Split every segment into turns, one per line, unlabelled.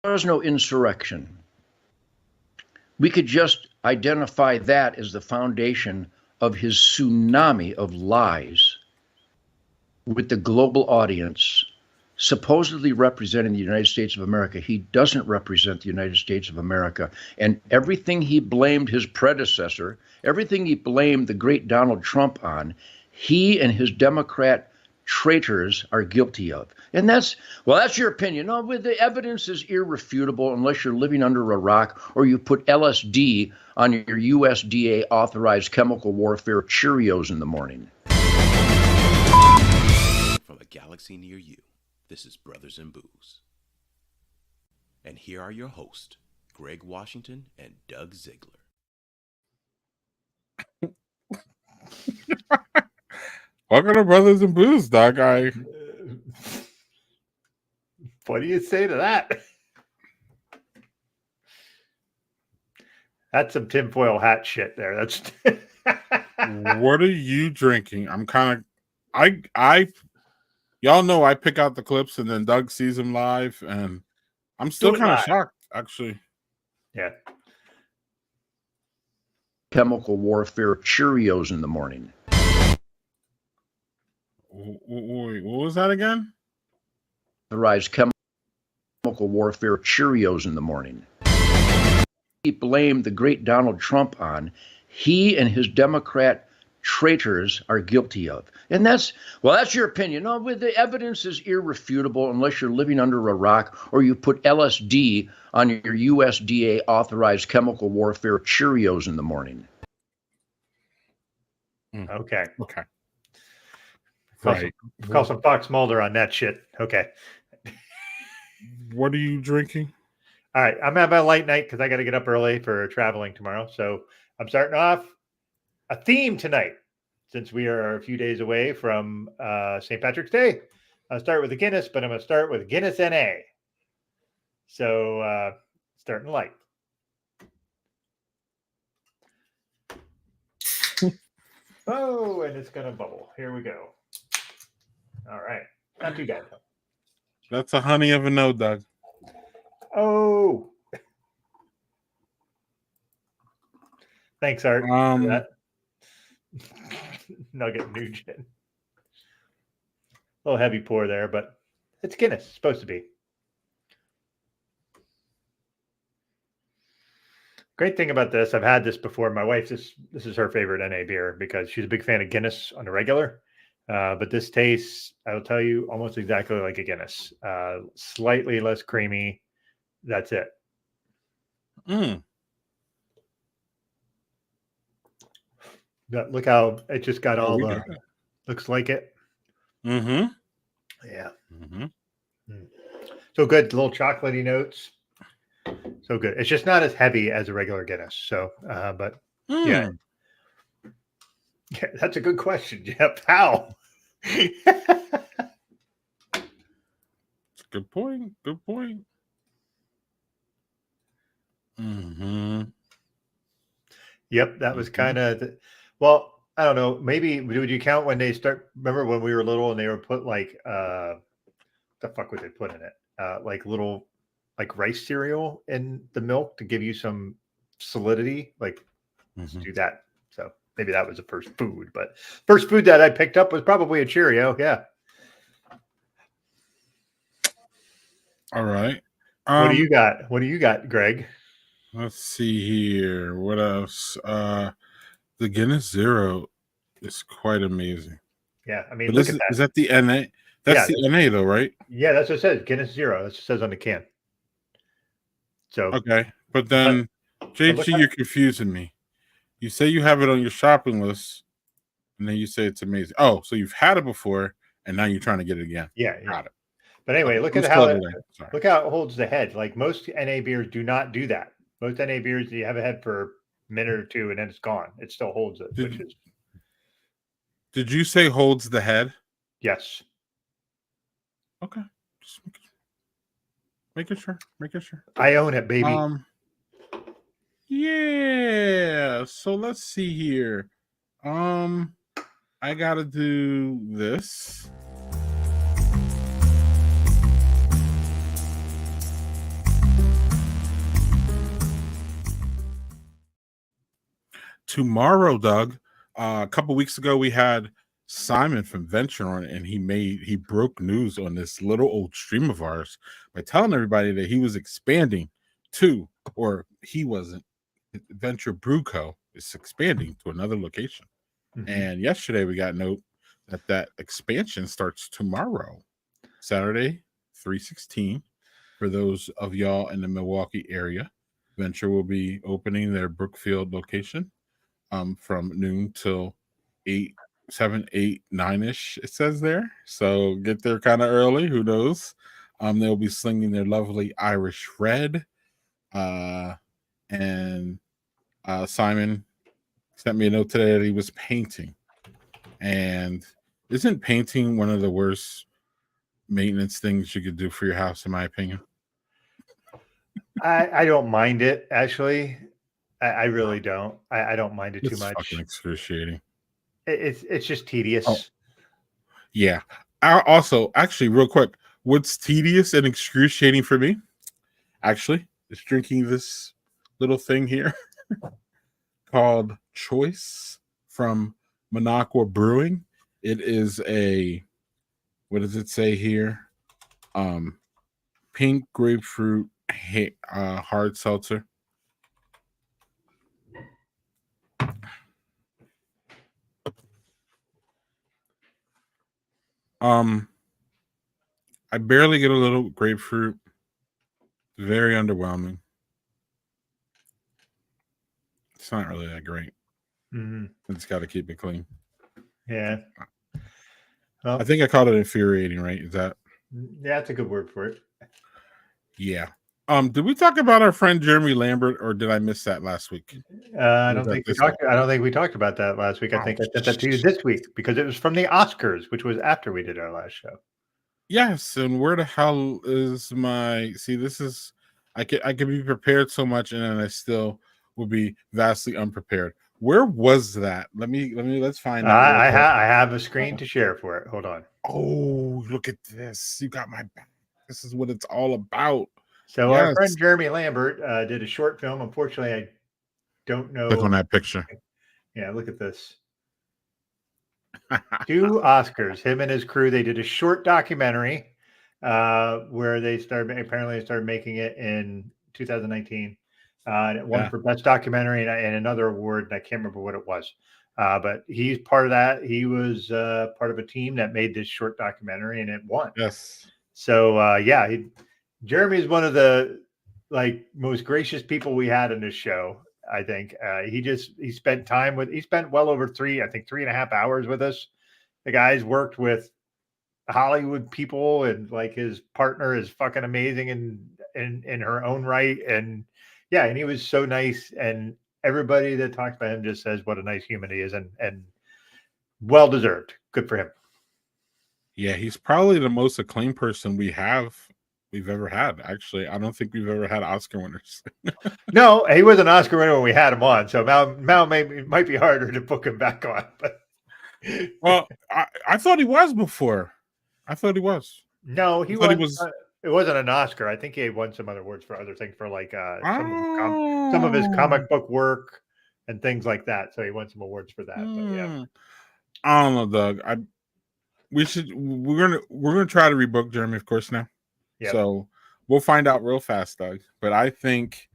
Was no insurrection. We could just identify that as the foundation of his tsunami of lies with the global audience, supposedly representing the United States of America. He doesn't represent the United States of America. And everything he blamed his predecessor, everything he blamed the great Donald Trump on, he and his Democrat traitors are guilty of. And that's your opinion. No, the evidence is irrefutable unless you're living under a rock or you put LSD on your USDA authorized chemical warfare Cheerios in the morning.
From a galaxy near you, this is Brothers in Booze. And here are your hosts, Greg Washington and Doug Ziegler.
Welcome to Brothers in Booze, Doug.
What do you say to that? That's some tinfoil hat shit there. That's
What are you drinking? I'm kind of y'all know I pick out the clips and then Doug sees them live, and I'm still kind of shocked, actually.
Yeah.
Chemical warfare Cheerios in the morning.
Wait, what was that again?
Authorized chemical warfare Cheerios in the morning. He blamed the great Donald Trump on, he and his Democrat traitors are guilty of. And that's your opinion. No, the evidence is irrefutable unless you're living under a rock or you put LSD on your USDA authorized chemical warfare Cheerios in the morning.
Okay.
Right.
Call some Fox Mulder on that shit. Okay.
What are you drinking?
All right. I'm having a light night because I got to get up early for traveling tomorrow. So I'm starting off a theme tonight since we are a few days away from St. Patrick's Day. I'll start with the Guinness, but I'm going to start with Guinness NA. So starting light. Oh, and it's going to bubble. Here we go. All right. Not too bad.
That's a honey of a no, Doug.
Oh. Thanks, Art. For that. Nugget Nugent. A little heavy pour there, but it's Guinness. It's supposed to be. Great thing about this, I've had this before. My wife, this is her favorite NA beer because she's a big fan of Guinness on the regular. But this tastes, I will tell you, almost exactly like a Guinness. Slightly less creamy. That's it. Look how it just got all the. Looks like it.
Mm-hmm.
Yeah.
Mm-hmm.
So good. Little chocolatey notes. So good. It's just not as heavy as a regular Guinness. So, but yeah. Yeah, that's a good question, Jeff. How?
Good point. Good point. Mm-hmm.
Yep, that was kind of. Well, I don't know. Maybe would you count when they start? Remember when we were little and they would put like the fuck would they put in it? Like little like rice cereal in the milk to give you some solidity. Like do that. So maybe that was the first food, but first food that I picked up was probably a Cheerio. Yeah.
All right.
What do you got? What do you got, Greg?
Let's see here. What else? The Guinness Zero is quite amazing.
Yeah, I mean,
but
look at that.
Is that the NA? That's the NA, though, right?
Yeah, that's what it says. Guinness Zero. That's what it says on the can. So
okay, but then JG, you're confusing me. You say you have it on your shopping list, and then you say it's amazing. Oh, so you've had it before, and now you're trying to get it again.
Yeah,
got it.
But anyway, look at how look how it holds the head. Like most NA beers do not do that. Most NA beers, you have a head for a minute or two, and then it's gone. It still holds it.
Did you say holds the head?
Yes.
Okay. Just making sure. Making sure.
I own it, baby.
Yeah. So let's see here. I gotta do this. Tomorrow, Doug. A couple weeks ago, we had Simon from Venture on, and he broke news on this little old stream of ours by telling everybody that he was expanding to, or he wasn't. Venture Brew Co. is expanding to another location.
Mhm.
And yesterday we got note that expansion starts tomorrow, Saturday, 3/16. For those of y'all in the Milwaukee area, Venture will be opening their Brookfield location from noon till 8, 7, 8, 9-ish, it says there. So get there kind of early. Who knows? They'll be slinging their lovely Irish red. And Simon sent me a note today that he was painting. And isn't painting one of the worst maintenance things you could do for your house, in my opinion?
I don't mind it, actually. I really don't. I don't mind it too
It's
much.
fucking excruciating.
It's just tedious.
Oh. Yeah. Also, actually, real quick, what's tedious and excruciating for me, actually, is drinking this little thing here called Choice from Minocqua Brewing. It is what does it say here? Pink grapefruit hard seltzer. I barely get a little grapefruit. Very underwhelming. It's not really that great.
Mm-hmm.
It's got to keep it clean.
Yeah. Well,
I think I called it infuriating, right? Is that?
yeah, that's a good word for it.
Yeah. Did we talk about our friend Jeremy Lambert, or did I miss that last week?
I don't think we talked about that last week. I think I sent that to you this week because it was from the Oscars, which was after we did our last show.
Yes, and where the hell is my? See, this is I could be prepared so much, and then I still will be vastly unprepared. Where was that? Let's find out.
I have a screen to share for it. Hold on.
Oh, look at this! You got my back. This is what it's all about.
So our friend Jeremy Lambert did a short film. Unfortunately, I don't know.
Click on that picture.
Yeah, look at this. 2 Oscars. Him and his crew. They did a short documentary where they started making it in 2019. And it won for best documentary and another award. And I can't remember what it was. But he's part of that. He was part of a team that made this short documentary, and it won.
Yes.
So Jeremy is one of the most gracious people we had in this show. I think he spent well over 3.5 hours with us. The guy's worked with Hollywood people, and his partner is fucking amazing in her own right. And and he was so nice, and everybody that talks about him just says what a nice human he is, and well deserved. Good for him.
Yeah, he's probably the most acclaimed person we've ever had. Actually, I don't think we've ever had Oscar winners.
No, he was an Oscar winner when we had him on. So Mal might be harder to book him back on. But
well, I thought he was before. I thought he was.
No, he was. It wasn't an Oscar. I think he won some other awards for other things, for some of his comic book work and things like that. So he won some awards for that. But yeah,
I don't know, Doug. We're gonna try to rebook Jeremy, of course, now. Yep. So we'll find out real fast, Doug. But I think,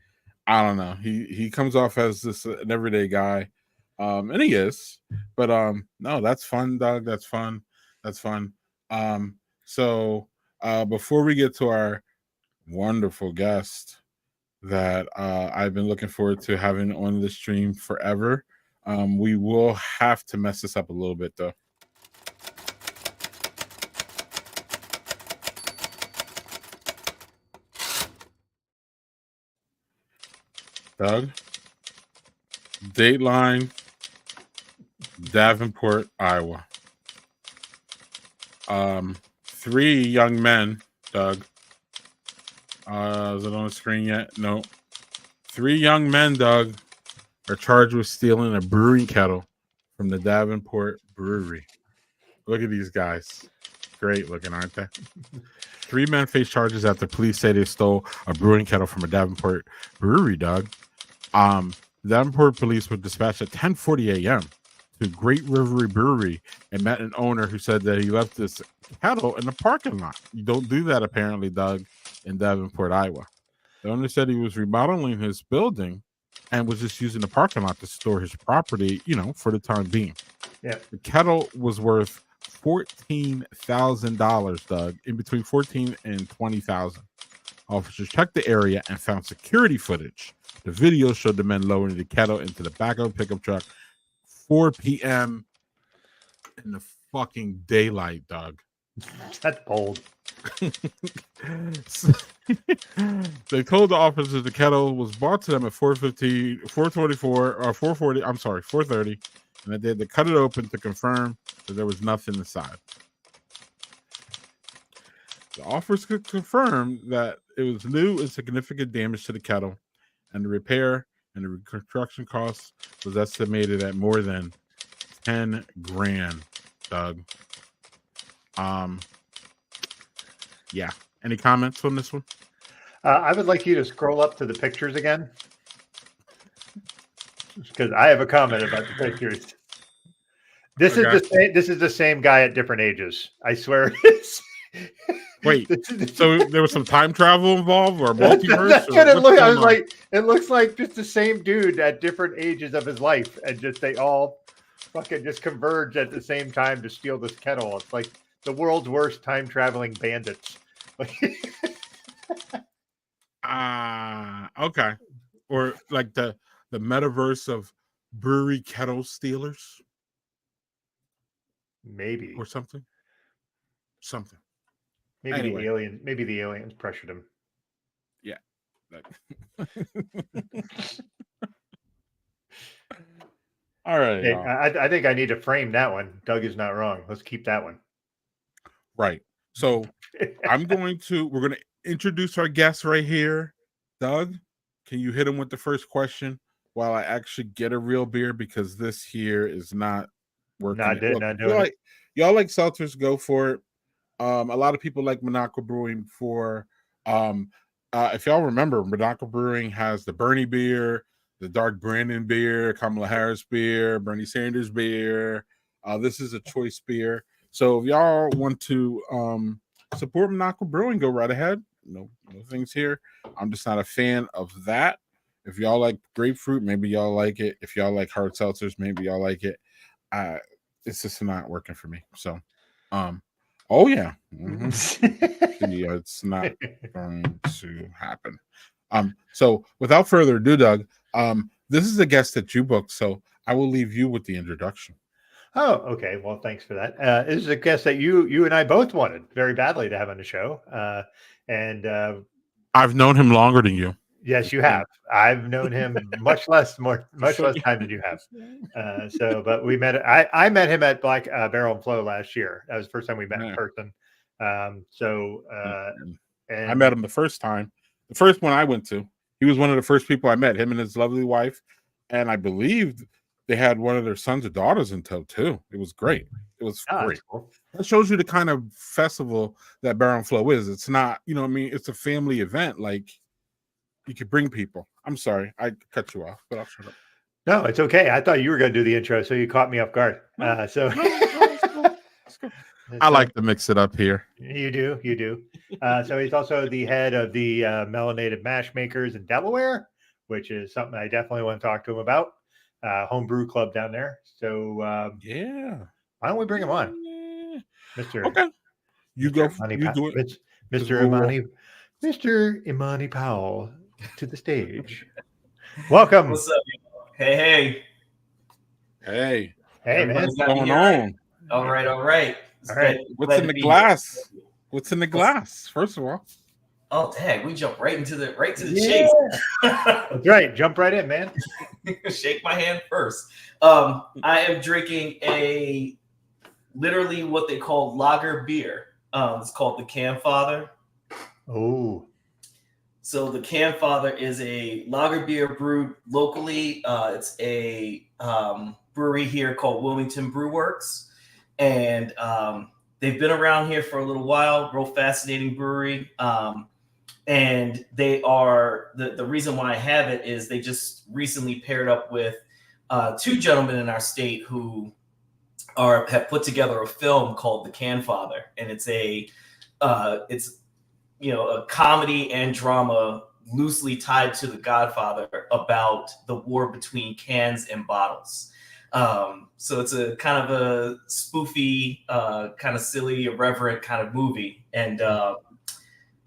I don't know, he comes off as an everyday guy, and he is. But no, that's fun, Doug. That's fun. So before we get to our wonderful guest that I've been looking forward to having on the stream forever, we will have to mess this up a little bit, though. Doug, Dateline, Davenport, Iowa. 3 young men, Doug. Is it on the screen yet? No. 3 young men, Doug, are charged with stealing a brewing kettle from the Davenport Brewery. Look at these guys. Great looking, aren't they? 3 men face charges after police say they stole a brewing kettle from a Davenport brewery, Doug. Davenport police were dispatched at 10:40 a.m. to Great River Brewery and met an owner who said that he left this kettle in the parking lot. You don't do that, apparently, Doug, in Davenport, Iowa. The owner said he was remodeling his building and was just using the parking lot to store his property, for the time being.
Yeah.
The kettle was worth $14,000, Doug, in between $14,000 and $20,000. Officers checked the area and found security footage. The video showed the men lowering the kettle into the back of a pickup truck 4 p.m. in the fucking daylight, Doug.
That's bold.
They told the officers the kettle was brought to them at 4:30, and that they had to cut it open to confirm that there was nothing inside. The officers could confirm that it was new and significant damage to the kettle, and the repair and the reconstruction cost was estimated at more than $10,000, Doug. Yeah. Any comments on this one?
I would like you to scroll up to the pictures again, because I have a comment about the pictures. This is the same guy at different ages. I swear.
Wait, so there was some time travel involved or multiverse?
That's what it looked. I was like, it looks like just the same dude at different ages of his life, and just they all fucking just converge at the same time to steal this kettle. It's like the world's worst time traveling bandits.
Okay. Or like the metaverse of brewery kettle stealers,
maybe,
or something.
Maybe
anyway.
Maybe the aliens pressured him.
Yeah. All right.
Hey, I think I need to frame that one. Doug is not wrong. Let's keep that one.
Right. So we're going to introduce our guest right here. Doug, can you hit him with the first question while I actually get a real beer, because this here is not working.
Not doing it.
Y'all like seltzers, go for it. A lot of people like Monaco Brewing for if y'all remember, Monaco Brewing has the Bernie beer, the Dark Brandon beer, Kamala Harris beer, Bernie Sanders beer. This is a choice beer. So if y'all want to support Monaco Brewing, go right ahead. No things here. I'm just not a fan of that. If y'all like grapefruit, maybe y'all like it. If y'all like hard seltzers, maybe y'all like it. It's just not working for me. So, oh yeah, yeah, it's not going to happen. So without further ado, Doug, this is a guest that you booked, so I will leave you with the introduction.
Oh, okay. Well, thanks for that. This is a guest that you and I both wanted very badly to have on the show. And
I've known him longer than you.
Yes, you have. I've known him much less time than you have. But we met. I met him at Black Barrel and Flow last year. That was the first time we met in person. And
I met him the first time. The first one I went to. He was one of the first people I met. Him and his lovely wife, and I believe they had one of their sons or daughters in tow too. It was great. It was great.
Cool.
That shows you the kind of festival that Barrel and Flow is. It's not, it's a family event. Like, you could bring people. I'm sorry, I cut you off, but I'll shut up.
No, it's okay. I thought you were going to do the intro, so you caught me off guard.
Let's go. I like to mix it up here.
You do. So he's also the head of the Melanated Mash Makers in Delaware, which is something I definitely want to talk to him about. Homebrew club down there. So
yeah,
why don't we bring him on, Mr.
Okay, you go.
You do it, Mr. Imani. Mr. Imani Powell to the stage. Welcome.
What's up? Hey,
man.
What's
going on?
All right.
What's in the glass? What's in the glass? First of all.
Oh, dang! We jump right to the chase.
That's right. Jump right in, man.
Shake my hand first. I am drinking a literally what they call lager beer. It's called the Can Father.
Oh,
so the Can Father is a lager beer brewed locally. It's a brewery here called Wilmington Brew Works, and they've been around here for a little while. Real fascinating brewery. And they are the reason why I have it is they just recently paired up with two gentlemen in our state who have put together a film called The Can Father, and it's a comedy and drama loosely tied to The Godfather about the war between cans and bottles. So it's a kind of a spoofy, kind of silly, irreverent kind of movie, and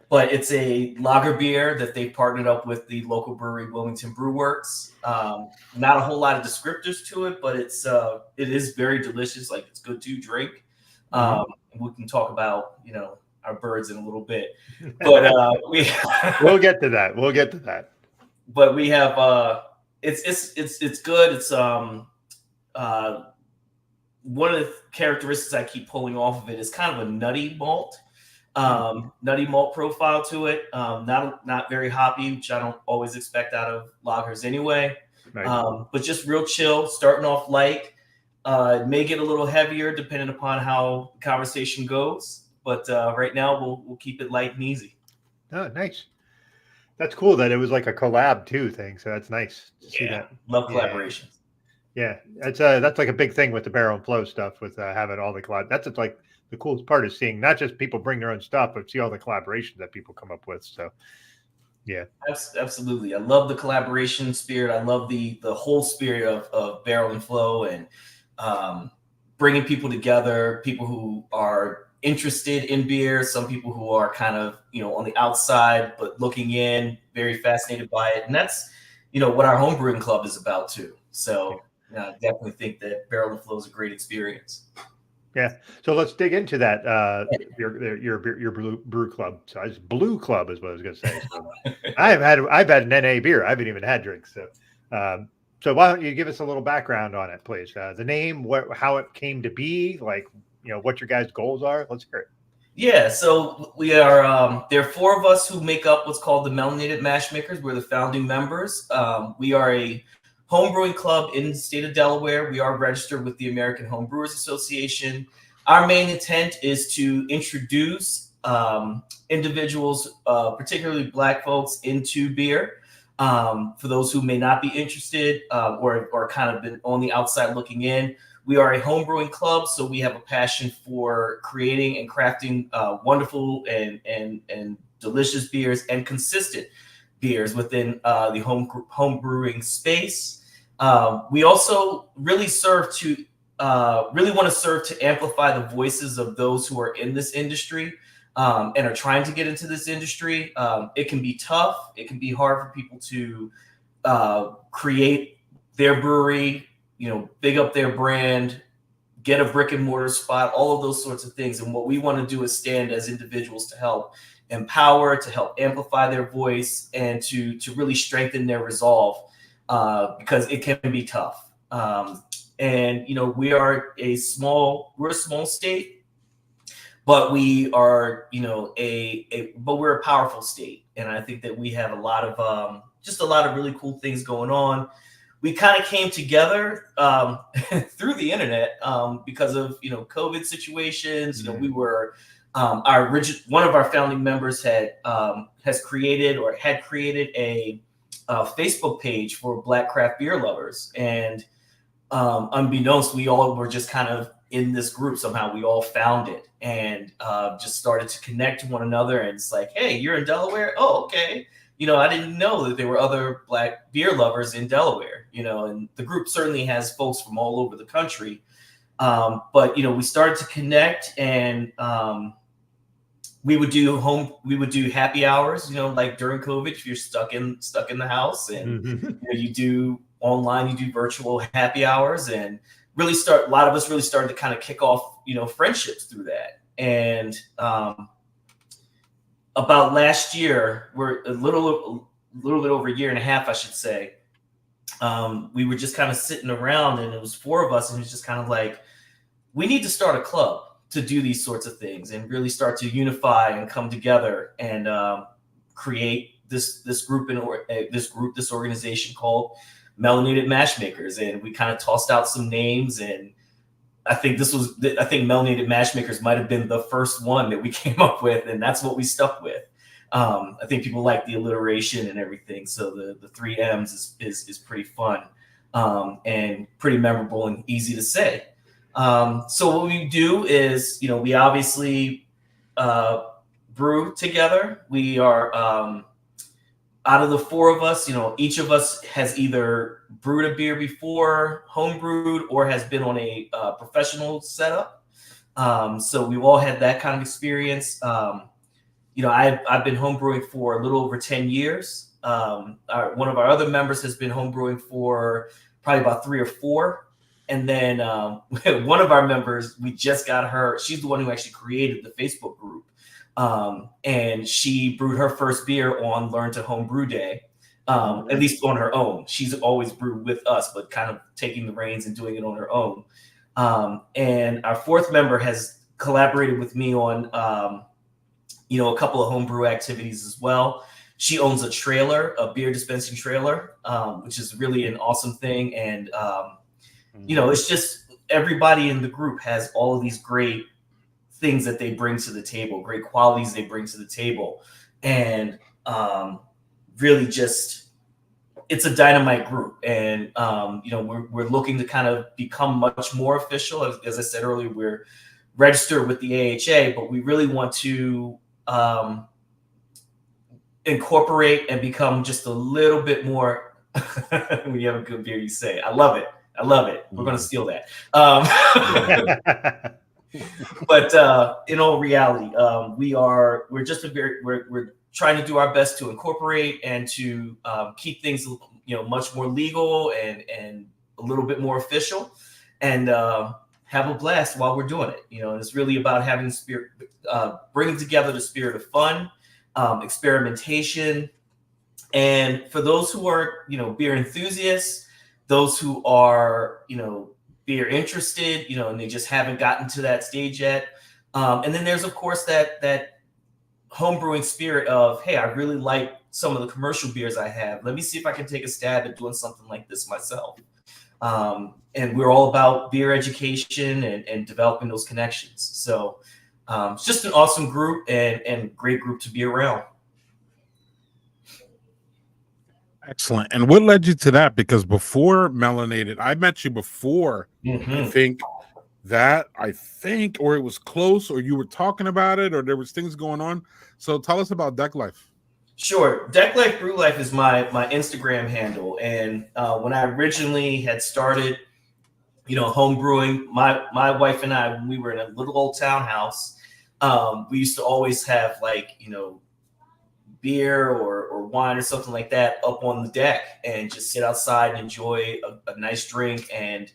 but it's a lager beer that they've partnered up with the local brewery, Wilmington Brew Works. Not a whole lot of descriptors to it, but it is very delicious. Like, it's good to drink. We can talk about, our birds in a little bit, but
we'll get to that. We'll get to that.
But we have it's good. It's one of the characteristics I keep pulling off of it is kind of a nutty malt profile to it. Not very hoppy, which I don't always expect out of lagers anyway. Right. But just real chill, starting off light. It may get a little heavier depending upon how the conversation goes. But right now we'll keep it light and easy.
Oh, nice. That's cool that it was like a collab too thing. So that's nice to see that.
Love collaborations.
Yeah. That's like a big thing with the Barrel and Flow stuff with having all the collab. That's like the coolest part is seeing not just people bring their own stuff, but see all the collaborations that people come up with. So, yeah,
absolutely. I love the collaboration spirit. I love the whole spirit of Barrel and Flow, and bringing people together, people who are interested in beer, some people who are kind of, on the outside, but looking in, very fascinated by it. And that's, what our homebrewing club is about too. So I definitely think that Barrel and Flow is a great experience.
Yeah. So let's dig into that. Your brew club size. Blue club is what I was going to say. So I've had an NA beer. I haven't even had drinks. So, so why don't you give us a little background on it, please? The name, how it came to be, like, what your guys' goals are. Let's hear it.
Yeah. So we are, there are four of us who make up what's called the Melanated Mash Makers. We're the founding members. We are a homebrewing club in the state of Delaware. We are registered with the American Home Brewers Association. Our main intent is to introduce individuals, particularly Black folks, into beer. For those who may not be interested or kind of been on the outside looking in, we are a homebrewing club, so we have a passion for creating and crafting wonderful and delicious beers and consistent beers within the home brewing space. We also really want to serve to amplify the voices of those who are in this industry and are trying to get into this industry. It can be tough. It can be hard for people to create their brewery, big up their brand, get a brick and mortar spot, all of those sorts of things. And what we want to do is stand as individuals to help empower, to help amplify their voice, and to really strengthen their resolve. Because it can be tough. And, we're a small state, but we are, but we're a powerful state. And I think that we have a lot of really cool things going on. We kind of came together through the internet because of, COVID situations. We were, one of our founding members had created a Facebook page for Black craft beer lovers, and unbeknownst, we all were just kind of in this group somehow. We all found it and just started to connect to one another. And it's like, hey, you're in Delaware? Oh, okay. I didn't know that there were other Black beer lovers in Delaware. And the group certainly has folks from all over the country. But we started to connect, and we would do happy hours, like during COVID, if you're stuck in the house, and you do online, you do virtual happy hours, and a lot of us really started to kind of kick off, friendships through that. And about last year, we're a little bit over a year and a half, I should say. We were just kind of sitting around, and it was four of us, and it was just kind of like, we need to start a club to do these sorts of things and really start to unify and come together and create this organization called Melanated Matchmakers. And we kind of tossed out some names, and I think Melanated Matchmakers might have been the first one that we came up with, and that's what we stuck with. I think people like the alliteration and everything, so the 3 M's is pretty fun and pretty memorable and easy to say. So what we do is, we obviously brew together. We are out of the 4 of us, each of us has either brewed a beer before, home brewed, or has been on a professional setup. So we've all had that kind of experience. I've been home brewing for a little over 10 years. One of our other members has been home brewing for probably about 3 or 4. And then one of our members, we just got her. She's the one who actually created the Facebook group. And she brewed her first beer on Learn to Home Brew Day, at least on her own. She's always brewed with us, but kind of taking the reins and doing it on her own. And our 4th member has collaborated with me on, a couple of homebrew activities as well. She owns a beer dispensing trailer, which is really an awesome thing. And, it's just everybody in the group has all of these great things that they bring to the table, great qualities they bring to the table. And really just, it's a dynamite group. And, we're looking to kind of become much more official. As I said earlier, we're registered with the AHA, but we really want to incorporate and become just a little bit more. When you have a good beer, you say, I love it. We're going to steal that. But in all reality, we're trying to do our best to incorporate and to keep things, much more legal and a little bit more official, and have a blast while we're doing it. And it's really about having the spirit, bringing together the spirit of fun, experimentation, and for those who are, beer enthusiasts, those who are, beer interested, and they just haven't gotten to that stage yet. And then there's, of course, that homebrewing spirit of, hey, I really like some of the commercial beers I have. Let me see if I can take a stab at doing something like this myself. And we're all about beer education and developing those connections. So it's just an awesome group and great group to be around.
Excellent. And what led you to that? Because before Melanated, I met you before. I think, or it was close, or you were talking about it, or there was things going on. So tell us about Deck Life.
Sure. Deck Life Brew Life is my Instagram handle. And when I originally had started, home brewing, my wife and I, when we were in a little old townhouse, we used to always have beer or wine or something like that up on the deck and just sit outside and enjoy a nice drink and,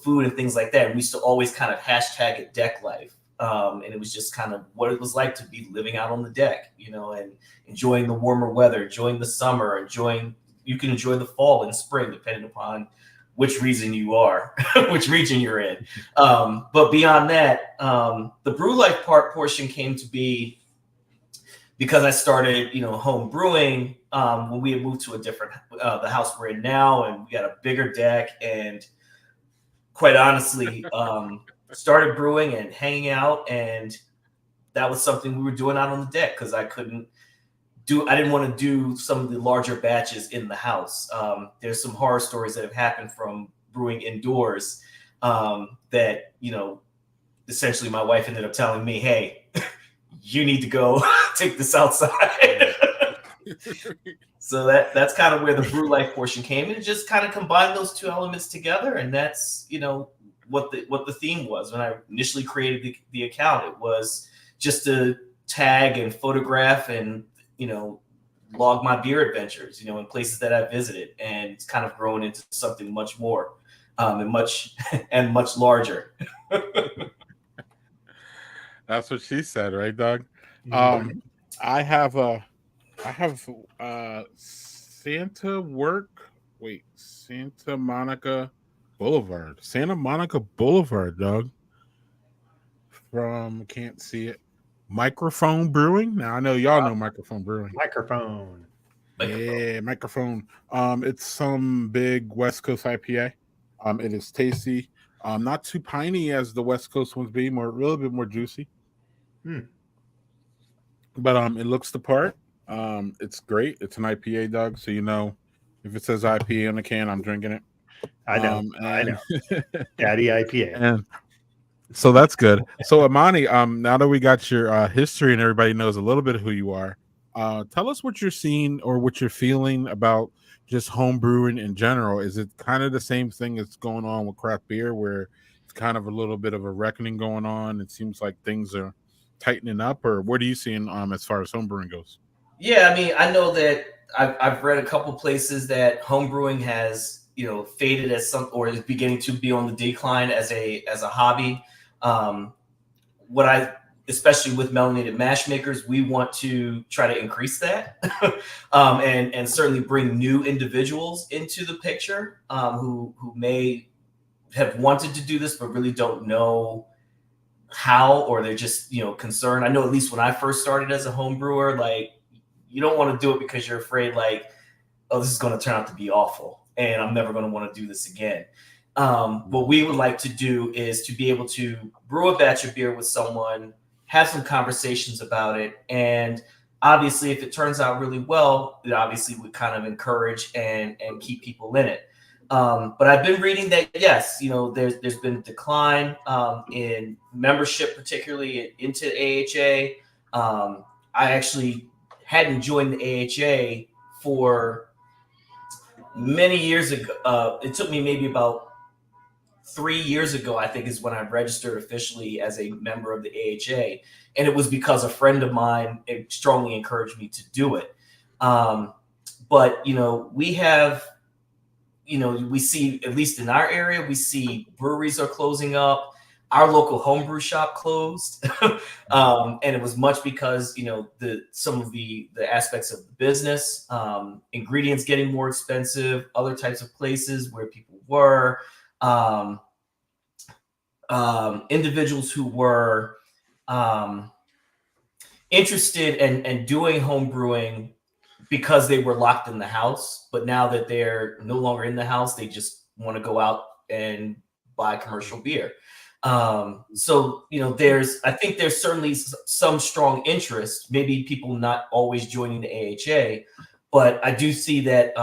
food and things like that. And we used to always kind of hashtag it Deck Life. And it was just kind of what it was like to be living out on the deck, and enjoying the warmer weather, enjoying the summer, you can enjoy the fall and spring, depending upon which region you're in. But beyond that, the Brew Life portion came to be because I started, home brewing when we had moved to a different, the house we're in now, and we got a bigger deck, and quite honestly, started brewing and hanging out, and that was something we were doing out on the deck because I didn't want to do some of the larger batches in the house. There's some horror stories that have happened from brewing indoors that, essentially my wife ended up telling me, hey, you need to go take this outside. So that's kind of where the Brew Life portion came, and just kind of combined those two elements together. And that's, what the theme was when I initially created the account. It was just to tag and photograph and, log my beer adventures, in places that I visited, and it's kind of grown into something much more and much larger.
That's what she said, right, Doug? I have Santa Monica Boulevard, Doug. from, can't see it, Microphone Brewing. Now I know y'all know Microphone Brewing.
Microphone.
Yeah, Microphone. It's some big West Coast IPA. It is tasty. Not too piney as the West Coast ones be, a little bit more juicy. But it looks the part. It's great. It's an IPA, Doug. So if it says IPA on the can, I'm drinking it.
I know. I know. Daddy IPA.
And so that's good. So Imani, now that we got your history and everybody knows a little bit of who you are, tell us what you're seeing or what you're feeling about just home brewing in general. Is it kind of the same thing that's going on with craft beer, where it's kind of a little bit of a reckoning going on? It seems like things are tightening up, or what are you seeing as far as home brewing goes?
Yeah, I mean, I know that I've read a couple places that home brewing has faded as or is beginning to be on the decline as a hobby. Especially with melanated mash makers, we want to try to increase that, and certainly bring new individuals into the picture who may have wanted to do this but really don't know how, or they're just concerned. I know at least when I first started as a home brewer, like, you don't want to do it because you're afraid, like, oh, this is going to turn out to be awful and I'm never going to want to do this again. What we would like to do is to be able to brew a batch of beer with someone, have some conversations about it, and obviously if it turns out really well, it obviously would kind of encourage and keep people in it. But I've been reading that, yes, there's been a decline in membership, particularly into AHA. I actually hadn't joined the AHA for many years ago. It took me maybe about 3 years ago, I think, is when I registered officially as a member of the AHA. And it was because a friend of mine strongly encouraged me to do it. But, we have, we see, at least in our area, we see breweries are closing up. Our local homebrew shop closed. And it was much because, some of the aspects of the business, ingredients getting more expensive, other types of places where people were, individuals who were interested in doing home brewing because they were locked in the house, but now that they're no longer in the house, they just want to go out and buy commercial beer. So, I think there's certainly some strong interest, maybe people not always joining the AHA, but I do see that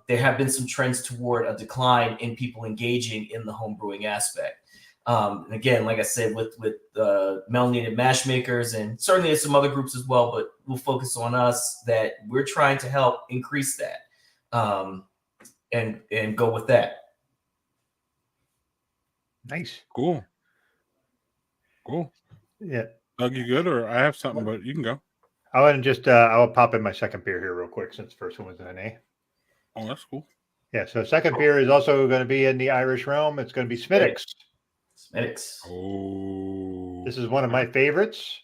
there have been some trends toward a decline in people engaging in the home brewing aspect. And again, like I said, with melanated mash makers, and certainly there's some other groups as well, but we'll focus on us, that we're trying to help increase that and go with that.
Nice.
Cool.
Yeah.
Doug, you good? Or I have something, but you can go.
I want to just I'll pop in my second beer here real quick, since the first one was an A.
Oh, that's cool.
Yeah, so second beer is also going to be in the Irish realm. It's going to be Smittix.
Oh.
This is one of my favorites.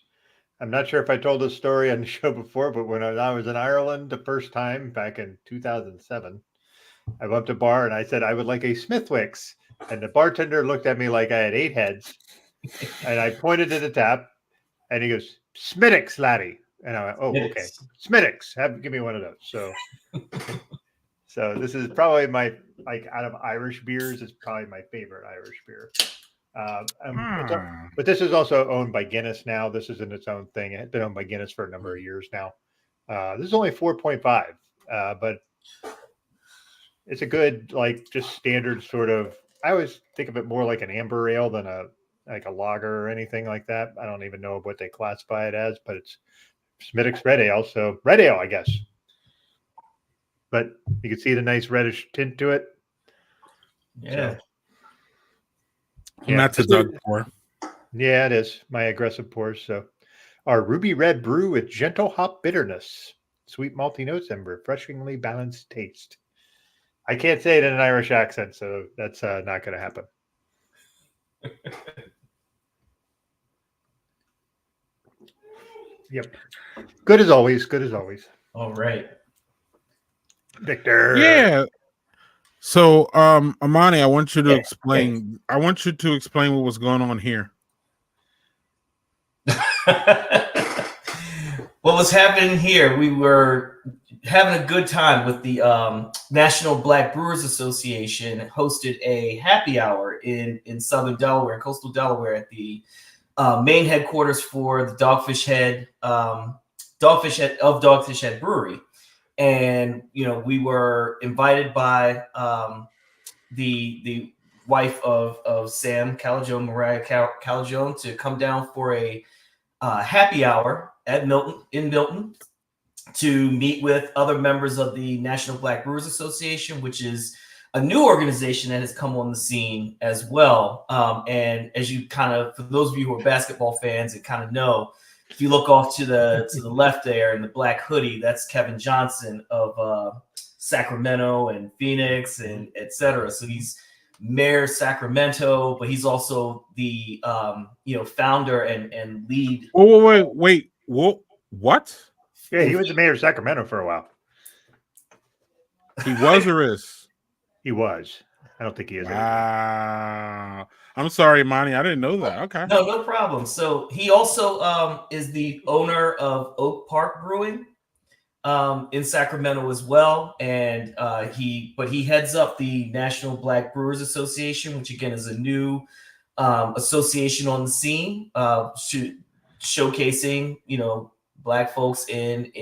I'm not sure if I told this story on the show before, but when I was in Ireland the first time back in 2007, I went to a bar and I said I would like a Smithwick's. And the bartender looked at me like I had 8 heads. And I pointed to the tap and he goes, Smittix, laddie. And I went, oh,
Smittix.
okay. Smittix. Give me one of those. So this is probably my, out of Irish beers, it's probably my favorite Irish beer. But this is also owned by Guinness now. This is in its own thing. It's been owned by Guinness for a number of years now. This is only 4.5, but it's a good, just standard sort of, I always think of it more like an amber ale than a lager or anything like that. I don't even know what they classify it as, but it's Smittix Red Ale. So Red Ale, I guess. But you can see the nice reddish tint to it.
Yeah.
So,
And that's a Doug pour.
Yeah, it is. My aggressive pours. So our ruby red brew with gentle hop bitterness, sweet malty notes, and refreshingly balanced taste. I can't say it in an Irish accent, so that's not going to happen. Yep. Good as always. Good as always.
All right.
Victor.
Yeah. So, Imani, I want you to explain. I want you to explain what was going on here.
What was happening here? We were having a good time with the National Black Brewers Association. Hosted a happy hour in Southern Delaware, coastal Delaware, at the main headquarters for the Dogfish Head Brewery. And we were invited by the wife of Sam Calagione, Mariah Calagione, to come down for a happy hour in Milton, to meet with other members of the National Black Brewers Association, which is a new organization that has come on the scene as well. And as you for those of you who are basketball fans and kind of know, if you look off to the left there in the black hoodie, that's Kevin Johnson of Sacramento and Phoenix and et cetera. So he's Mayor Sacramento, but he's also the founder and lead.
Oh, wait. What?
Yeah, he was the mayor of Sacramento for a while.
He was or is?
He was. I don't think he is.
Wow. I'm sorry, Imani. I didn't know that. Okay.
No problem. So he also is the owner of Oak Park Brewing in Sacramento as well. And he heads up the National Black Brewers Association, which again is a new association on the scene, showcasing, Black folks in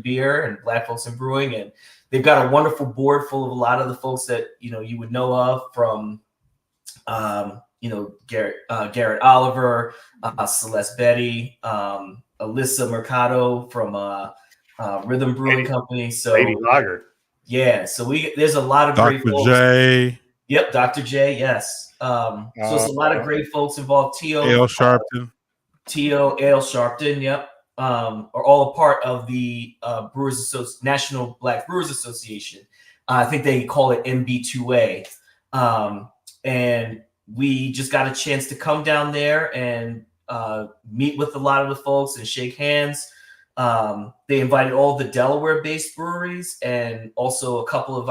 beer and Black folks in brewing. And they've got a wonderful board full of a lot of the folks that you would know of, from Garrett Oliver, Celeste Betty, Alyssa Mercado from Rhythm Brewing Company. So
Lady Lager.
Yeah, so there's a lot of great folks.
Dr. J.
Yep, Dr. J. Yes. So it's a lot of great folks involved.
Ale Sharpton.
Ale Sharpton. Yep. Are all a part of the National Black Brewers Association. I think they call it MB2A. And we just got a chance to come down there and meet with a lot of the folks and shake hands. They invited all the Delaware-based breweries and also a couple of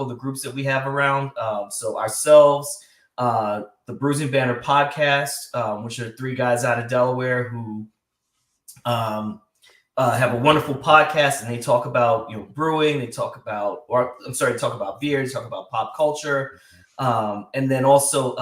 the groups that we have around. So ourselves, the Bruising Banner podcast, which are 3 guys out of Delaware who have a wonderful podcast, and they talk about brewing. They talk about talk about beer. They talk about pop culture, and then also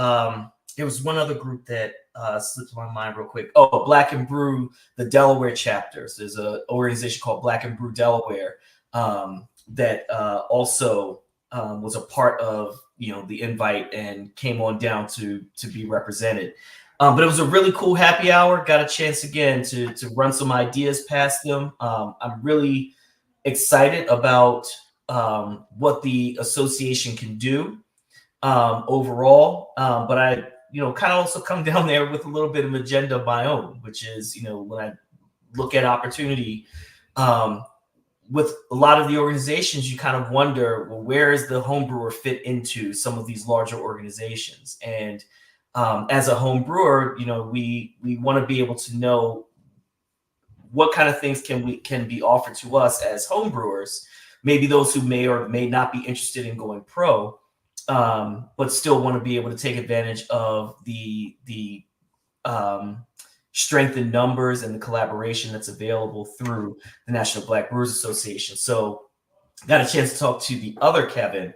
there was one other group that slipped my mind real quick. Oh, Black and Brew, the Delaware chapters. There's an organization called Black and Brew Delaware that also was a part of the invite and came on down to be represented. But it was a really cool happy hour. Got a chance again to run some ideas past them. I'm really excited about what the association can do overall. But I, kind of also come down there with a little bit of agenda of my own, which is, when I look at opportunity with a lot of the organizations, you kind of wonder, well, where is the home brewer fit into some of these larger organizations? And as a home brewer, we want to be able to know what kind of things can be offered to us as home brewers. Maybe those who may or may not be interested in going pro, but still want to be able to take advantage of the strength in numbers and the collaboration that's available through the National Black Brewers Association. So got a chance to talk to the other Kevin,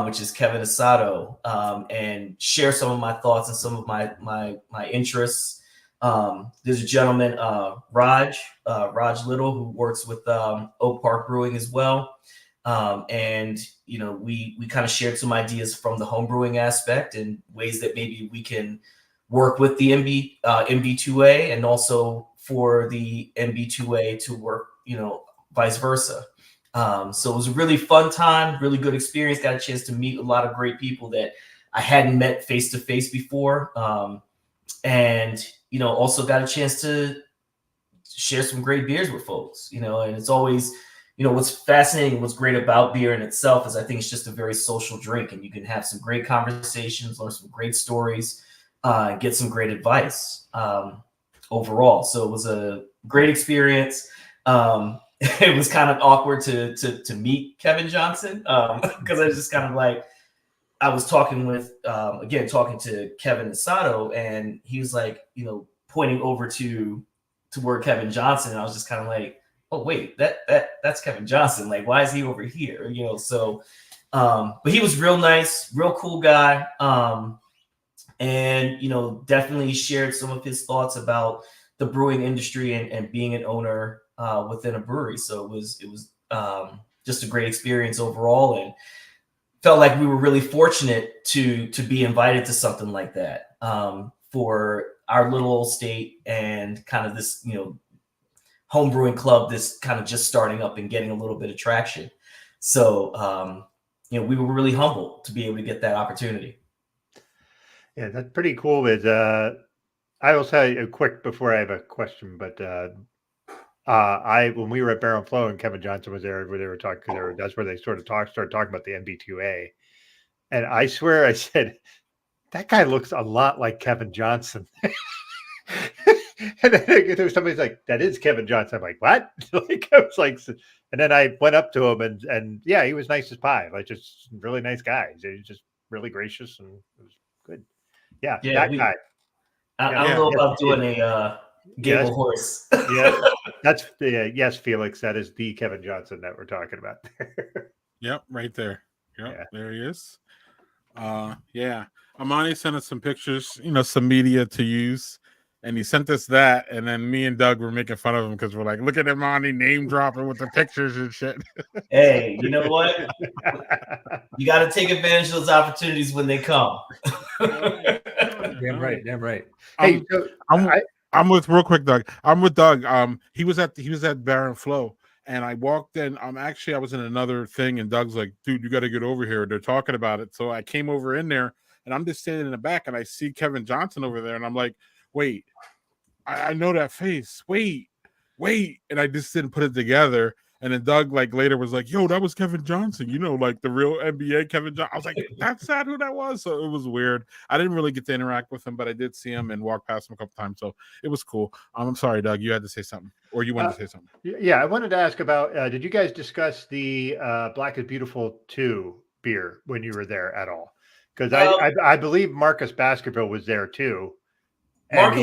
which is Kevin Asado, and share some of my thoughts and some of my interests. There's a gentleman, Raj Little, who works with Oak Park Brewing as well. And we kind of shared some ideas from the home brewing aspect and ways that maybe we can work with the MB2A and also for the MB2A to work, vice versa. So it was a really fun time, really good experience. Got a chance to meet a lot of great people that I hadn't met face to face before. And, also got a chance to share some great beers with folks, and it's always, what's fascinating, what's great about beer in itself is I think it's just a very social drink, and you can have some great conversations, learn some great stories, get some great advice overall. So it was a great experience. It was kind of awkward to meet Kevin Johnson because I was just kind of like, I was talking to Kevin Asado, and he was like, pointing over to toward Kevin Johnson. And I was just kind of like, oh wait, that's Kevin Johnson. Like, why is he over here? You know, so but he was real nice, real cool guy. And you know, definitely shared some of his thoughts about the brewing industry and being an owner within a brewery. So it was just a great experience overall, and felt like we were really fortunate to be invited to something like that for our little old state, and kind of this, you know, home brewing club, this kind of just starting up and getting a little bit of traction. So you know, we were really humbled to be able to get that opportunity.
Yeah, that's pretty cool. I will tell you quick before I have a question, but when we were at Barrel and Flow and Kevin Johnson was there, where they were talking, because that's where they started talking about the NB2A, and I swear I said, that guy looks a lot like Kevin Johnson. And then there was somebody's like, that is Kevin Johnson. I'm like, what? Like, I was like, and then I went up to him, and yeah, he was nice as pie, like just really nice guy. He was just really gracious, and it was good. Yeah, that guy.
I don't know about doing a Gable horse.
Yeah, that's yes, Felix. That is the Kevin Johnson that we're talking about there.
Yep, right there. Yep, there he is. Yeah. Imani sent us some pictures, you know, some media to use. And he sent us that, and then me and Doug were making fun of him because we're like, look at Imani name dropping with the pictures and shit.
Hey, you know what? You got to take advantage of those opportunities when they come.
Damn right. Hey,
I'm with real quick, Doug. I'm with Doug. He was at Barren Flow, and I walked in. Actually, I was in another thing, and Doug's like, dude, you got to get over here. They're talking about it. So I came over in there, and I'm just standing in the back, and I see Kevin Johnson over there, and I'm like, wait, I know that face. Wait. And I just didn't put it together. And then Doug, like, later was like, yo, that was Kevin Johnson, you know, like the real NBA Kevin Johnson. I was like, that's not who that was. So it was weird. I didn't really get to interact with him, but I did see him and walk past him a couple times. So it was cool. I'm sorry, Doug, you had to say something, or you wanted to say something.
Yeah, I wanted to ask about, did you guys discuss the Black is Beautiful 2 beer when you were there at all? Because I believe Marcus Baskerville was there too. And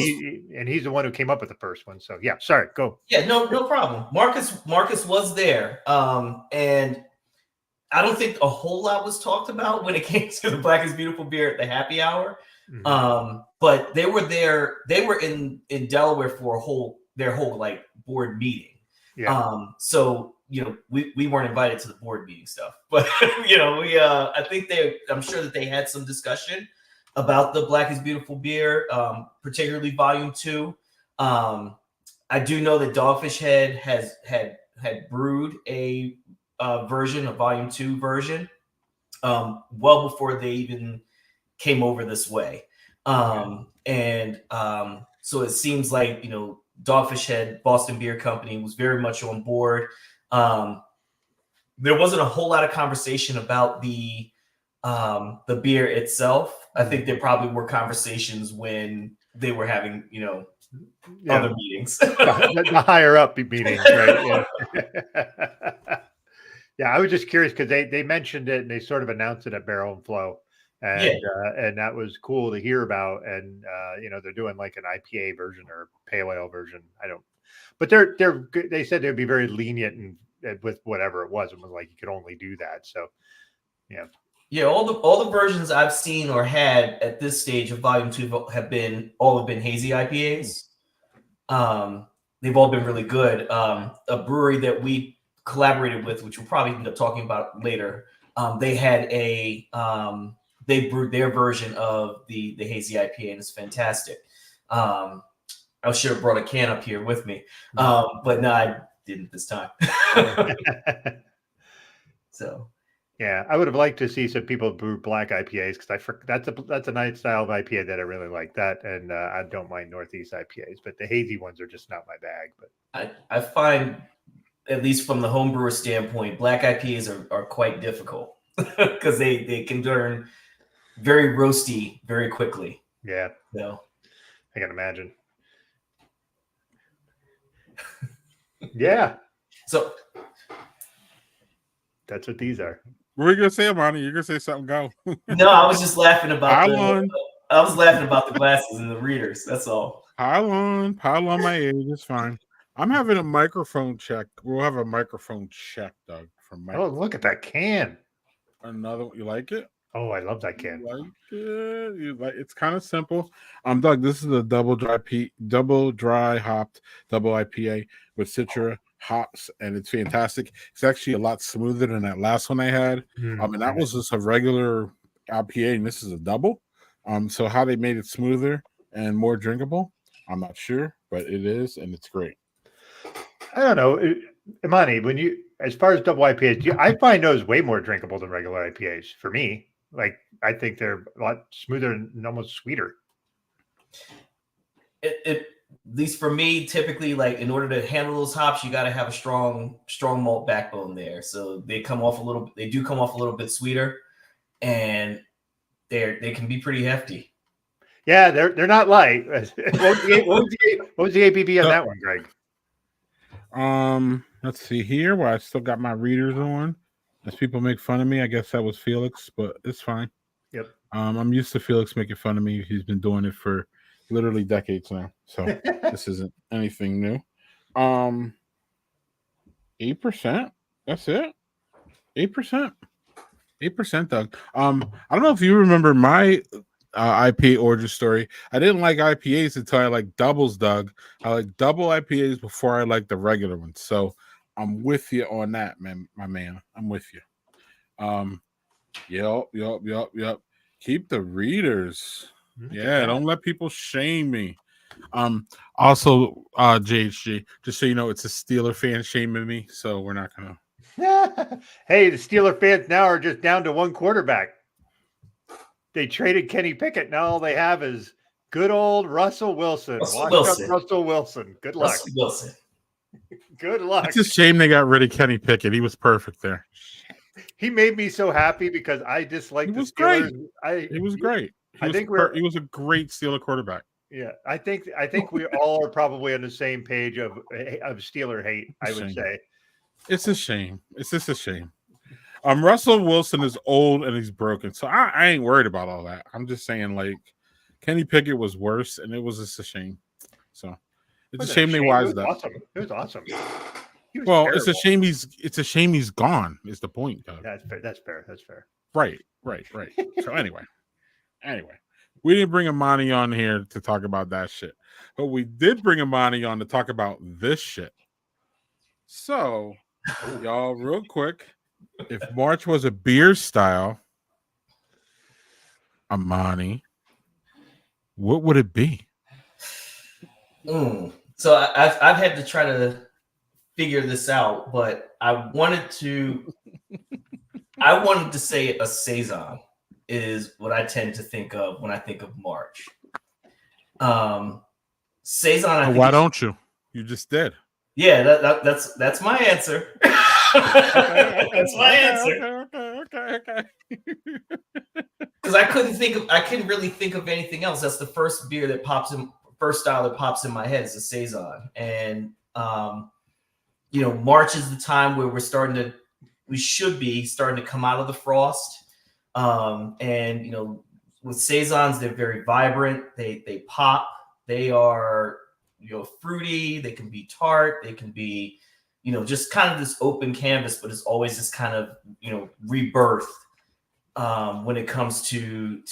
he's the one who came up with the first one. So yeah, sorry, go.
Yeah, no problem. Marcus was there. And I don't think a whole lot was talked about when it came to the Black is Beautiful beer at the happy hour. Mm-hmm. But they were there, they were in Delaware for their whole like board meeting. Yeah. So you know, we weren't invited to the board meeting stuff, but you know, I'm sure that they had some discussion about the Black is Beautiful beer, particularly Volume 2. I do know that Dogfish Head had brewed a version, a Volume 2 version, well before they even came over this way. So it seems like, you know, Dogfish Head, Boston Beer Company, was very much on board. There wasn't a whole lot of conversation about the beer itself. I think there probably were conversations when they were having, you know, other meetings.
the higher up meetings, right? Yeah. Yeah, I was just curious because they mentioned it and they sort of announced it at Barrel and Flow, and that was cool to hear about. And you know, they're doing like an IPA version or pale ale version. But they said they'd be very lenient and with whatever it was, and was like you could only do that. So yeah.
Yeah, all the versions I've seen or had at this stage of Volume 2 have been hazy IPAs. They've all been really good. A brewery that we collaborated with, which we'll probably end up talking about later, they had they brewed their version of the hazy IPA, and it's fantastic. I should have brought a can up here with me, but no, I didn't this time. So.
Yeah, I would have liked to see some people brew black IPAs because that's a nice style of IPA that I really like that, and I don't mind Northeast IPAs, but the hazy ones are just not my bag. But
I find, at least from the homebrewer standpoint, black IPAs are quite difficult because they can turn very roasty very quickly.
Yeah,
so
I can imagine. Yeah,
so
that's what these are.
What were you gonna say, Imani? You're gonna say something? Go.
No, I was just laughing about I was laughing about the glasses and the readers. That's all.
Pile on my age. It's fine. I'm having a microphone check. We'll have a microphone check, Doug, from Mike.
Oh, look at that can.
Another, you like it?
Oh, I love that can.
You like it? You like? It's kind of simple. Doug, this is a double dry hopped double IPA with Citra hops, and it's fantastic. It's actually a lot smoother than that last one I had. And that was just a regular IPA, and this is a double. So how they made it smoother and more drinkable, I'm not sure, but it is, and it's great.
I don't know, Imani. As far as double IPAs, I find those way more drinkable than regular IPAs. For me, like I think they're a lot smoother and almost sweeter.
At least for me, typically, like in order to handle those hops, you got to have a strong malt backbone there. So they do come off a little bit sweeter, and they can be pretty hefty.
Yeah, they're not light. What was the ABV on that one, Greg?
Let's see here. Well, I still got my readers on. As people make fun of me, I guess that was Felix, but it's fine.
Yep.
I'm used to Felix making fun of me. He's been doing it for literally decades now, so this isn't anything new. 8%. That's it. 8%. 8%, Doug. I don't know if you remember my IPA origin story. I didn't like IPAs until I like doubles, Doug. I like double IPAs before I like the regular ones. So I'm with you on that, man, my man. I'm with you. Yep. Keep the readers. Yeah, don't let people shame me. Also, JHG, just so you know, it's a Steeler fan shaming me, so we're not gonna.
Hey, the Steeler fans now are just down to one quarterback. They traded Kenny Pickett. Now all they have is good old Russell Wilson. Russell Wilson. Good luck.
Russell Wilson.
Good luck.
It's a shame they got rid of Kenny Pickett. He was perfect there.
He made me so happy because I disliked the Steelers.
He was great. He was a great Steeler quarterback.
Yeah, I think we all are probably on the same page of Steeler hate. I would say
it's a shame. It's just a shame. Russell Wilson is old and he's broken, so I ain't worried about all that. I'm just saying, like, Kenny Pickett was worse, and it was just a shame. So it's a shame they wised up.
Awesome. It was awesome.
Well, terrible. It's a shame he's gone. Is the point, Doug?
That's fair.
Right. So anyway, we didn't bring Imani on here to talk about that shit, but we did bring Imani on to talk about this shit. So, y'all, real quick, if March was a beer style, Imani, what would it be?
So I've had to try to figure this out, but I wanted to say a saison is what I tend to think of when I think of March. Saison.
Why don't you? You just did.
Yeah, that's my answer. That's my answer.
Okay.
Because I couldn't really think of anything else. That's the first style that pops in my head is a saison, and March is the time where we should be starting to come out of the frost. And with saisons, they're very vibrant. They pop. They are fruity. They can be tart. They can be just kind of this open canvas, but it's always this kind of rebirth when it comes to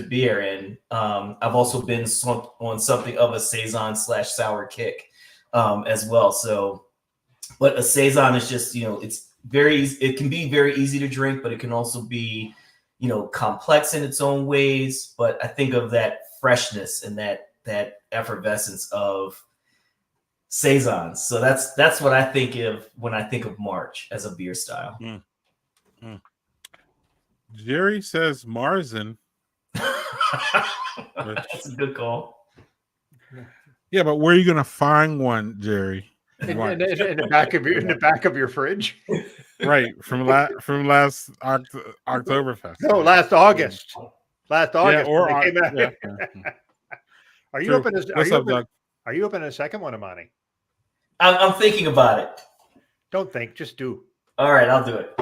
beer. And I've also been on something of a saison / sour kick as well. So, but a saison is just it can be very easy to drink, but it can also be complex in its own ways. But I think of that freshness and that effervescence of saisons. So that's what I think of when I think of March as a beer style.
Jerry says Marzen.
That's a good call.
Yeah, but where are you going to find one, Jerry?
In the back of your fridge.
Right, from last Oktoberfest.
No, last August.
Yeah, or yeah.
Are you open?
Doug?
Are you open a second one, Imani?
I'm thinking about it.
Don't think, just do.
All right, I'll do it.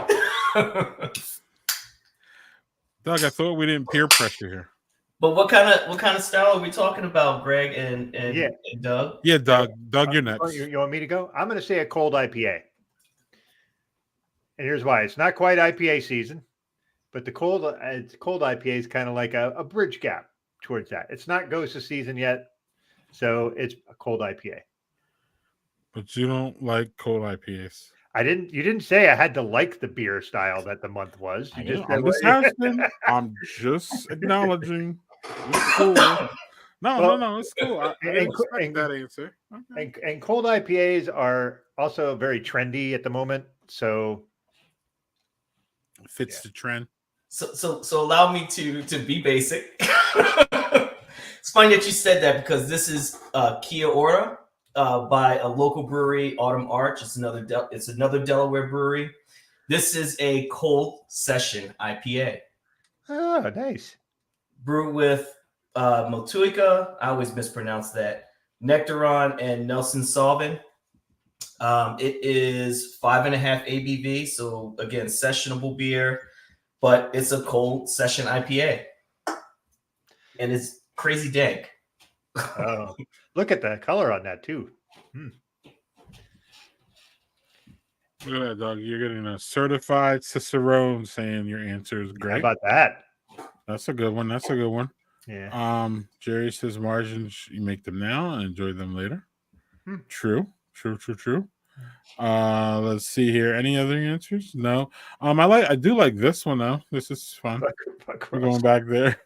Doug, I thought we didn't peer pressure here.
But what kind of style are we talking about, Greg and Doug?
Yeah, Doug. Doug, you're next.
You want me to go? I'm going to say a cold IPA. And here's why. It's not quite IPA season, but the cold IPA is kind of like a bridge gap towards that. It's not Ghost season yet, so it's a cold IPA.
But you don't like cold IPAs.
You didn't say I had to like the beer style that the month was.
I'm just asking. I'm just acknowledging. It's cool. No, it's cool. I respect that answer. Okay.
And cold IPAs are also very trendy at the moment, so
it fits the trend.
So allow me to be basic. It's funny that you said that because this is Kia Ora by a local brewery, Autumn Arch. It's another Delaware brewery. This is a cold session IPA.
Oh, nice.
Brewed with Motueka, I always mispronounce that, Nectaron, and Nelson Sauvin. It is 5.5 ABV, so again, sessionable beer, but it's a cold session IPA, and it's crazy dank.
Oh, look at the color on that too.
Look at that, dog. You're getting a certified Cicerone saying your answer is great.
How about that?
That's a good one.
Yeah.
Jerry says margins, you make them now and enjoy them later. True. Let's see here. Any other answers? No. I do like this one though. This is fun. We're going back there.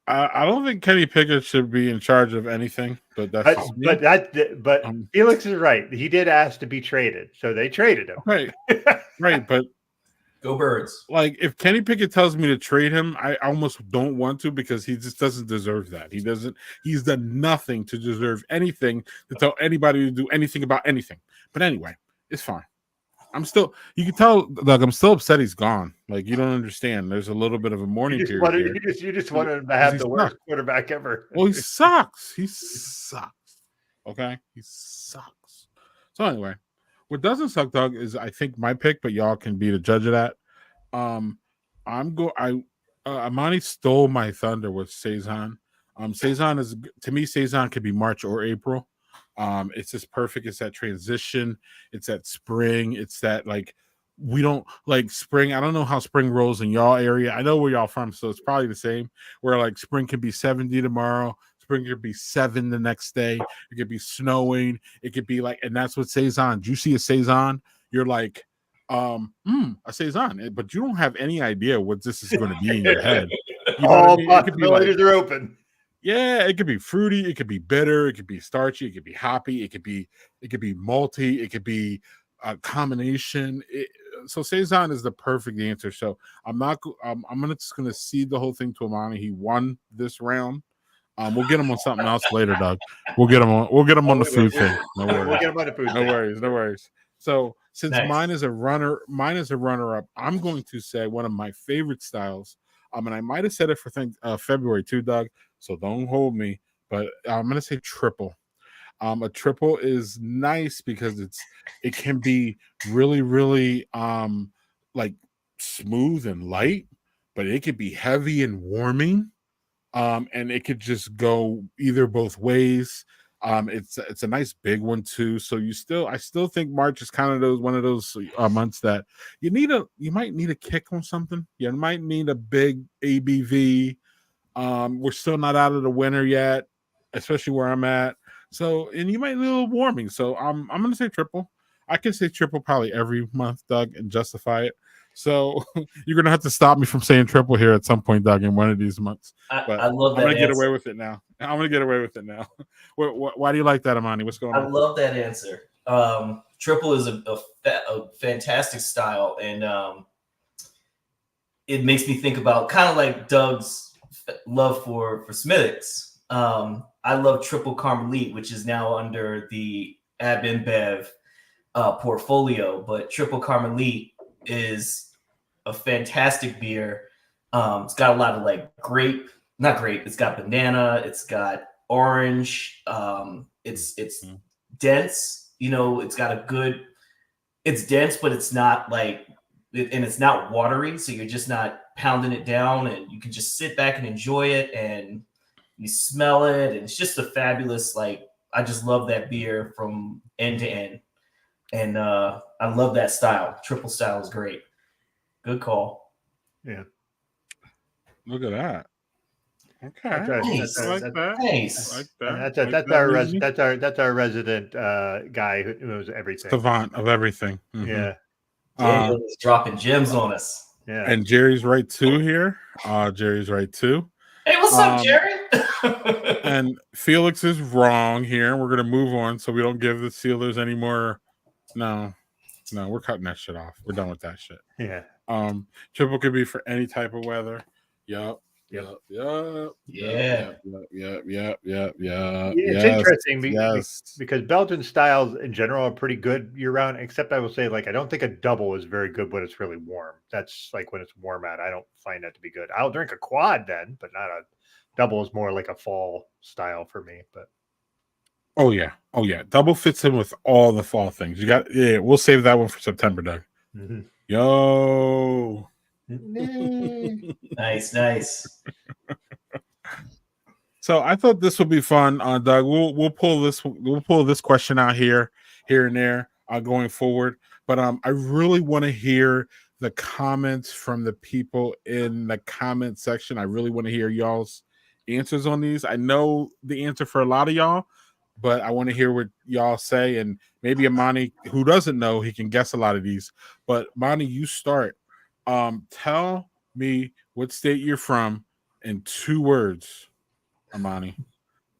I don't think Kenny Pickett should be in charge of anything, but
Felix is right. He did ask to be traded, so they traded him.
Right, but
go Birds.
Like if Kenny Pickett tells me to trade him, I almost don't want to because he just doesn't deserve that. He's done nothing to deserve anything to tell anybody to do anything about anything. But anyway, it's fine. You can tell, Doug, I'm still upset he's gone. Like, you don't understand. There's a little bit of a mourning period.
You just wanted him to have the worst quarterback ever.
Well, he sucks. Okay? He sucks. So anyway, what doesn't suck, Doug, is I think my pick, but y'all can be the judge of that. Imani stole my thunder with Saison. Saison could be March or April. It's just perfect. It's that transition. It's that spring. It's that we don't like spring. I don't know how spring rolls in y'all area. I know where y'all from, so it's probably the same. Where spring can be 70 tomorrow. Spring could be 7 the next day. It could be snowing. It could be and that's what Saison. Do you see a Saison? You're like, a Saison, but you don't have any idea what this is going to be in your head.
All possibilities are open.
Yeah, it could be fruity, it could be bitter, it could be starchy, it could be hoppy, it could be malty, it could be a combination. So Saison is the perfect answer. So I'm just gonna cede the whole thing to Imani. He won this round. We'll get him on something else later, Doug. We'll get him on the food thing. No worries.
We'll get him on the food thing.
No worries. So since mine is a runner-up, I'm going to say one of my favorite styles. And I might have said it for February too, Doug. So don't hold me, but I'm gonna say triple. A triple is nice because it can be really, really smooth and light, but it could be heavy and warming. And it could just go both ways. It's a nice big one too. So I still think March is kind of one of those months that you might need a kick on something. You might need a big ABV. We're still not out of the winter yet, especially where I'm at. So, and you might need a little warming. So I'm going to say triple. I can say triple probably every month, Doug, and justify it. So you're going to have to stop me from saying triple here at some point, Doug, in one of these months.
I love that.
I'm going to get away with it now. Why do you like that, Imani? What's going on?
I love that answer. Triple is a fantastic style, and it makes me think about kind of like Doug's love for Smithwick's. I love Triple Carmelite, which is now under the Ab InBev portfolio, but Triple Carmelite is a fantastic beer. It's got a lot of not grape. It's got banana. It's got orange. It's dense. It's got it's dense, but it's not and it's not watery, so you're just not pounding it down, and you can just sit back and enjoy it, and you smell it, and it's just a fabulous, like, I just love that beer from end to end. And I love that style. Triple style is great. Good call.
Yeah.
Look at that. Okay.
Nice.
I like that.
Nice.
I like that.
That's our resident guy who knows everything.
Savant of everything. Mhm.
Yeah.
Daniel is dropping gems on us.
Yeah.
And Jerry's right too here. Jerry's right too.
Hey, what's up, Jerry?
And Felix is wrong here. We're gonna move on so we don't give the Steelers any more. No, we're cutting that shit off. We're done with that shit.
Yeah.
Triple could be for any type of weather. Yep.
Yeah.
It's interesting because Belgian styles in general are pretty good year round, except I will say, like, I don't think a double is very good when it's really warm. That's like when it's warm out. I don't find that to be good. I'll drink a quad then, but not a double is more like a fall style for me. But
oh yeah. Double fits in with all the fall things. You got we'll save that one for September, Doug.
Mm-hmm.
Yo.
Nice.
So I thought this would be fun, Doug. We'll pull this question out here and there going forward. But I really want to hear the comments from the people in the comment section. I really want to hear y'all's answers on these. I know the answer for a lot of y'all, but I want to hear what y'all say. And maybe Imani, who doesn't know, he can guess a lot of these. But Imani, you start. Tell me what state you're from in 2 words, Imani.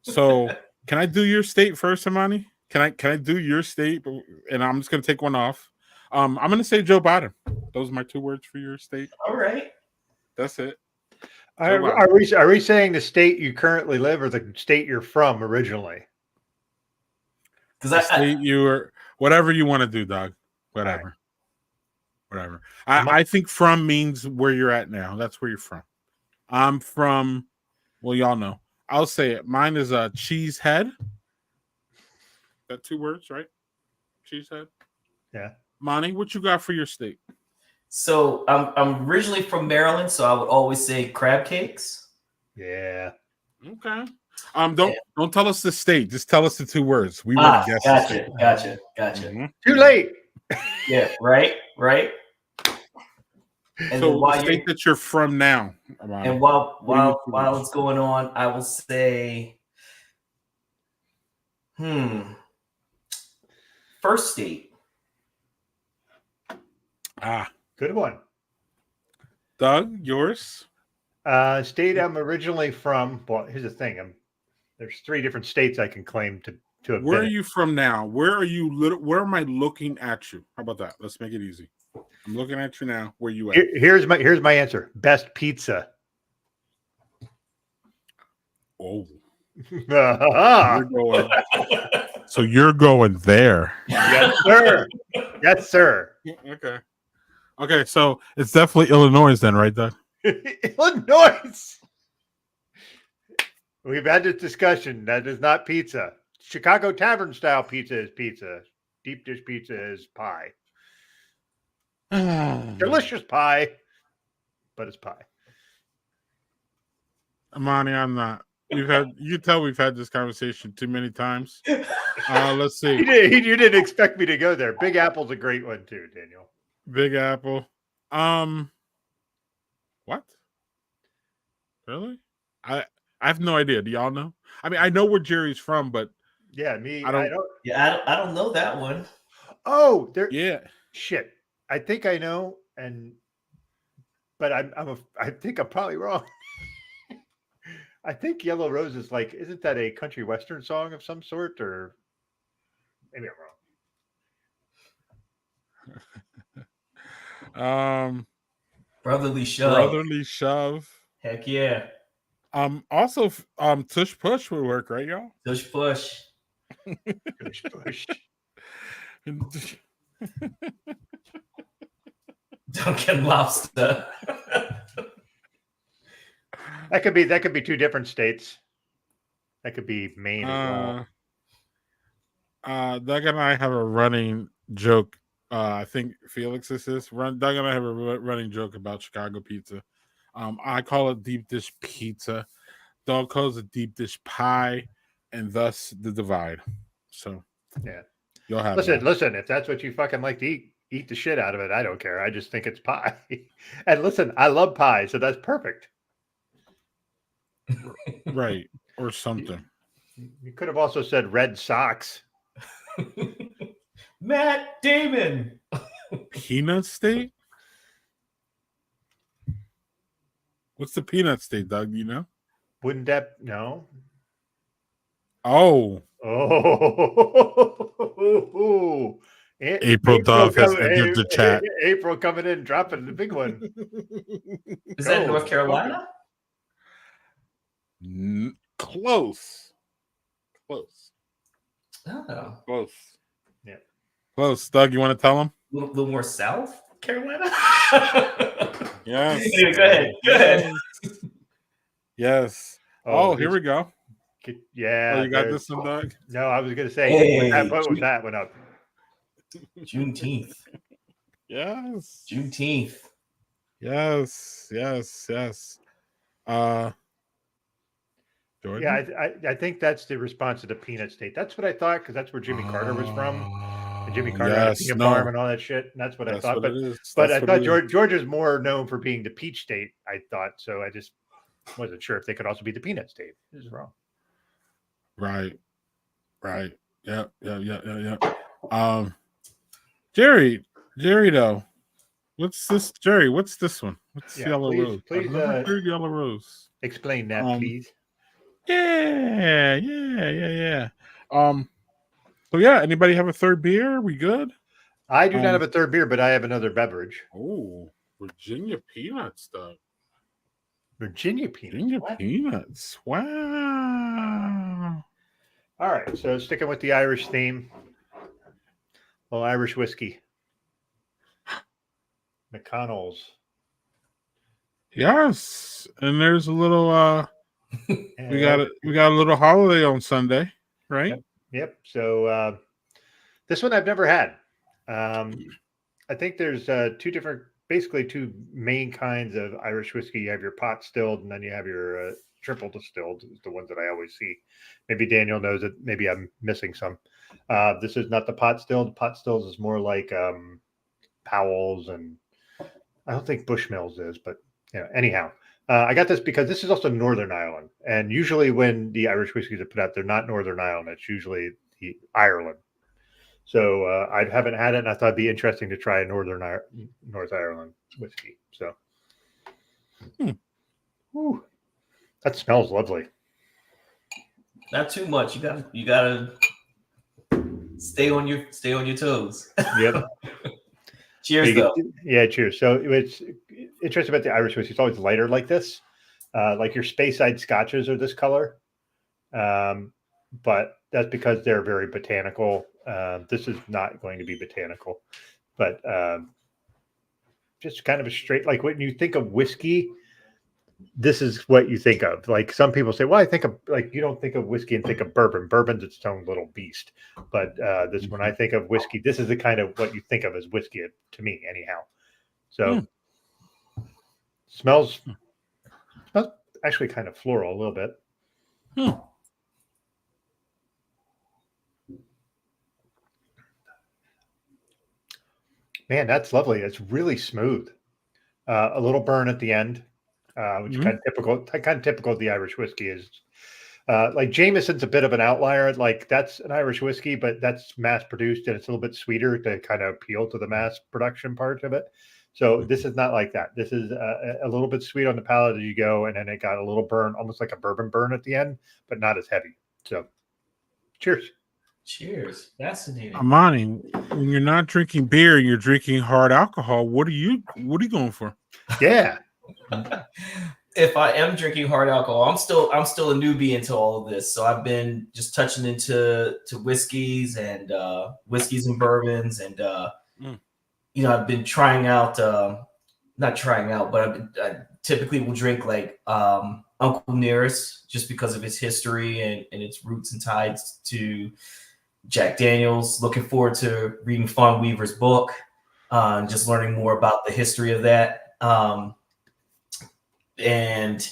So can I do your state first, Imani? Can I do your state? And I'm just gonna take one off. I'm gonna say Joe Biden. Those are my 2 words for your state.
All right.
That's it.
Are we saying the state you currently live or the state you're from originally?
Because
state you are whatever you want to do, Doug. Whatever. Right. Whatever. I think from means where you're at now. That's where you're from. I'm from, well, y'all know. I'll say it. Mine is a Cheesehead. That 2 words, right? Cheesehead.
Yeah.
Monty, what you got for your state?
So I'm originally from Maryland, so I would always say crab cakes.
Yeah.
Okay. Don't tell us the state. Just tell us the 2 words. We want to guess.
Gotcha.
Mm-hmm.
Too late.
Yeah. Right. And
so the state that you're from now.
And while it's going on, I will say, first state.
Good one.
Doug, yours?
State I'm originally from. Well, here's the thing. There's 3 different states I can claim to have.
Where are you from now? Where are you? Where am I looking at you? How about that? Let's make it easy. I'm looking at you now. Where you at?
Here's my answer. Best pizza.
Oh. You're going there.
Yes, sir. Yes, sir.
Okay, so it's definitely Illinois then, right, Doug?
Illinois. We've had this discussion. That is not pizza. Chicago tavern style pizza is pizza. Deep dish pizza is pie. Delicious pie, but it's pie.
Imani, I'm not. You can tell we've had this conversation too many times. Let's see.
You didn't expect me to go there. Big Apple's a great one too, Daniel.
Big Apple. What? Really? I have no idea. Do y'all know? I mean, I know where Jerry's from, but
yeah, me.
I don't know that one.
Oh, there.
Yeah.
Shit. I think I know, but I think I'm probably wrong. I think Yellow Rose is like, isn't that a country western song of some sort, or maybe
I'm wrong.
Brotherly
Shove.
Heck yeah.
Also, Tush Push would work, right, y'all?
Tush Push.
Tush Push.
Dunkin' Lobster.
That could be 2 different states. That could be Maine as well.
Doug and I have a running joke I think Felix is this. Doug and I have a running joke about Chicago pizza. I call it deep dish pizza. Dog calls it deep dish pie, and thus the divide. So
Yeah.
you'll have
Listen. If that's what you fucking like to eat the shit out of it. I don't care. I just think it's pie. And listen, I love pie, so that's perfect.
right or something.
You could have also said Red Sox.
Matt Damon.
Peanut state? What's the peanut state, Doug? You know?
Wouldn't that no?
Oh.
Oh.
April Dove has entered the chat.
April coming in, dropping the big one.
Is that North Carolina?
Close.
Oh.
Close.
Yeah.
Close. Doug, you want to tell him?
A little more South Carolina?
Yes.
Anyway, go ahead.
Yes. Oh, here we go.
Yeah.
Oh, you got this one, Doug?
No, I was going to say, what was that one up?
Juneteenth.
Yes.
Juneteenth.
Yes. Jordan?
Yeah, I think that's the response to the peanut state. That's what I thought, because that's where Jimmy Carter was from. And Jimmy Carter had a peanut farm and all that shit. And that's what I thought. But I thought Georgia's more known for being the peach state, I thought. So I just wasn't sure if they could also be the peanut state. This is wrong.
Right. Yeah. Jerry, though. What's this? Jerry, what's this one? What's Yellow Rose?
Please,
Yellow Rose.
Explain that, please.
Yeah. So yeah, anybody have a third beer? We good?
I do not have a third beer, but I have another beverage.
Oh, Virginia peanuts, though.
Virginia
peanuts. Wow.
All right, so sticking with the Irish theme. Well, Irish whiskey. McConnell's.
Yes, and there's a little we got a little holiday on Sunday, right?
Yep. So this one I've never had. I think there's basically two main kinds of Irish whiskey. You have your pot stilled, and then you have your triple distilled. Is the ones that I always see. Maybe Daniel knows it. Maybe I'm missing some. This is not the pot stilled. Pot stills is more like Powell's, and I don't think Bushmills is, but anyhow. I got this because this is also Northern Ireland. And usually when the Irish whiskeys are put out, they're not Northern Ireland. It's usually Ireland. So I haven't had it, and I thought it'd be interesting to try a North Ireland whiskey. So Ooh, that smells lovely.
Not too much. You gotta stay on your toes.
Yep.
Cheers, though.
Yeah, cheers. So it's interesting about the Irish whiskey. It's always lighter like this. Like your Speyside scotches are this color. But that's because they're very botanical. This is not going to be botanical. But just kind of a straight, like when you think of whiskey, this is what you think of. Like some people say, well, I think of, like, you don't think of whiskey and think of bourbon. Bourbon's its own little beast. But when I think of whiskey, this is the kind of what you think of as whiskey to me, anyhow. So smells actually kind of floral a little bit. Man, that's lovely. It's really smooth. A little burn at the end. Which is kind of typical of the Irish whiskey is. Like Jameson's a bit of an outlier. Like that's an Irish whiskey, but that's mass produced and it's a little bit sweeter to kind of appeal to the mass production part of it. So this is not like that. This is a little bit sweet on the palate as you go, and then it got a little burn, almost like a bourbon burn at the end, but not as heavy. So, cheers.
Cheers. Fascinating.
Imani, when you're not drinking beer, you're drinking hard alcohol. What are you going for?
Yeah.
If I am drinking hard alcohol, I'm still a newbie into all of this. So I've been just touching into whiskeys and bourbons, and I've been trying out, not trying out, but I typically will drink like Uncle Nearest just because of its history and its roots and ties to Jack Daniels. Looking forward to reading Fawn Weaver's book, and just learning more about the history of that. And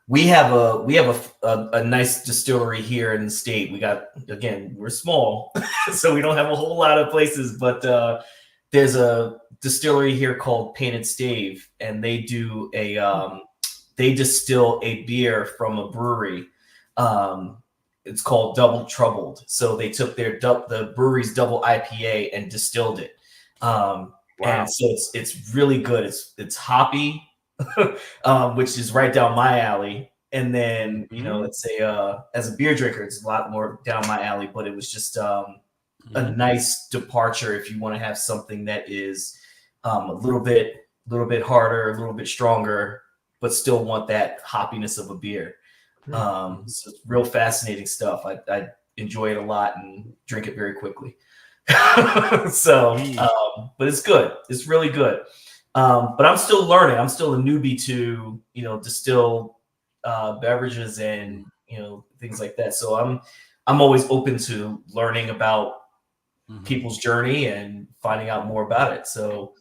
we have a nice distillery here in the state. We got, again, we're small, so we don't have a whole lot of places, but there's a distillery here called Painted Stave, and they do they distill a beer from a brewery. It's called Double Troubled. So they took the brewery's double IPA and distilled it. And so it's really good. It's hoppy, which is right down my alley. And then, let's say as a beer drinker, it's a lot more down my alley, but it was just a nice departure if you want to have something that is a little bit harder, a little bit stronger, but still want that hoppiness of a beer. So it's real fascinating stuff. I enjoy it a lot and drink it very quickly. But it's good. It's really good. But I'm still learning. I'm still a newbie to, distill beverages and, things like that. So I'm always open to learning about people's journey and finding out more about it. So,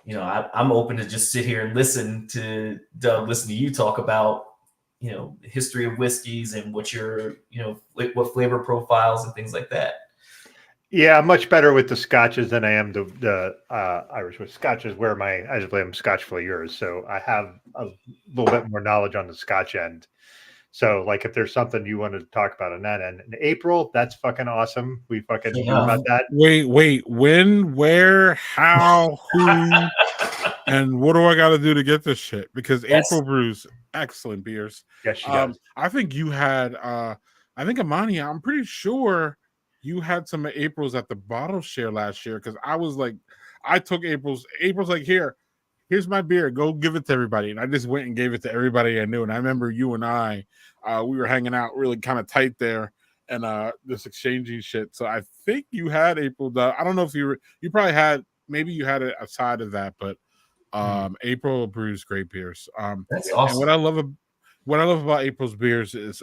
I'm open to just sit here and listen to Doug, listen to you talk about, the history of whiskeys and what your, what flavor profiles and things like that.
Yeah, I'm much better with the scotches than I am the Irish. With scotches, where I just blame Scotch flaeurs, so I have a little bit more knowledge on the Scotch end. So, like, if there's something you want to talk about on that end, in April, that's fucking awesome. We fucking know about that.
Wait, when, where, how, who, and what do I got to do to get this shit? Because April brews excellent beers.
Yes, she does.
I think you had, I think Imani, I'm pretty sure you had some of April's at the bottle share last year, because I was like, I took April's like, here's my beer, go give it to everybody. And I just went and gave it to everybody I knew. And I remember you and I, we were hanging out really kind of tight there and just exchanging shit. So I think you had April. I don't know if you probably had, maybe you had it outside of that, but April brews great beers.
That's awesome.
And what I love about April's beers is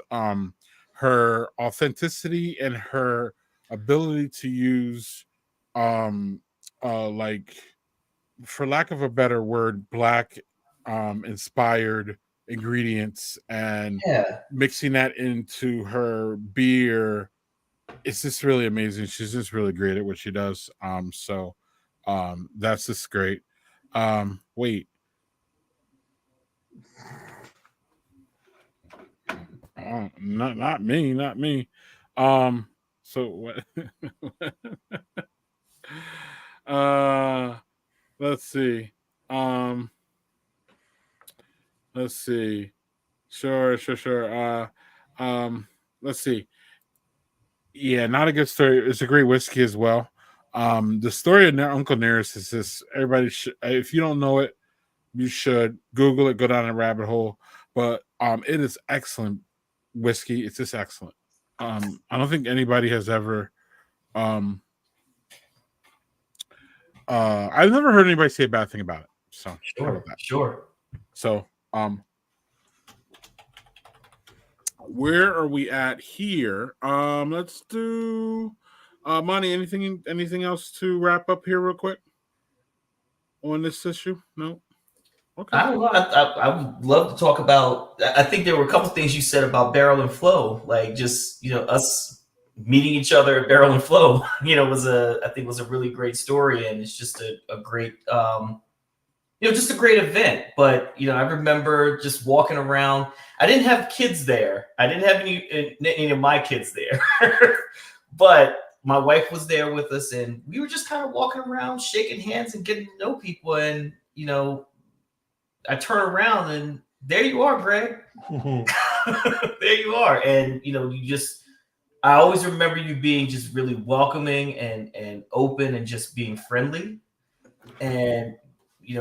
her authenticity and her ability to use like, for lack of a better word, black inspired ingredients and mixing that into her beer. It's just really amazing. She's just really great at what she does. So that's just great. Wait. Oh, not me. So what? Let's see. Sure. Let's see. Yeah, not a good story. It's a great whiskey as well. The story of Uncle Nearest is this. Everybody if you don't know it, you should Google it, go down a rabbit hole. But it is excellent whiskey. It's just excellent. I don't think anybody has ever I've never heard anybody say a bad thing about it. So
Sure.
So where are we at here? Let's do Monty, anything else to wrap up here real quick on this issue? No? Okay.
I don't know. I would love to talk about. I think there were a couple things you said about Barrel and Flow, like just us meeting each other at Barrel and Flow. Was a really great story, and it's just a great, just a great event. But I remember just walking around. I didn't have kids there. I didn't have any of my kids there, but my wife was there with us, and we were just kind of walking around, shaking hands, and getting to know people, and I turn around and there you are, Greg. There you are. And, I always remember you being just really welcoming and open and just being friendly. And, we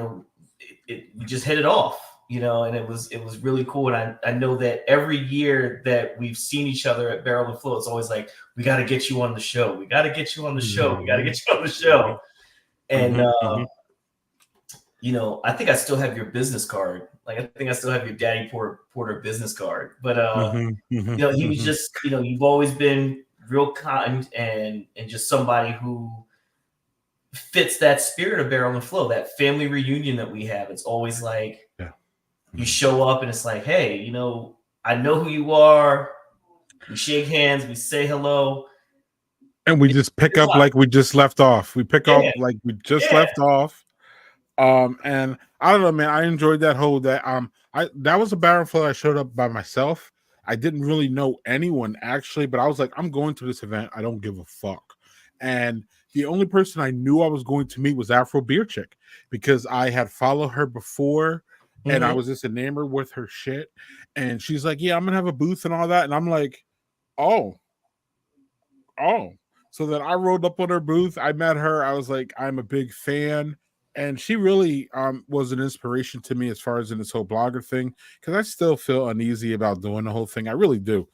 just hit it off, and it was really cool. And I know that every year that we've seen each other at Barrel and Flow, it's always like, we got to get you on the show. We got to get you on the show. We got to get you on the show. And, I think I still have your business card. Like, I think I still have your Daddy Porter business card. But, he was just, you've always been real kind and just somebody who fits that spirit of Barrel and Flow, that family reunion that we have. It's always like you show up and it's like, hey, you know, I know who you are. We shake hands, we say hello.
And we just pick up like we just left off. We pick up like we just left off. And I don't know, man. I enjoyed that whole that was a Barrel Flow I showed up by myself. I didn't really know anyone actually, but I was like, I'm going to this event. I don't give a fuck. And the only person I knew I was going to meet was Afro Beer Chick because I had followed her before and I was just enamored with her shit. And she's like, yeah, I'm gonna have a booth and all that. And I'm like, oh. So then I rolled up on her booth. I met her. I was like, I'm a big fan. And she really was an inspiration to me as far as in this whole blogger thing, because I still feel uneasy about doing the whole thing. I really do.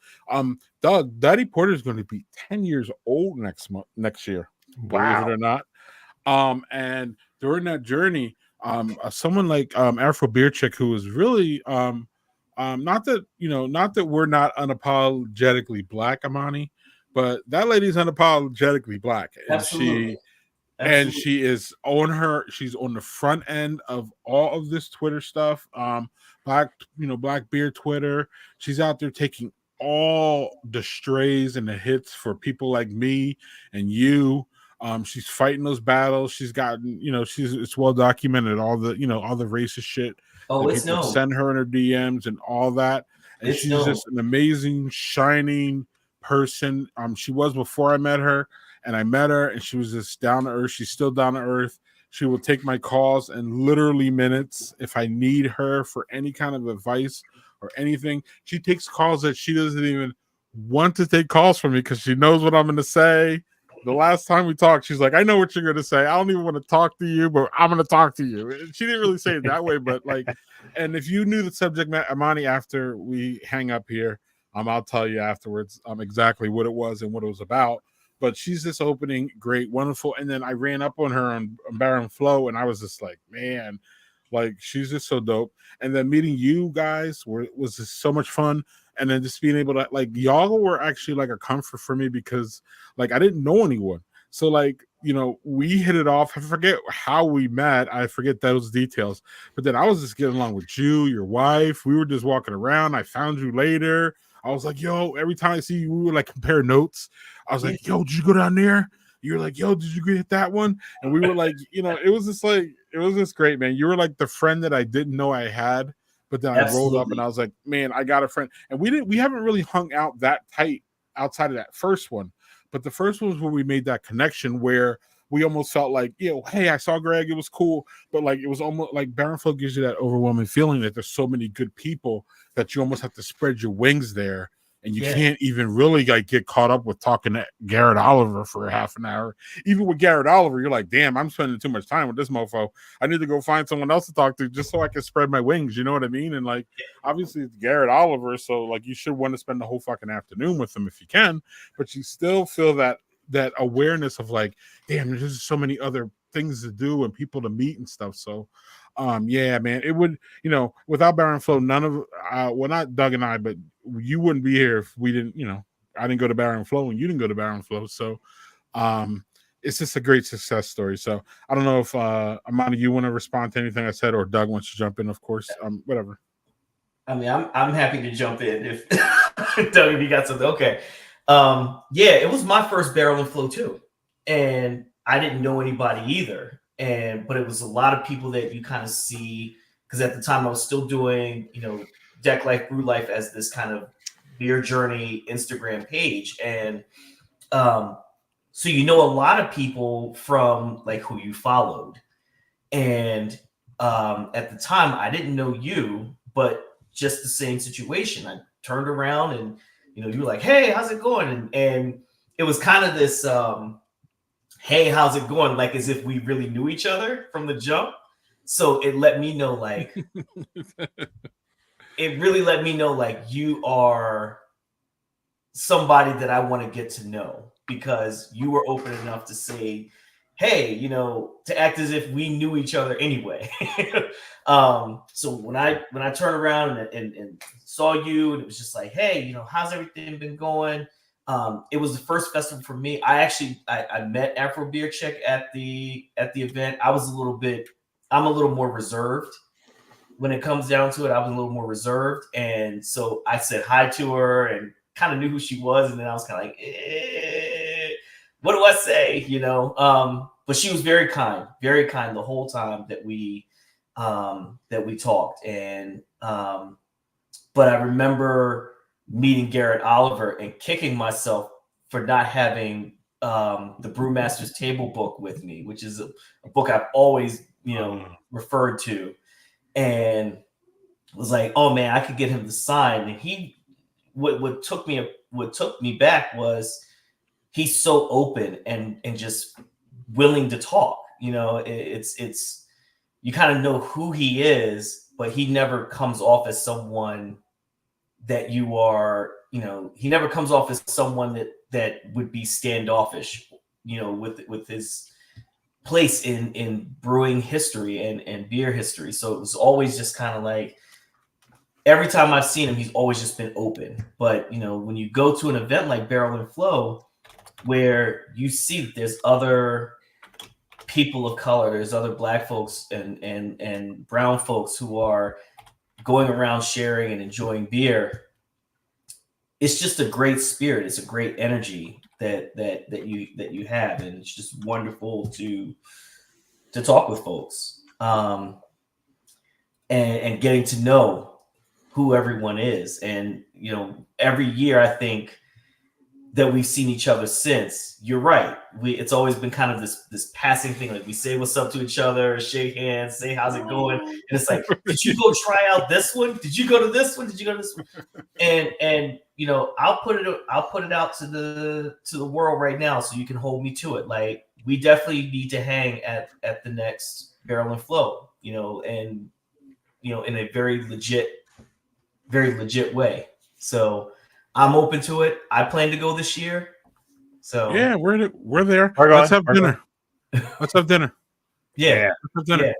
Doug, Daddy Porter is going to be 10 years old next year. Believe it or not. And during that journey, someone like Afro Beer Chick, who was really not that we're not unapologetically black, Imani, but that lady's unapologetically black. And
Absolutely.
And she is she's on the front end of all of this Twitter stuff. Black beer Twitter. She's out there taking all the strays and the hits for people like me and you. She's fighting those battles. She's gotten, it's well documented, all the racist shit.
Oh, it's known.
Send her in her DMs and all that. And she's just an amazing, shining person. She was before I met her. And I met her, and she was just down to earth. She's still down to earth. She will take my calls in literally minutes if I need her for any kind of advice or anything. She takes calls that she doesn't even want to take calls from me because she knows what I'm going to say. The last time we talked, she's like, I know what you're going to say. I don't even want to talk to you, but I'm going to talk to you. And she didn't really say it that way, but like, and if you knew the subject matter, Imani, after we hang up here, I'll tell you afterwards exactly what it was and what it was about. But she's this opening, great, wonderful. And then I ran up on her on Barrel and Flow, and I was just like, man, like she's just so dope. And then meeting you guys was just so much fun. And then just being able to, like, y'all were actually like a comfort for me because, like, I didn't know anyone. So, like, we hit it off. I forget how we met. I forget those details. But then I was just getting along with you, your wife. We were just walking around. I found you later. I was like, yo, every time I see you, we would like compare notes. I was like, yo, did you go down there? You were like, yo, did you get that one? And we were like, it was just great, man. You were like the friend that I didn't know I had, but then I rolled up and I was like, man, I got a friend. And we haven't really hung out that tight outside of that first one. But the first one was where we made that connection where we almost felt like, hey, I saw Greg, it was cool. But like, it was almost like Barrel Flow gives you that overwhelming feeling that there's so many good people that you almost have to spread your wings there. And you can't even really like get caught up with talking to Garrett Oliver for half an hour. Even with Garrett Oliver, you're like, damn, I'm spending too much time with this mofo. I need to go find someone else to talk to just so I can spread my wings. You know what I mean? And like, obviously it's Garrett Oliver. So like, you should want to spend the whole fucking afternoon with him if you can, but you still feel that awareness of like, damn, there's just so many other things to do and people to meet and stuff. So yeah, man, it would, without Barrel and Flow, none of well, not Doug and I, but you wouldn't be here if we didn't, I didn't go to Barrel and Flow and you didn't go to Barrel and Flow. So it's just a great success story. So I don't know if Imani, you want to respond to anything I said, or Doug wants to jump in, of course. Whatever.
I mean, I'm happy to jump in if Doug, if you got something. Okay. Yeah, it was my first Barrel and Flow too. And I didn't know anybody either. But it was a lot of people that you kind of see, because at the time I was still doing, Deck Life, Brew Life as this kind of beer journey Instagram page. And so a lot of people from like who you followed. And at the time I didn't know you, but just the same situation. I turned around and, you were like, hey, how's it going? And it was kind of this hey, how's it going? Like as if we really knew each other from the jump. So it let me know, like, it really let me know, like, you are somebody that I want to get to know because you were open enough to say, hey, to act as if we knew each other anyway. So when I turned around and saw you, and it was just like, hey, how's everything been going? It was the first festival for me. I met Afro Beer Chick at the event. I'm a little more reserved when it comes down to it. I was a little more reserved, and so I said hi to her and kind of knew who she was, and then I was kind of like, what do I say, you know? But she was very kind the whole time that we talked, and but I remember meeting Garrett Oliver and kicking myself for not having the Brewmaster's Table book with me, which is a book I've always, referred to, and was like, oh man, I could get him to sign. And he, what took me back was he's so open and just willing to talk. It's you kind of know who he is, but he never comes off as someone that you are, he never comes off as someone that would be standoffish, with his place in brewing history and beer history. So it was always just kind of like, every time I've seen him, he's always just been open. But, when you go to an event like Barrel and Flow, where you see that there's other people of color, there's other Black folks and brown folks who are going around sharing and enjoying beer, it's just a great spirit. It's a great energy that you have, and it's just wonderful to talk with folks, and getting to know who everyone is. And every year I think that we've seen each other since. You're right. It's always been kind of this passing thing. Like, we say what's up to each other, shake hands, say how's it going, and it's like, did you go try out this one? Did you go to this one? Did you go to this one? And I'll put it out to the world right now, so you can hold me to it. Like, we definitely need to hang at the next Barrel and Flow, and in a very legit way. So I'm open to it. I plan to go this year. So
yeah, we're there. Let's have dinner. Let's have dinner.
Yeah.
Let's have dinner.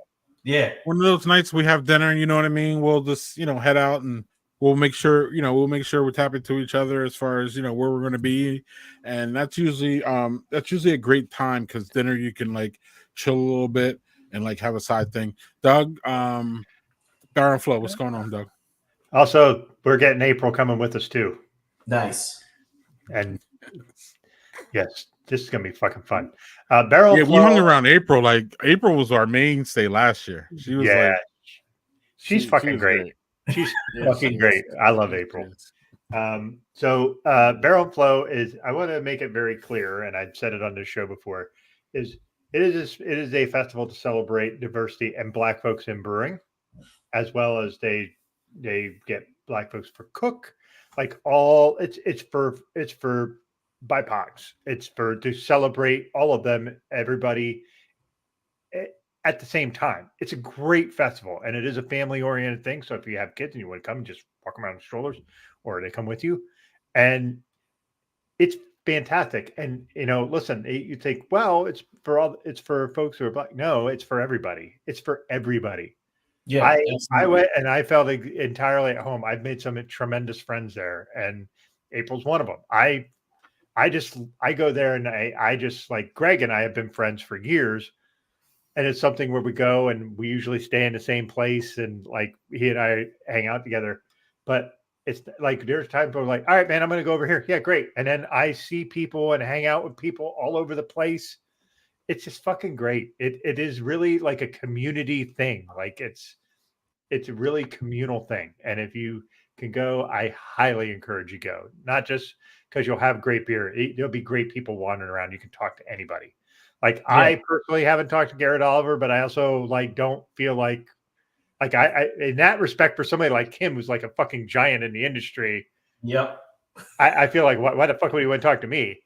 Yeah.
One of those nights we have dinner, you know what I mean? We'll just, head out, and we'll make sure we're tapping to each other as far as, where we're going to be. And that's usually a great time, because dinner, you can like chill a little bit and like have a side thing. Doug, Barrel and Flow, what's going on, Doug?
Also, we're getting April coming with us too.
Nice.
And yes, this is gonna be fucking fun. Barrel
yeah,
Flow,
we hung around April. Like, April was our mainstay last year. She was
she's fucking great. She's fucking great. I love April. So Barrel Flow is, I want to make it very clear, and I've said it on this show before, it is a festival to celebrate diversity and Black folks in brewing, as well as they get Black folks for cook, like all it's for BIPOCs. It's to celebrate all of them, everybody at the same time. It's a great festival, and it is a family-oriented thing. So if you have kids and you want to come, just walk around in strollers, or they come with you, and it's fantastic. And listen, you think, well, it's for folks who are Black. No, it's for everybody. It's for everybody.
Yeah,
I went and I felt entirely at home. I've made some tremendous friends there, and April's one of them. I go there, and I just, like, Greg and I have been friends for years, and it's something where we go and we usually stay in the same place, and like he and I hang out together. But it's like, there's times where we're like, all right, man, I'm going to go over here. Yeah, great. And then I see people and hang out with people all over the place. It's just fucking great. It is really like a community thing. Like, it's a really communal thing. And if you can go, I highly encourage you go. Not just because you'll have great beer. There'll be great people wandering around. You can talk to anybody. Like, yeah. I personally haven't talked to Garrett Oliver, but I also don't feel like I in that respect, for somebody like him, who's like a fucking giant in the industry.
Yep.
I feel like, why the fuck would he want to talk to me?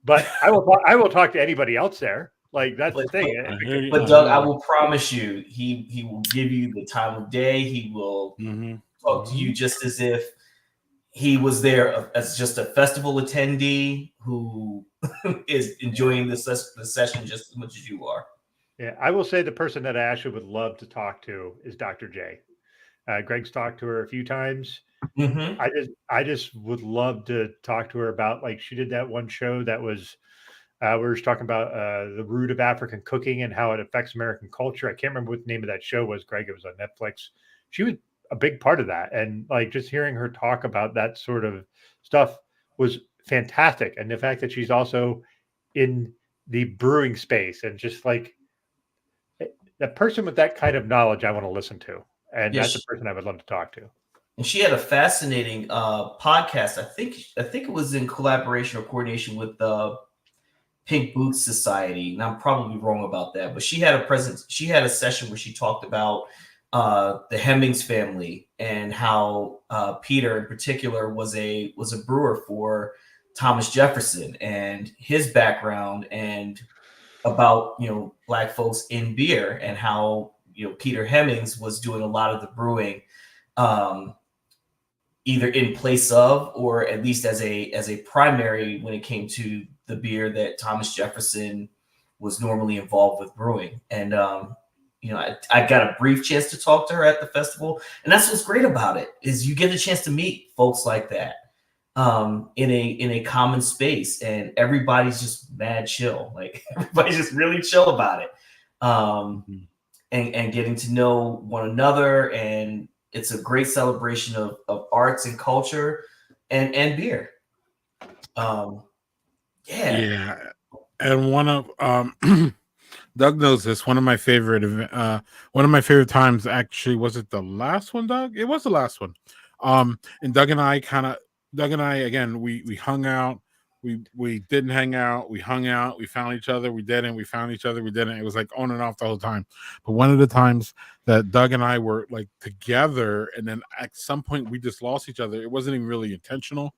But I will talk to anybody else there. Like, that's the thing.
But Doug, I will promise you, he will give you the time of day. He will talk to you just as if he was there as just a festival attendee who is enjoying the session just as much as you are.
Yeah, I will say the person that I actually would love to talk to is Dr. J. Greg's talked to her a few times.
Mm-hmm.
I just would love to talk to her about, like, she did that one show that was we were just talking about the root of African cooking and how it affects American culture. I can't remember what the name of that show was, Greg. It was on Netflix. She was a big part of that, and like just hearing her talk about that sort of stuff was fantastic. And the fact that she's also in the brewing space and just like the person with that kind of knowledge, I want to listen to, and
Yes.
that's a person I would love to talk to.
And she had a fascinating podcast. I think it was in collaboration or coordination with the Pink Boots Society, and I'm probably wrong about that. But she had a session where she talked about the Hemmings family and how Peter in particular was a brewer for Thomas Jefferson and his background, and about Black folks in beer, and how Peter Hemmings was doing a lot of the brewing, either in place of, or at least as a primary when it came to the beer that Thomas Jefferson was normally involved with brewing. And I got a brief chance to talk to her at the festival, and that's what's great about it, is you get a chance to meet folks like that in a common space, and everybody's just mad chill. Like, everybody's just really chill about it, and getting to know one another, and it's a great celebration of arts and culture and beer.
Yeah. And one of Doug knows this. One of my favorite times, actually, was it the last one, Doug? It was the last one. And Doug and I again, we hung out. We didn't hang out. We hung out. We found each other. We didn't. We found each other. We didn't. It was like on and off the whole time. But one of the times that Doug and I were like together, and then at some point we just lost each other. It wasn't even really intentional.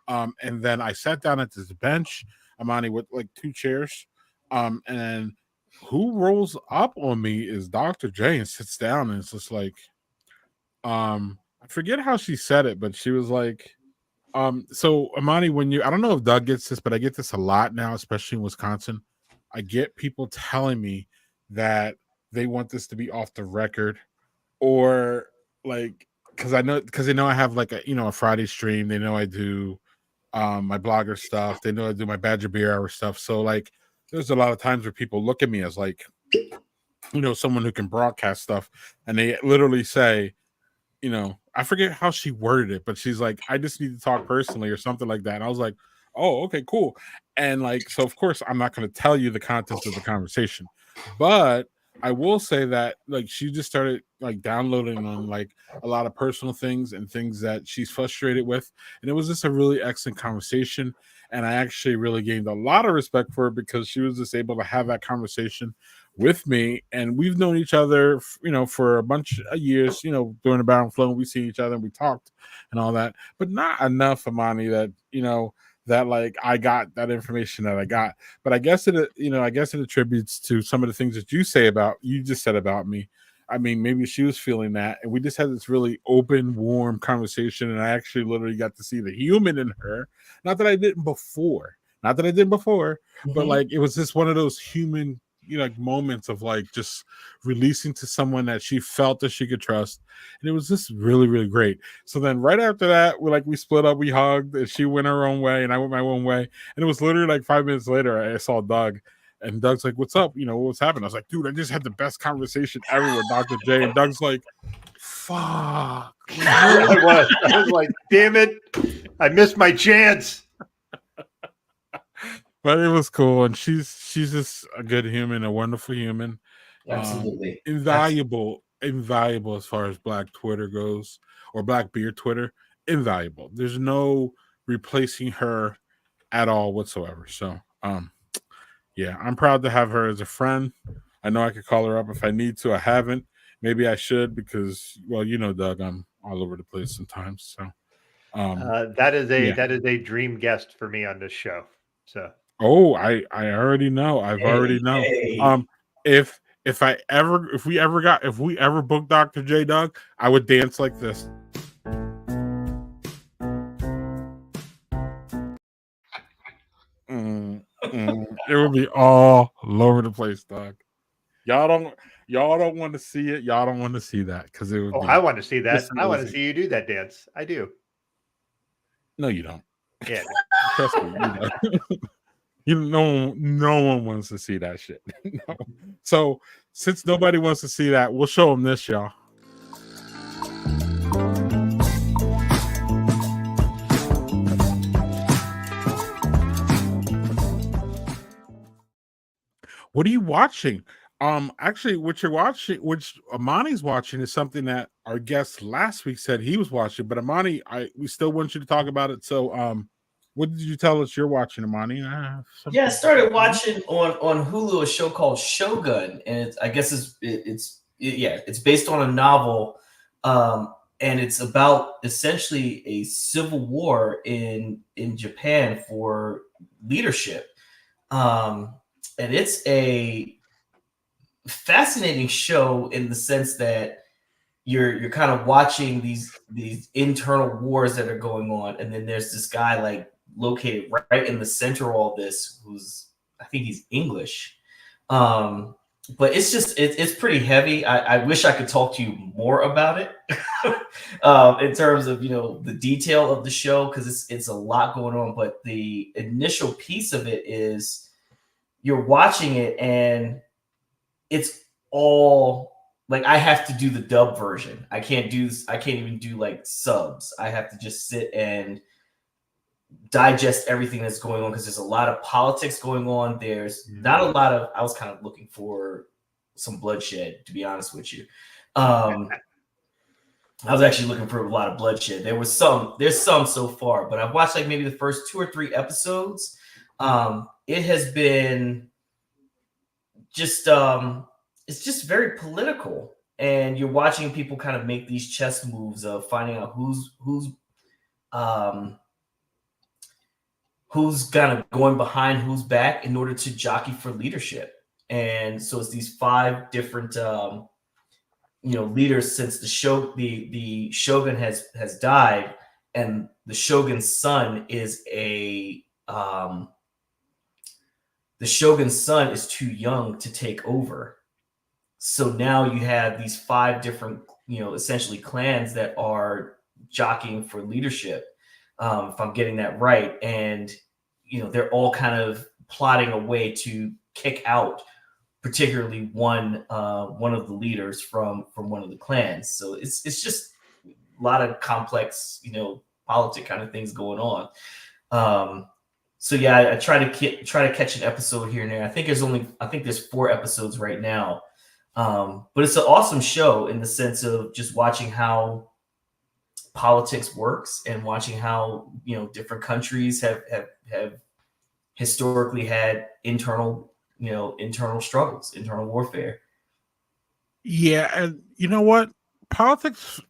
And then I sat down at this bench, Imani, with like two chairs. And who rolls up on me is Dr. J and sits down, and it's just like, I forget how she said it, but she was like, so Imani, I don't know if Doug gets this, but I get this a lot now, especially in Wisconsin. I get people telling me that they want this to be off the record, or like, because they know I have like a Friday stream. They know I do my blogger stuff. They know I do my Badger Beer Hour stuff. So like, there's a lot of times where people look at me as like, someone who can broadcast stuff, and they literally say, I forget how she worded it, but she's like, I just need to talk personally or something like that. And I was like, oh, okay, cool. And like, so of course I'm not going to tell you the contents of the conversation, but I will say that like she just started like downloading on like a lot of personal things and things that she's frustrated with. And it was just a really excellent conversation. And I actually really gained a lot of respect for her, because she was just able to have that conversation with me. And we've known each other, for a bunch of years, during the Battle Flow, we see each other and we talked and all that, but not enough, Imani, that, that like I got that information that I got. But I guess it attributes to some of the things that you just said about me. I mean, maybe she was feeling that, and we just had this really open, warm conversation, and I actually literally got to see the human in her. Not that I didn't before, but like it was just one of those human, like moments of like just releasing to someone that she felt that she could trust, and it was just really, really great. So then right after that, we split up, we hugged, and she went her own way, and I went my own way, and it was literally like 5 minutes later I saw Doug. And Doug's like, what's up? What's happening? I was like, dude, I just had the best conversation ever with Dr. J. And Doug's like, fuck.
I was like, damn it. I missed my chance.
But it was cool. And she's just a good human, a wonderful human.
Absolutely.
Invaluable as far as Black Twitter goes, or Black beer Twitter. Invaluable. There's no replacing her at all whatsoever. So, yeah, I'm proud to have her as a friend. I know I could call her up if I need to. I haven't. Maybe I should, because, well, Doug, I'm all over the place sometimes. So
that is a dream guest for me on this show. So
I already know. Already know. If we ever book Dr. J, Doug, I would dance like this. It would be all over the place, Doug. Y'all don't want to see it. Y'all don't want to see that because it would
Oh,
be.
I want to see that. I want to
amazing.
see you do that dance. I do.
No, you don't.
Yeah.
Trust me. You don't. No one wants to see that shit. No. So since nobody wants to see that, we'll show them this, y'all. What are you watching? Actually, what you're watching, which Imani's watching, is something that our guest last week said he was watching. But Imani, we still want you to talk about it. So, what did you tell us you're watching, Imani?
Yeah, I started watching on Hulu a show called Shogun, and I guess it's based on a novel, and it's about essentially a civil war in Japan for leadership, and it's a fascinating show in the sense that you're kind of watching these internal wars that are going on, and then there's this guy like located right in the center of all this who's, I think he's English, but it's pretty heavy. I wish I could talk to you more about it in terms of the detail of the show, because it's a lot going on. But the initial piece of it is you're watching it and it's all like, I have to do the dub version. I can't even do like subs. I have to just sit and digest everything that's going on, because there's a lot of politics going on. There's not a lot of, I was kind of looking for some bloodshed, to be honest with you. I was actually looking for a lot of bloodshed. There's some so far, but I've watched like maybe the first 2 or 3 episodes. It has been just it's just very political, and you're watching people kind of make these chess moves of finding out who's kind of going behind who's back in order to jockey for leadership. And so it's these 5 different leaders, since the shogun has died, and the shogun's son is too young to take over. So now you have these 5 different, essentially clans that are jockeying for leadership, if I'm getting that right. And, they're all kind of plotting a way to kick out particularly one of the leaders from one of the clans. So it's just a lot of complex, politic kind of things going on. So yeah, I try to catch an episode here and there. I think there's 4 episodes right now. But it's an awesome show in the sense of just watching how politics works and watching how different countries have historically had internal struggles, internal warfare.
Yeah, and you know what? Politics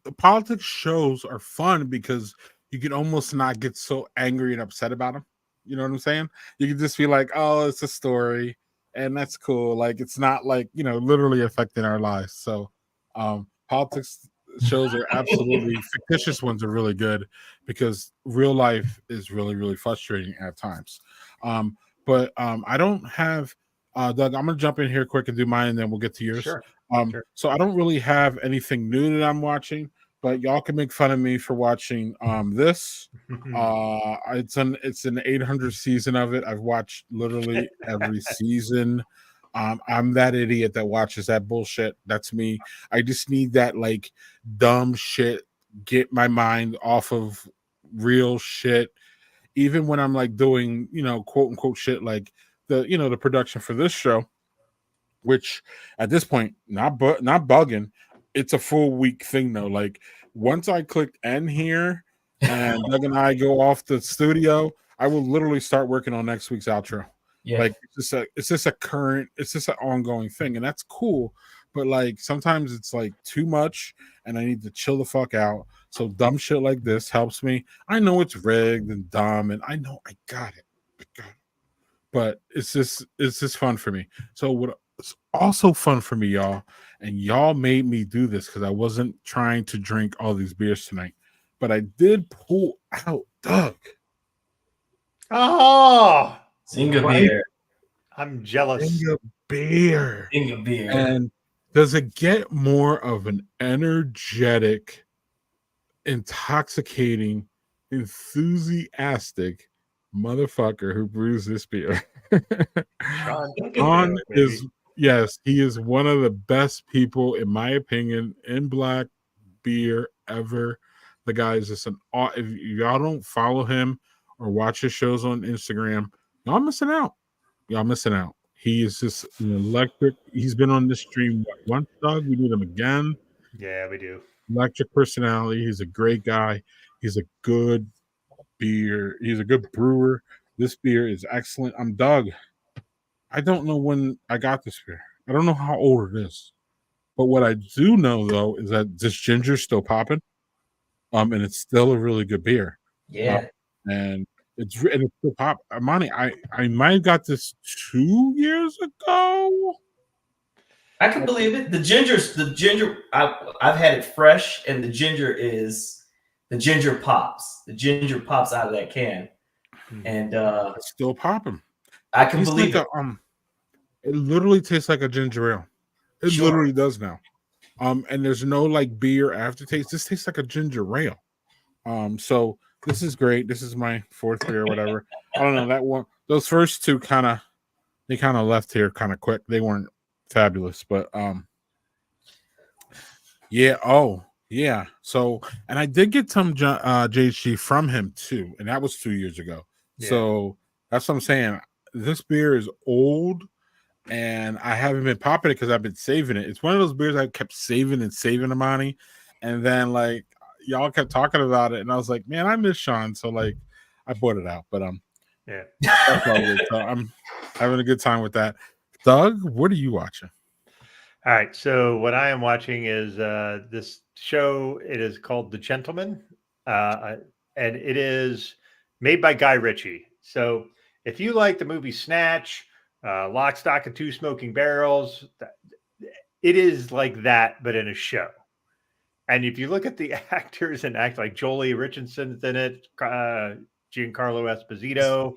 shows are fun because you can almost not get so angry and upset about them. You know what I'm saying? You can just be like, oh, it's a story, and that's cool. Like, it's not like, literally affecting our lives. So politics shows are absolutely fictitious ones are really good, because real life is really, really frustrating at times. But I don't have Doug, I'm gonna jump in here quick and do mine, and then we'll get to yours.
Sure.
So I don't really have anything new that I'm watching, but y'all can make fun of me for watching this. It's an 800 season of it. I've watched literally every season. I'm that idiot that watches that bullshit. That's me. I just need that like dumb shit, get my mind off of real shit. Even when I'm like doing, quote unquote shit like the production for this show, which at this point not bugging. It's a full week thing though. Like, once I clicked end here and Doug and I go off the studio, I will literally start working on next week's outro. Yeah. Like, it's just an ongoing thing, and that's cool. But like, sometimes it's like too much and I need to chill the fuck out. So dumb shit like this helps me. I know it's rigged and dumb, and I know I got it. But it's just fun for me. So what's also fun for me, y'all, and y'all made me do this because I wasn't trying to drink all these beers tonight, but I did pull out Doug.
Oh,
Zinga beer.
I'm jealous.
beer.
King of beer.
And does it get more of an energetic, intoxicating, enthusiastic motherfucker who brews this beer? Sean is, yes, he is one of the best people, in my opinion, in black beer ever. The guy is just if y'all don't follow him or watch his shows on Instagram, y'all missing out. He is just an electric. He's been on this stream once, Doug. We need him again.
Yeah, we do.
Electric personality. He's a great guy. He's a good beer. He's a good brewer. This beer is excellent. I'm Doug. I don't know when I got this beer. I don't know how old it is. But what I do know, though, is that this ginger's still popping. And it's still a really good beer.
Yeah.
And it's still pop. Imani, I might have got this 2 years ago.
I can believe it. The ginger, I've had it fresh, and the ginger pops. The ginger pops out of that can. And
it's still popping.
I can believe it.
It literally tastes like a ginger ale. It literally does now. And there's no like beer aftertaste. This tastes like a ginger ale. So this is great. This is my fourth beer or whatever. I don't know that one. Those first two kind of left here kind of quick. They weren't fabulous, but yeah. Oh yeah. So, and I did get some JHG from him too, and that was 2 years ago. Yeah. So that's what I'm saying. This beer is old, and I haven't been popping it because I've been saving it. It's one of those beers I kept saving, Imani, and then like y'all kept talking about it, and I was like, man, I miss Sean, so like I bought it out. But yeah, so I'm having a good time with that. Doug, what are you watching?
All right, so what I am watching is this show. It is called The Gentleman, and it is made by Guy Ritchie. So if you like the movie Snatch, Lock, Stock, and Two Smoking Barrels, it is like that, but in a show. And if you look at the actors and act like Jolie Richardson's in it, Giancarlo Esposito,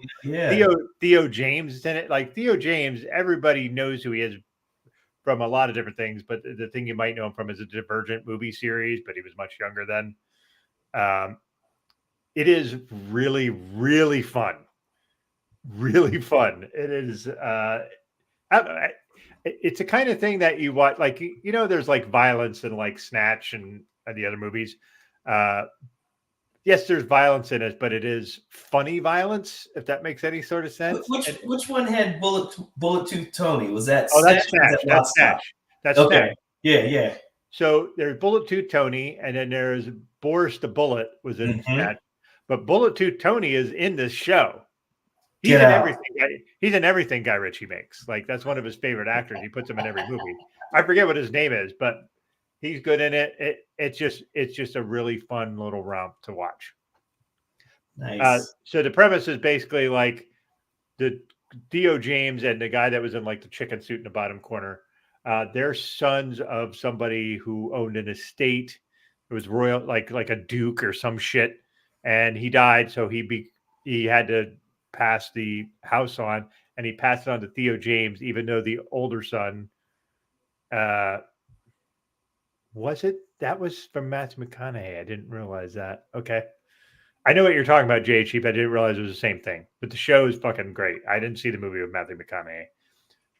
Theo James is in it. Like Theo James, everybody knows who he is from a lot of different things, but the thing you might know him from is a Divergent movie series, but he was much younger then. It is really, really fun. Really fun. It is. It's a kind of thing that you watch, like, you know, there's like violence in like Snatch and the other movies. Yes, there's violence in it, but it is funny violence, if that makes any sort of sense.
Which one had Bullet Tooth Tony? Was that?
Oh, that's Snatch. That's Snatch. That's
okay.
Snatch.
Yeah.
So there's Bullet Tooth Tony, and then there's Boris the Bullet was in Snatch, but Bullet Tooth Tony is in this show. He's in everything. He's in everything Guy Ritchie makes. Like that's one of his favorite actors. He puts him in every movie. I forget what his name is, but he's good in it. It's just a really fun little romp to watch.
Nice.
So the premise is basically like the Theo James and the guy that was in like the chicken suit in the bottom corner. They're sons of somebody who owned an estate. It was royal, like a duke or some shit, and he died. So he had to pass the house on, and he passed it on to Theo James, even though the older son that was from Matthew McConaughey. I didn't realize that. Okay, I know what you're talking about, JHE, but I didn't realize it was the same thing. But the show is fucking great. I didn't see the movie with Matthew McConaughey,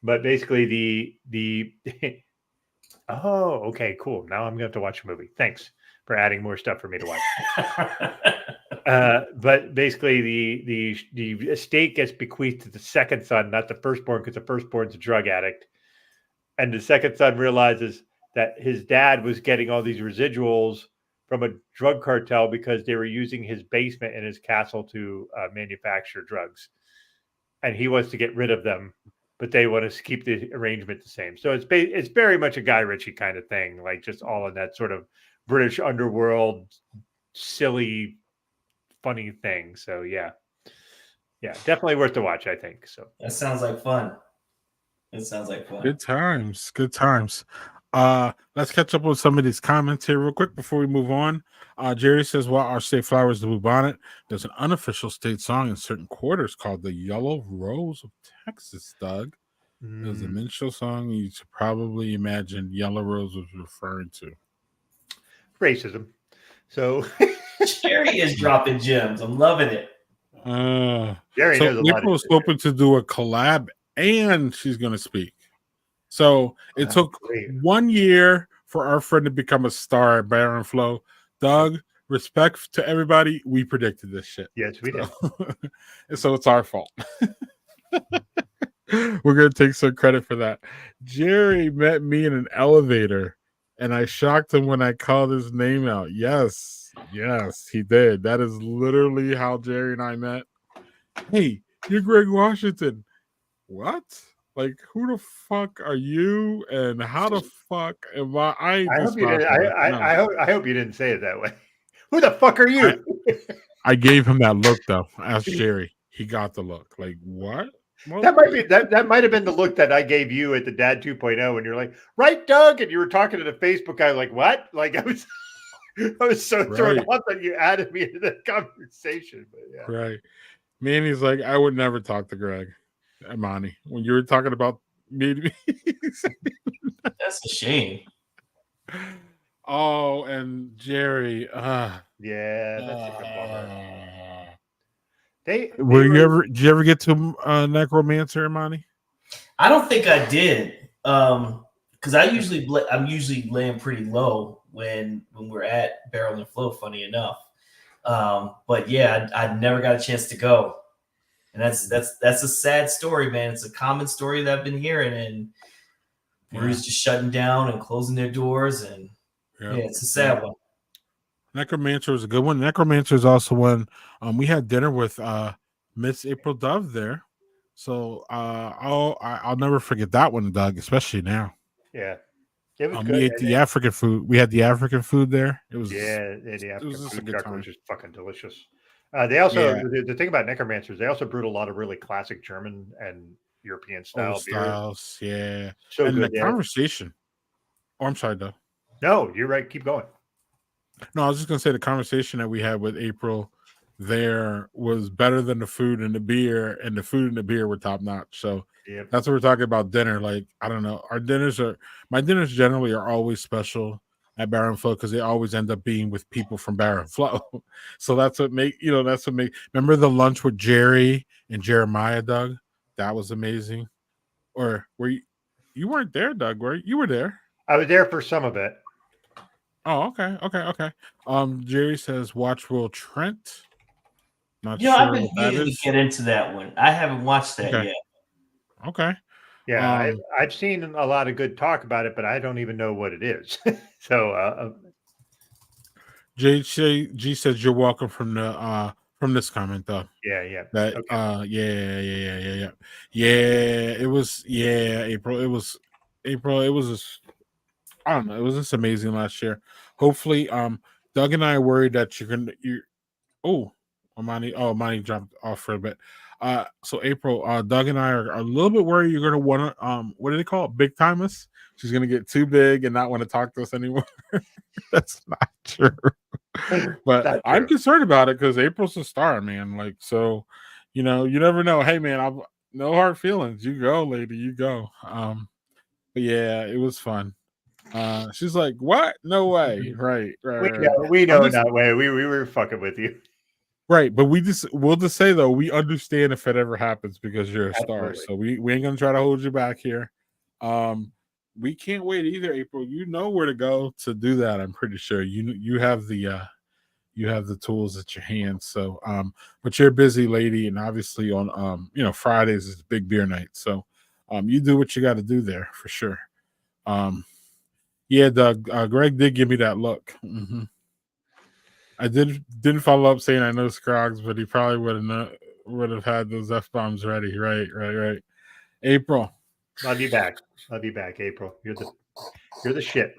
but basically the oh, okay, cool. Now I'm gonna have to watch the movie. Thanks for adding more stuff for me to watch. But basically, the estate gets bequeathed to the second son, not the firstborn, because the firstborn's a drug addict, and the second son realizes that his dad was getting all these residuals from a drug cartel because they were using his basement in his castle to manufacture drugs, and he wants to get rid of them, but they want to keep the arrangement the same. So it's very much a Guy Ritchie kind of thing, like just all in that sort of British underworld, silly, funny thing. So yeah, definitely worth the watch, I think. So
that sounds like fun.
Good times. Let's catch up with some of these comments here real quick before we move on. Jerry says, while our state flower is the bluebonnet, there's an unofficial state song in certain quarters called the Yellow Rose of Texas, Doug. It was a minstrel song you should probably imagine Yellow Rose was referring to.
Racism. So
Jerry is dropping gems. I'm loving it.
Jerry knows a lot of
April was
shit.
hoping to do a collab, and she's going to speak. So it took
great.
1 year for our friend to become a star at Baron Flow. Doug, respect to everybody. We predicted this shit.
Yes, we did.
So it's our fault. We're going to take some credit for that. Jerry met me in an elevator, and I shocked him when I called his name out. Yes, he did. That is literally how Jerry and I met. Hey, you're Greg Washington. What? Like, who the fuck are you? And how the fuck am I?
I hope you didn't. I hope you didn't say it that way. Who the fuck are you?
I gave him that look though. Ask Jerry. He got the look. Like, what?
That might have been the look that I gave you at the Dad 2.0, and you're like, right, Doug, and you were talking to the Facebook guy, like, what? Like, I was so thrown off that you added me into the conversation. But yeah,
right. Manny's like, I would never talk to Greg, Imani, when you were talking about me.
That's a shame.
Oh, and Jerry.
yeah, that's a good bummer. Did
you ever get to Necromancer, Imani?
I don't think I did. Because I'm usually laying pretty low when we're at Barrel and Flow, funny enough. But yeah, I never got a chance to go. And that's a sad story, man. It's a common story that I've been hearing, and breweries just shutting down and closing their doors, and it's a sad one.
Necromancer was a good one. Necromancer is also one. We had dinner with Miss April Dove there, so I'll never forget that one, Doug. Especially now.
Yeah, it was good.
We ate the African food. We had the African food there. It was
the African food truck was just fucking delicious. They also the thing about Necromancers, they also brewed a lot of really classic German and European style
styles. Yeah,
so
and
good.
The conversation. Oh, I'm sorry, Doug.
No, you're right. Keep going.
No, I was just gonna say the conversation that we had with April there was better than the food and the beer, and the food and the beer were top notch. So that's what we're talking about dinner. Like, I don't know, my dinners generally are always special at Baron Flow because they always end up being with people from Baron Flow. So that's what remember the lunch with Jerry and Jeremiah, Doug? That was amazing. Or were you weren't there, Doug, were you? You were there.
I was there for some of it.
Oh, okay. Jerry says, "Watch Will Trent." Not sure.
I've been meaning to get into that one. I haven't watched that yet.
Okay.
Yeah, I've seen a lot of good talk about it, but I don't even know what it is. So,
G says you're welcome from this comment though.
Yeah.
That
okay.
It was April. It was April. It was I don't know. It was just amazing last year. Hopefully, Doug and I are worried that Imani dropped off for a bit. So April, Doug and I are a little bit worried you're gonna want to what do they call it? Big time us? She's gonna get too big and not want to talk to us anymore. That's not true. But I'm concerned about it because April's a star, man. Like, so, you never know. Hey man, I've no hard feelings. You go, lady, you go. But yeah, it was fun. She's like, what? No way. Right.
We know that way. We were fucking with you.
Right, but we'll just say though, we understand if it ever happens because you're a star. So we ain't gonna try to hold you back here. We can't wait either, April. You know where to go to do that. I'm pretty sure you have the tools at your hands. So but you're a busy lady, and obviously on Fridays is big beer night. So you do what you got to do there for sure. Yeah, Doug. Greg did give me that look. Mm-hmm. I didn't follow up saying I know Scroggs, but he probably would have had those F-bombs ready. Right. April.
I'll be back, April. You're the shit.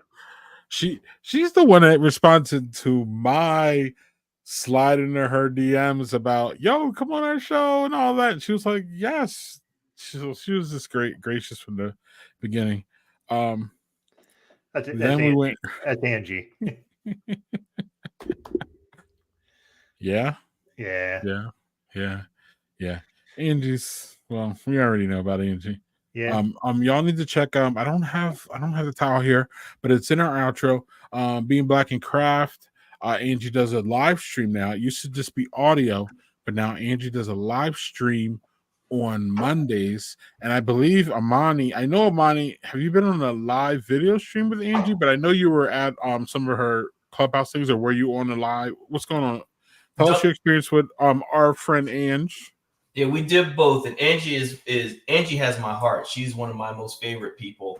She's the one that responded to my slide into her DMs about, yo, come on our show and all that. And she was like, yes. She was just gracious from the beginning.
That's Angie. That's Angie.
Yeah. Angie's, well, we already know about Angie.
Yeah.
Y'all need to check. I don't have the towel here, but it's in our outro. Being Black and Craft. Angie does a live stream now. It used to just be audio, but now Angie does a live stream on Mondays. And I believe Imani, have you been on a live video stream with Angie? But I know you were at some of her clubhouse things, or were you on the live? What's going on? Tell us your experience with our friend Ange.
Yeah, we did both, and Angie is Angie has my heart. She's one of my most favorite people,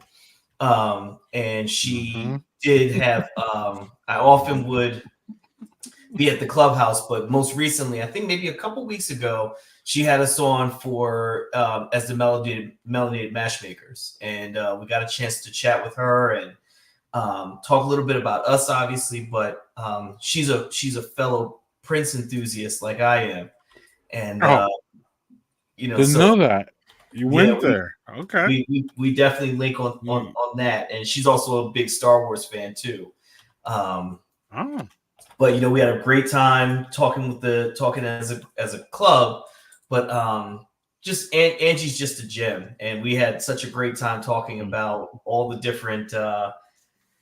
and she did have. I often would be at the clubhouse, but most recently, I think maybe a couple weeks ago, she had us on for as the Melanated Matchmakers, and we got a chance to chat with her and talk a little bit about us, obviously, but she's a fellow Prince enthusiast like I am, and
didn't know that you went there. Okay,
we definitely link on that, and she's also a big Star Wars fan too. But we had a great time talking as a club, but just Angie's just a gem, and we had such a great time talking about all the different.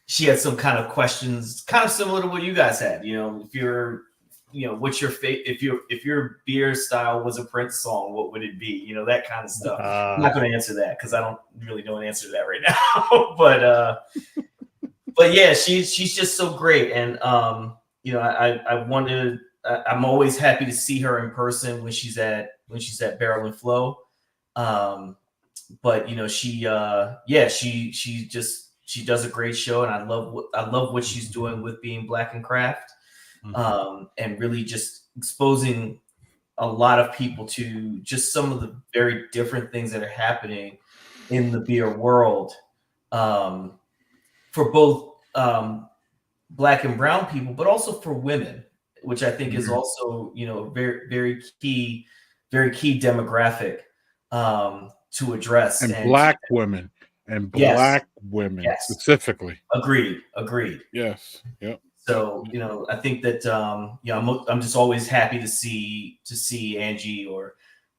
She had some kind of questions, kind of similar to what you guys had. If you're, what's your if your beer style was a Prince song, what would it be? That kind of stuff. I'm not going to answer that because I don't really know an answer to that right now. but yeah, she's just so great, and I'm always happy to see her in person when she's at Barrel and Flow. But she does a great show, and I love what she's doing with Being Black and Craft, and really just exposing a lot of people to just some of the very different things that are happening in the beer world, for both Black and brown people, but also for women, which I think is also very very key demographic to address,
and Black women. And Black women specifically.
Agreed.
Yes. Yep.
So I think that I'm just always happy to see Angie or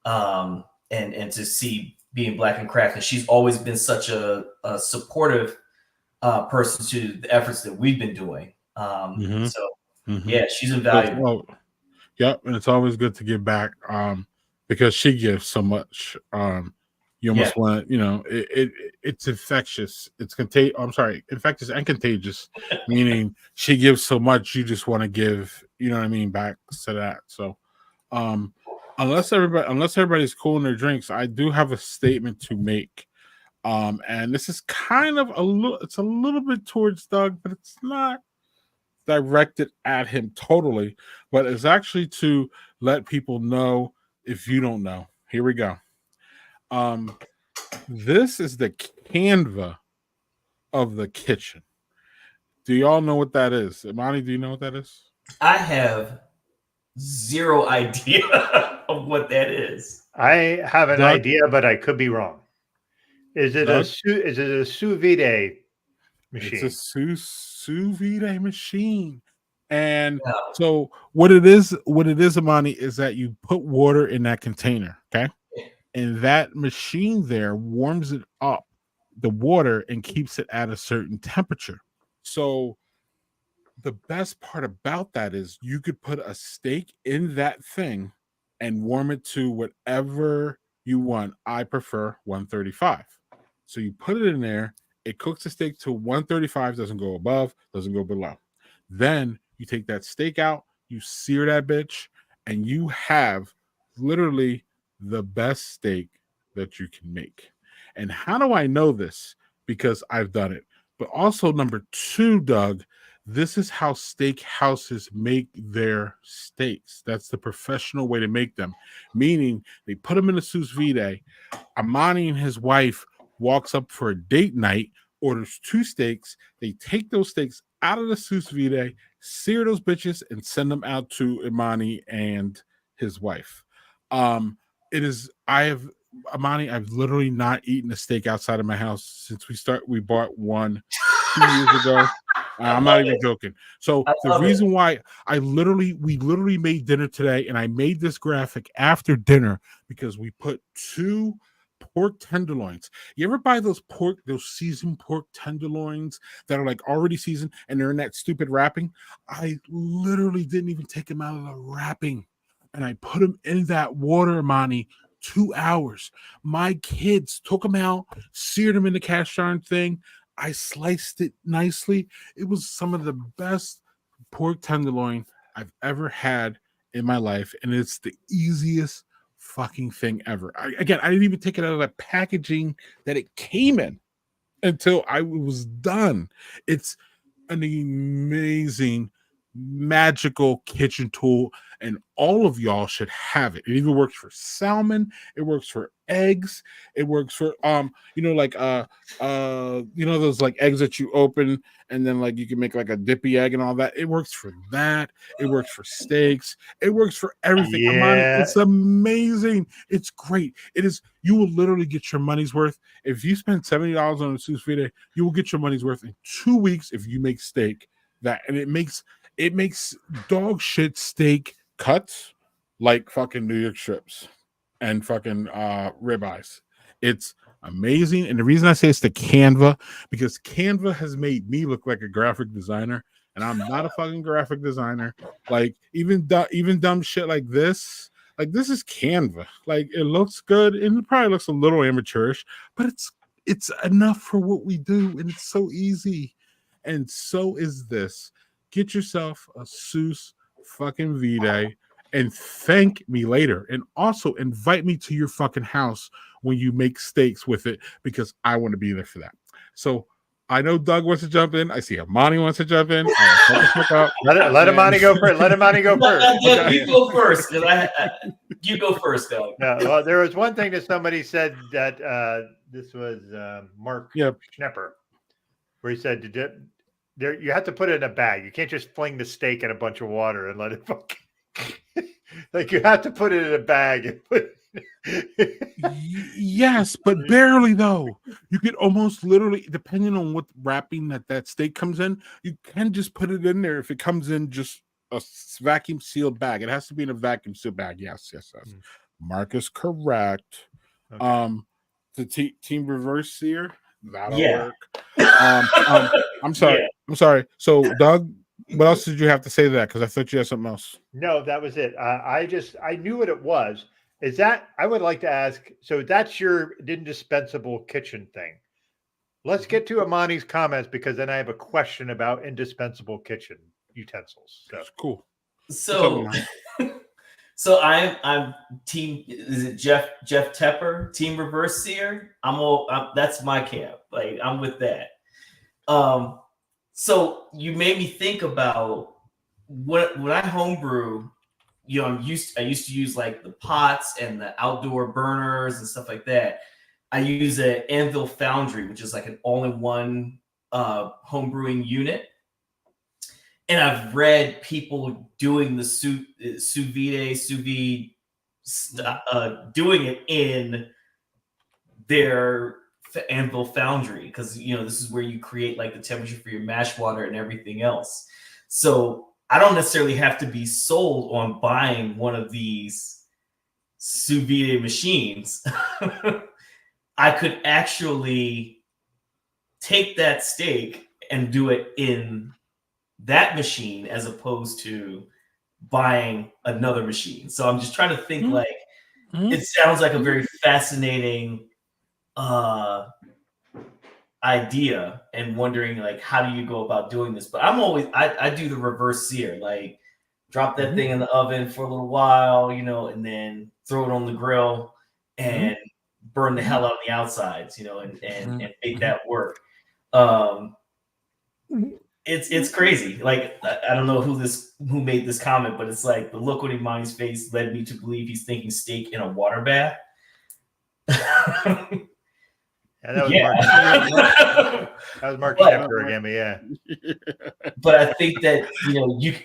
and to see Being Black and Craft, and she's always been such a supportive person to the efforts that we've been doing. Yeah, she's invaluable.
Yep, and it's always good to give back because she gives so much. You almost want to, it's infectious. It's infectious and contagious, meaning she gives so much, you just want to give, back to that. So, unless everybody's cool in their drinks, I do have a statement to make. And this is kind of it's a little bit towards Doug, but it's not directed at him totally, but it's actually to let people know if you don't know. Here we go. This is the Canva of the kitchen. Do y'all know what that is? Imani, do you know what that is?
I have zero idea of what that is.
I have an idea, but I could be wrong. Is it a sous vide machine?
It's a sous vide machine. And so what it is, Imani, is that you put water in that container, okay? And that machine there warms it up, the water, and keeps it at a certain temperature. So the best part about that is you could put a steak in that thing and warm it to whatever you want. I prefer 135. So you put it in there, it cooks the steak to 135, doesn't go above, doesn't go below. Then you take that steak out, you sear that bitch, and you have literally the best steak that you can make. And how do I know this? Because I've done it. But also, number two, Doug, this is how steak houses make their steaks. That's the professional way to make them. Meaning they put them in a sous vide. Imani and his wife walks up for a date night, orders 2 steaks. They take those steaks out of the sous vide, sear those bitches, and send them out to Imani and his wife. Imani, I've literally not eaten a steak outside of my house since we bought one 2 years ago. I'm not even joking. So the reason why we literally made dinner today, and I made this graphic after dinner because we put 2 pork tenderloins. You ever buy those seasoned pork tenderloins that are like already seasoned and they're in that stupid wrapping? I literally didn't even take them out of the wrapping, and I put them in that water, Imani. 2 hours. My kids took them out, seared them in the cast iron thing. I sliced it nicely. It was some of the best pork tenderloin I've ever had in my life, and it's the easiest fucking thing ever. I didn't even take it out of the packaging that it came in until I was done. It's an amazing, magical kitchen tool, and all of y'all should have it. It even works for salmon. It works for eggs. It works for those like eggs that you open and then like you can make like a dippy egg and all that. It works for that. It works for steaks. It works for everything.
Yeah.
Imani, it's amazing. It's great. It is. You will literally get your money's worth. If you spend $70 on a sous vide, you will get your money's worth in 2 weeks if you make steak. And it makes dog shit steak cuts like fucking New York strips and fucking ribeyes. It's amazing. And the reason I say it's the Canva, because Canva has made me look like a graphic designer, and I'm not a fucking graphic designer. Like even dumb shit like this is Canva. Like it looks good, and it probably looks a little amateurish, but it's enough for what we do, and it's so easy. And so is this. Get yourself a Seuss fucking V-Day and thank me later. And also invite me to your fucking house when you make steaks with it, because I want to be there for that. So I know Doug wants to jump in. I see Imani wants to jump in.
Let Imani go first. Let Imani go first.
Okay. You go first. You go first, Doug.
No, well, there was one thing that somebody said that this was Mark Schnepper, where he said you have to put it in a bag. You can't just fling the steak in a bunch of water and let it fucking like you have to put it in a bag and put
Yes, but barely though. You could almost literally, depending on what wrapping that steak comes in, you can just put it in there if it comes in just a vacuum sealed bag. It has to be in a vacuum sealed bag. Yes. Mark is correct.
Okay.
The team reverse sear, that'll
Yeah.
work. I'm sorry.
Yeah.
I'm sorry. So, Doug, what else did you have to say to that? Because I thought you had something else.
No, that was it. I knew what it was. Is that I would like to ask? So that's your indispensable kitchen thing. Let's get to Imani's comments, because then I have a question about indispensable kitchen utensils. So
That's cool.
So I'm team. Is it Jeff Tepper, team reverse sear? That's my camp. Like I'm with that. So you made me think about when I homebrew. You know, I used to use like the pots and the outdoor burners and stuff like that. I use an Anvil Foundry, which is like an all-in-one homebrewing unit. And I've read people doing the sous vide, doing it in their Anvil Foundry, because this is where you create like the temperature for your mash water and everything else. So I don't necessarily have to be sold on buying one of these sous vide machines. I could actually take that steak and do it in that machine as opposed to buying another machine. So I'm just trying to think it sounds like a very fascinating idea, and wondering like how do you go about doing this. But I do the reverse sear, like drop that thing in the oven for a little while, and then throw it on the grill and burn the hell out of the outsides, and make that work. It's crazy. Like I don't know who made this comment, but it's like the look on Imani's face led me to believe he's thinking steak in a water bath.
That was Mark Schnepper again, but yeah.
But I think that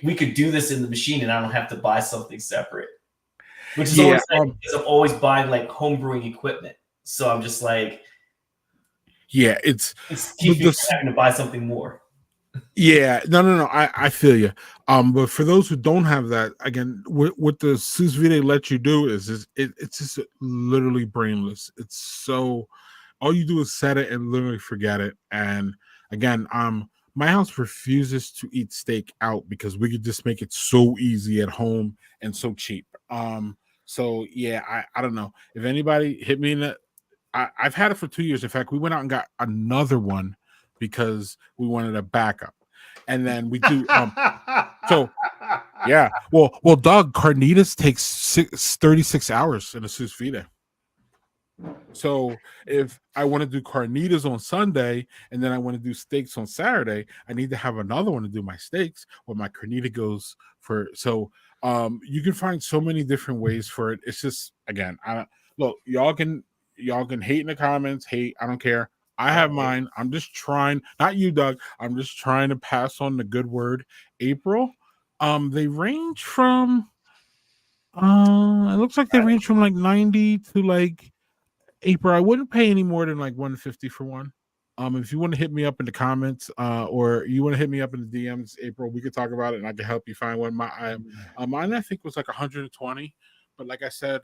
we could do this in the machine, and I don't have to buy something separate. Which is always because I'm always buying like homebrewing equipment, so I'm just like,
it's
keep me having to buy something more.
Yeah, no. I feel you. But for those who don't have that, again, what the sous vide lets you do is it's just literally brainless. It's so all you do is set it and literally forget it. And again, my house refuses to eat steak out because we could just make it so easy at home and so cheap. So yeah, I don't know if anybody hit me in the. I've had it for 2 years. In fact, we went out and got another one because we wanted a backup. And then we do so yeah. Well, Doug, carnitas takes 36 hours in a sous vide. So if I want to do carnitas on Sunday and then I want to do steaks on Saturday, I need to have another one to do my steaks or my carnita goes for. So you can find so many different ways for it. It's just again, look, y'all can hate in the comments, hate, I don't care. I have mine. I'm just trying, not you, Doug. I'm just trying to pass on the good word. April, they range from it looks like they range from like 90 to like April. I wouldn't pay any more than like 150 for one. If you want to hit me up in the comments, or you want to hit me up in the DMs, April, we could talk about it and I can help you find one. Mine I think was like 120, but like I said,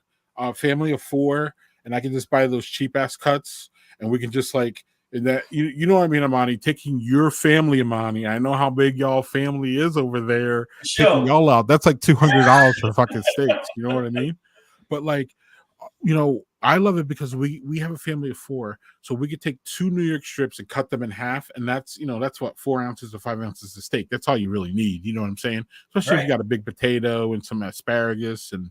family of 4, and I can just buy those cheap ass cuts, and we can just like in that you know what I mean, Imani, taking your family, Imani. I know how big y'all family is over there, taking y'all out. That's like $200 for fucking steaks. You know what I mean? But like, I love it because we have a family of 4, so we could take 2 New York strips and cut them in half, and that's that's what 4 ounces or 5 ounces of steak. That's all you really need. You know what I'm saying? Especially if you got a big potato and some asparagus and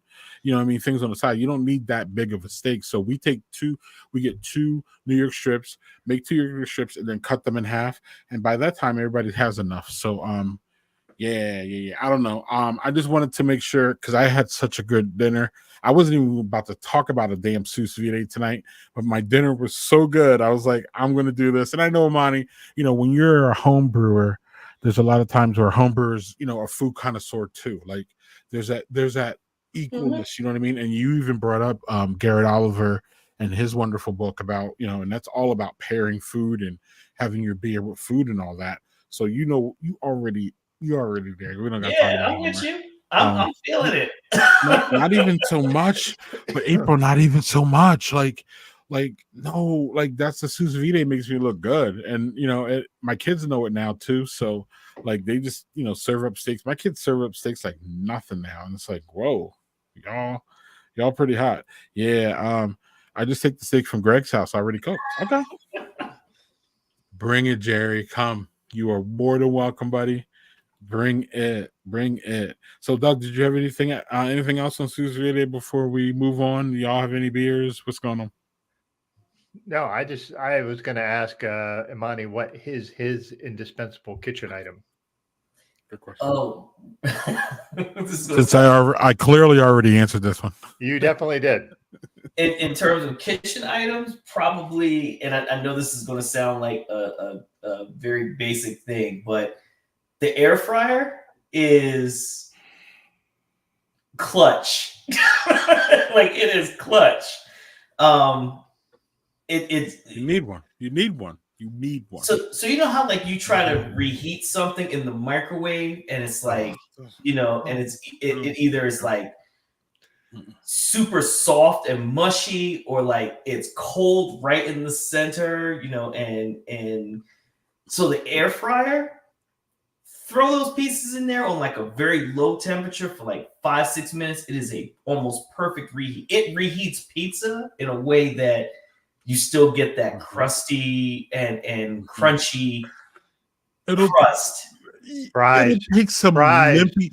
things on the side. You don't need that big of a steak. So we get 2 New York strips, make 2 New York strips, and then cut them in half. And by that time, everybody has enough. So yeah. I don't know. I just wanted to make sure because I had such a good dinner. I wasn't even about to talk about a damn sous vide tonight, but my dinner was so good. I was like, I'm going to do this. And I know, Imani, when you're a home brewer, there's a lot of times where home brewers, are food connoisseur too. Like there's that equalness, you know what I mean? And you even brought up Garrett Oliver and his wonderful book about, and that's all about pairing food and having your beer with food and all that. So, you already there. We don't got to talk about it
I'm with
anymore.
you. I'm feeling it.
not even so much, but April, not even so much. Like no, like that's the sous vide makes me look good, and my kids know it now too. So like they just serve up steaks. My kids serve up steaks like nothing now, and it's like whoa, y'all pretty hot. Yeah. I just take the steak from Greg's house already cooked. Okay, bring it, Jerry. Come, you are more than welcome, buddy. Bring it. So, Doug, did you have anything else on sous vide before we move on? Do y'all have any beers? What's going on?
No, I was going to ask Imani what his indispensable kitchen item.
Good question.
Oh,
since I clearly already answered this one.
You definitely did.
In terms of kitchen items, probably, and I know this is going to sound like a very basic thing, but the air fryer is clutch. Like it is clutch.
You need one. You need one.
So you know how like you try to reheat something in the microwave and it's like, and it either is like super soft and mushy or like it's cold right in the center, and so the air fryer, throw those pieces in there on like a very low temperature for like 5-6 minutes. It is a almost perfect reheat. It reheats pizza in a way that you still get that crusty and crunchy crust.
It'll take some limpy.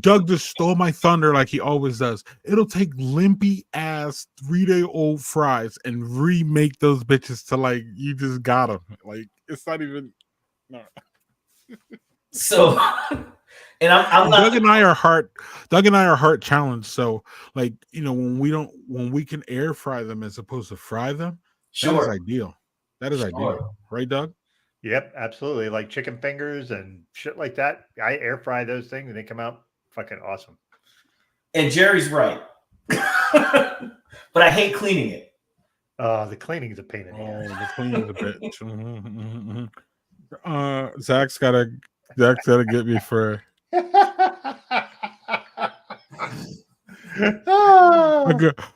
Doug just stole my thunder like he always does. It'll take limpy ass 3-day-old fries and remake those bitches to like you just got them. Like it's not even. No.
So, and I'm not.
Doug and I are heart challenged. So, like when we can air fry them as opposed to fry them, that is ideal. Ideal, right, Doug?
Yep, absolutely. Like chicken fingers and shit like that. I air fry those things and they come out fucking awesome.
And Jerry's right, but I hate cleaning it.
The cleaning is a pain in the ass.
The cleaning is a bitch. Zach's gotta get me for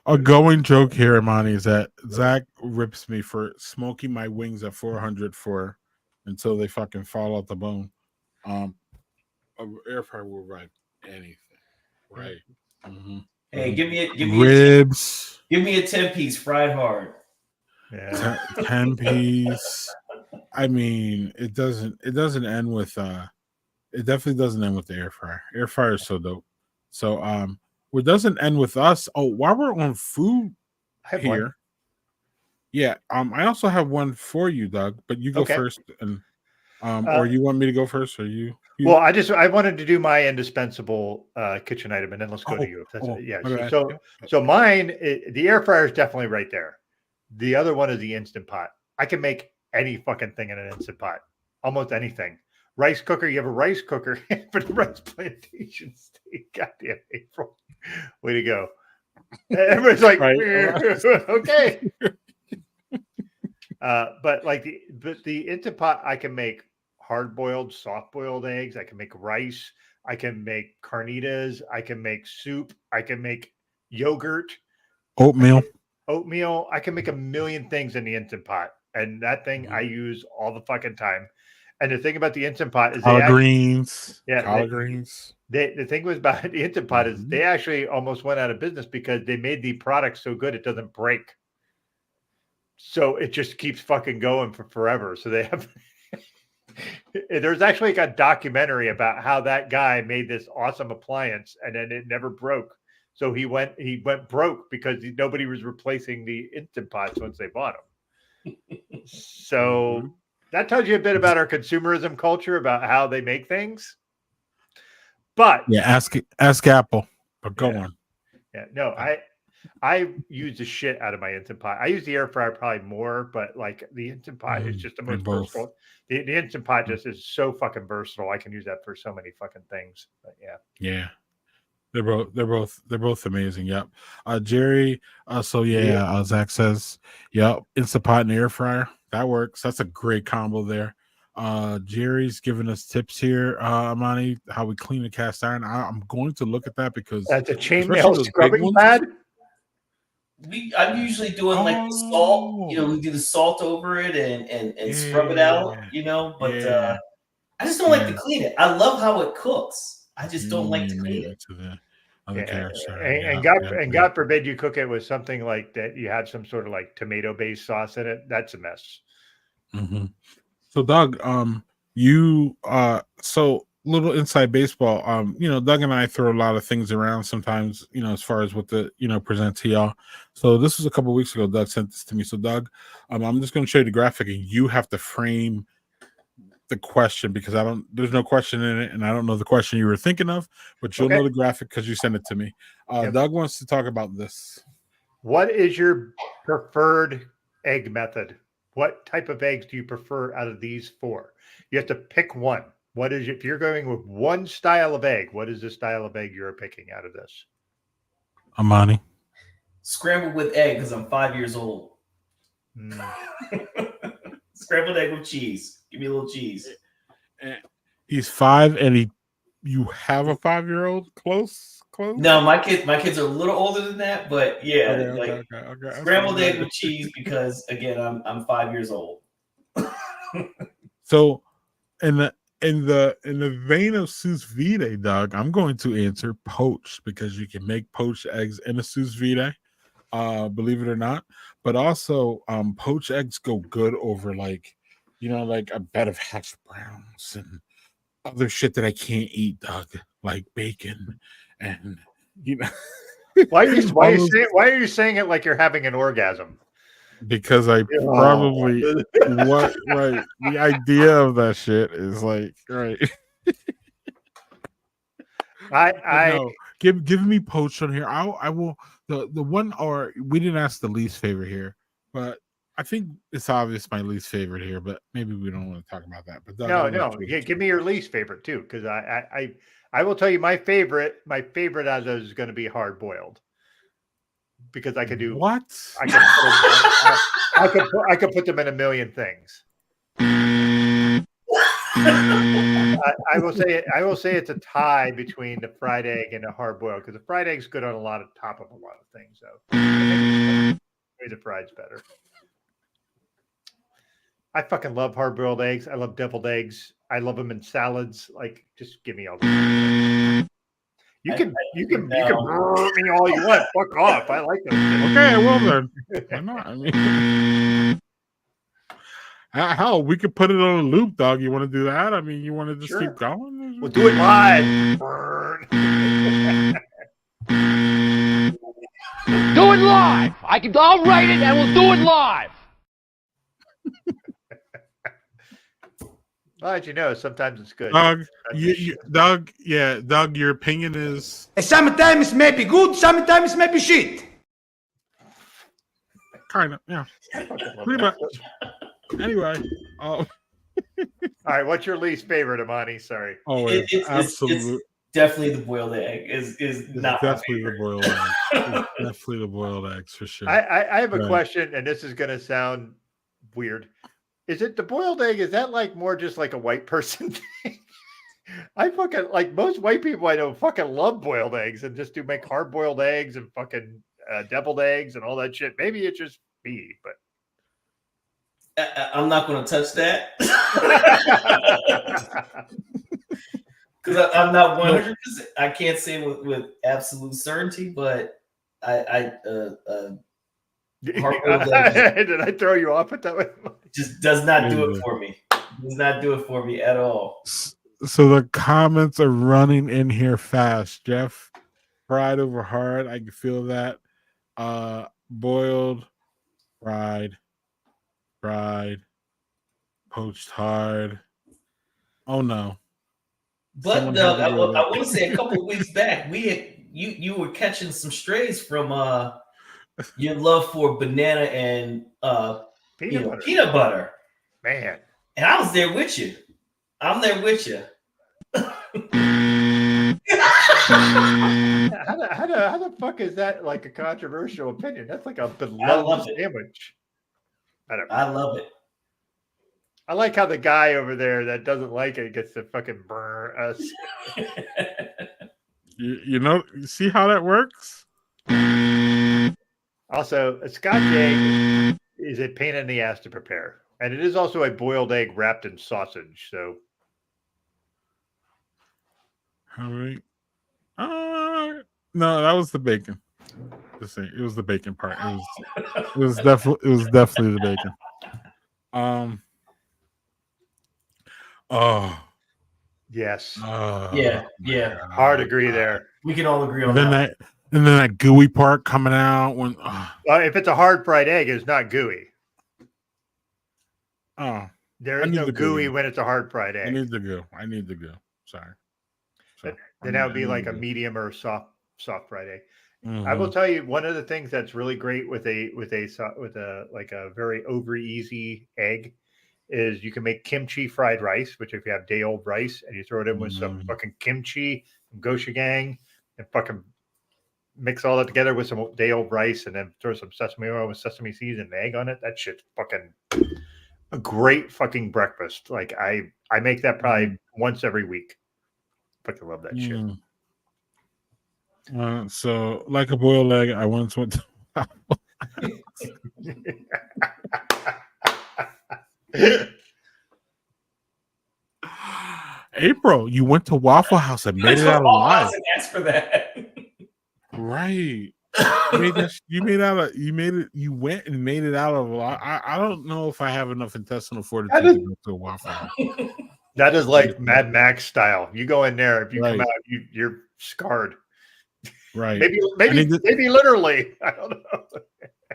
a going joke here, Imani, is that Zach rips me for smoking my wings at 400 for until they fucking fall out the bone. Air fryer will ride anything, right? Mm-hmm.
Hey, give me
ribs.
Give me a 10-piece fried hard.
Yeah.
10 piece. I mean, it doesn't end with it definitely doesn't end with the air fryer. Air fryer is so dope. So it doesn't end with us. Oh, while we're on food here.
One.
Yeah, I also have one for you, Doug, but you go first, and or you want me to go first, or you?
Well, I wanted to do my indispensable kitchen item, and then let's go to you. So mine, the air fryer is definitely right there. The other one is the Instant Pot. I can make any fucking thing in an Instant Pot, almost anything. Rice cooker, you have a rice cooker for the rice plantation steak. Goddamn April, way to go! Everybody's like, okay. But like the Instant Pot, I can make hard-boiled, soft-boiled eggs. I can make rice. I can make carnitas. I can make soup. I can make yogurt.
Oatmeal.
I can make a million things in the Instant Pot. And that thing I use all the fucking time. And the thing about the Instant Pot is
collard greens.
The thing was about the Instant Pot is they actually almost went out of business because they made the product so good it doesn't break. So it just keeps fucking going for forever. So they have there's actually like a documentary about how that guy made this awesome appliance and then it never broke. So he went broke because nobody was replacing the Instant Pots once they bought them. So that tells you a bit about our consumerism culture, about how they make things. But
yeah, ask Apple. But go on.
Yeah, no, I use the shit out of my Instant Pot. I use the air fryer probably more, but like the Instant Pot is just the most versatile. The Instant Pot just is so fucking versatile. I can use that for so many fucking things. But yeah.
They're both amazing. Yep. Jerry. Zach says, yep. Instant Pot and air fryer. That works. That's a great combo there. Jerry's giving us tips here, Imani, how we clean a cast iron. I'm going to look at that because
that's a chainmail scrubbing pad.
I'm usually doing like the salt. We do the salt over it and scrub it out. But I just don't like to clean it. I love how it cooks. I just don't like to clean it.
God forbid you cook it with something like that. You have some sort of like tomato-based sauce in it. That's a mess.
Mm-hmm. So, Doug, so little inside baseball. Doug and I throw a lot of things around sometimes. As far as what the present to y'all. So this was a couple of weeks ago. Doug sent this to me. So, Doug, I'm just going to show you the graphic, and you have to frame the question because there's no question in it, and I don't know the question you were thinking of, but you'll know the graphic because you sent it to me. Doug wants to talk about this.
What is your preferred egg method? What type of eggs do you prefer out of these four? You have to pick one. What is if you're going with one style of egg? What is the style of egg you're picking out of this?
Imani.
Scrambled with egg because I'm 5 years old. Scrambled egg with cheese. Give me a little cheese.
He's 5, and you have a 5-year-old close.
No, my kids are a little older than that, but yeah, scrambled egg with cheese because again, I'm 5 years old.
So, in the vein of sous vide, Doug, I'm going to answer poached because you can make poached eggs in a sous vide. Believe it or not, but also poached eggs go good over like a bed of hash browns and other shit that I can't eat, Doug, like bacon and
Why are you saying it like you're having an orgasm?
Because I probably the idea of that shit is like right. Give me poached on here. I will the one, or we didn't ask the least favorite here, but I think it's obvious my least favorite here, but maybe we don't want to talk about that. But
no, give me your least favorite too, because I will tell you my favorite out of those is going to be hard boiled, because I could do
what
I could put them in a million things. I will say it's a tie between the fried egg and the hard boiled because the fried egg's good on a lot of things. So maybe the fried's better. I fucking love hard boiled eggs. I love deviled eggs. I love them in salads. Like, just give me all the. You can burn me all you want. Fuck off. I like those.
Okay, well then. Why not? I mean, hell, we could put it on a loop, dog. You want to do that? I mean, you want to just keep going?
We'll do it live. Burn.
Do it live. I'll write it and we'll do it live.
Well, as you know, sometimes it's good.
Doug, Doug, your opinion is
Sometimes it may be good, sometimes it may be shit.
kind of, yeah, pretty much. Anyway,
all right. What's your least favorite, Imani? Sorry.
Oh, absolutely.
It's definitely the boiled egg. Is not
definitely the boiled eggs. Definitely the boiled eggs for sure.
I have a question, and this is going to sound weird. Is it the boiled egg? Is that like more just like a white person thing? I fucking like most white people I know fucking love boiled eggs and just do make hard boiled eggs and fucking deviled eggs and all that shit. Maybe it's just me, but
I'm not going to touch that because I'm not 100%. I can't say with absolute certainty, but
did I throw you off at that way?
Just does not do it for me. Does not do it for me at all.
So the comments are running in here fast. Jeff, fried over hard. I can feel that. Boiled, fried, poached hard. Oh no.
But Doug, I want to say a couple of weeks back, you were catching some strays from your love for banana and peanut butter.
Man.
And I was there with you. I'm there with you.
How the fuck is that like a controversial opinion? That's like a beloved sandwich.
I love it.
I like how the guy over there that doesn't like it gets to fucking burn us.
you see how that works?
Also, a Scotch egg is a pain in the ass to prepare. And it is also a boiled egg wrapped in sausage. So,
all right. No, that was the bacon. It was the bacon part. It was definitely the bacon. Oh.
Yes.
Yeah.
Hard agree there.
We can all agree on that.
And then that gooey part coming out when.
If it's a hard fried egg, it's not gooey.
Oh,
there is no gooey when it's a hard fried egg.
I need the goo. Sorry.
Then that would be like a medium or soft fried egg.
Mm-hmm.
I will tell you one of the things that's really great with a like a very over easy egg is you can make kimchi fried rice, which if you have day old rice and you throw it in with some fucking kimchi, some gochujang, and fucking mix all that together with some day old rice and then throw some sesame oil with sesame seeds and egg on it. That shit's fucking a great fucking breakfast. Like I make that probably once every week. Fucking love that shit.
So like a boiled egg, I once went to April, you went to Waffle House and made it out alive.
Ask for that.
Right. You went and made it out of alive. I don't know if I have enough intestinal fortitude to go to a Waffle House.
That is like Mad Max style. You go in there, if you come out, you're scarred.
Right.
Maybe literally. I don't know.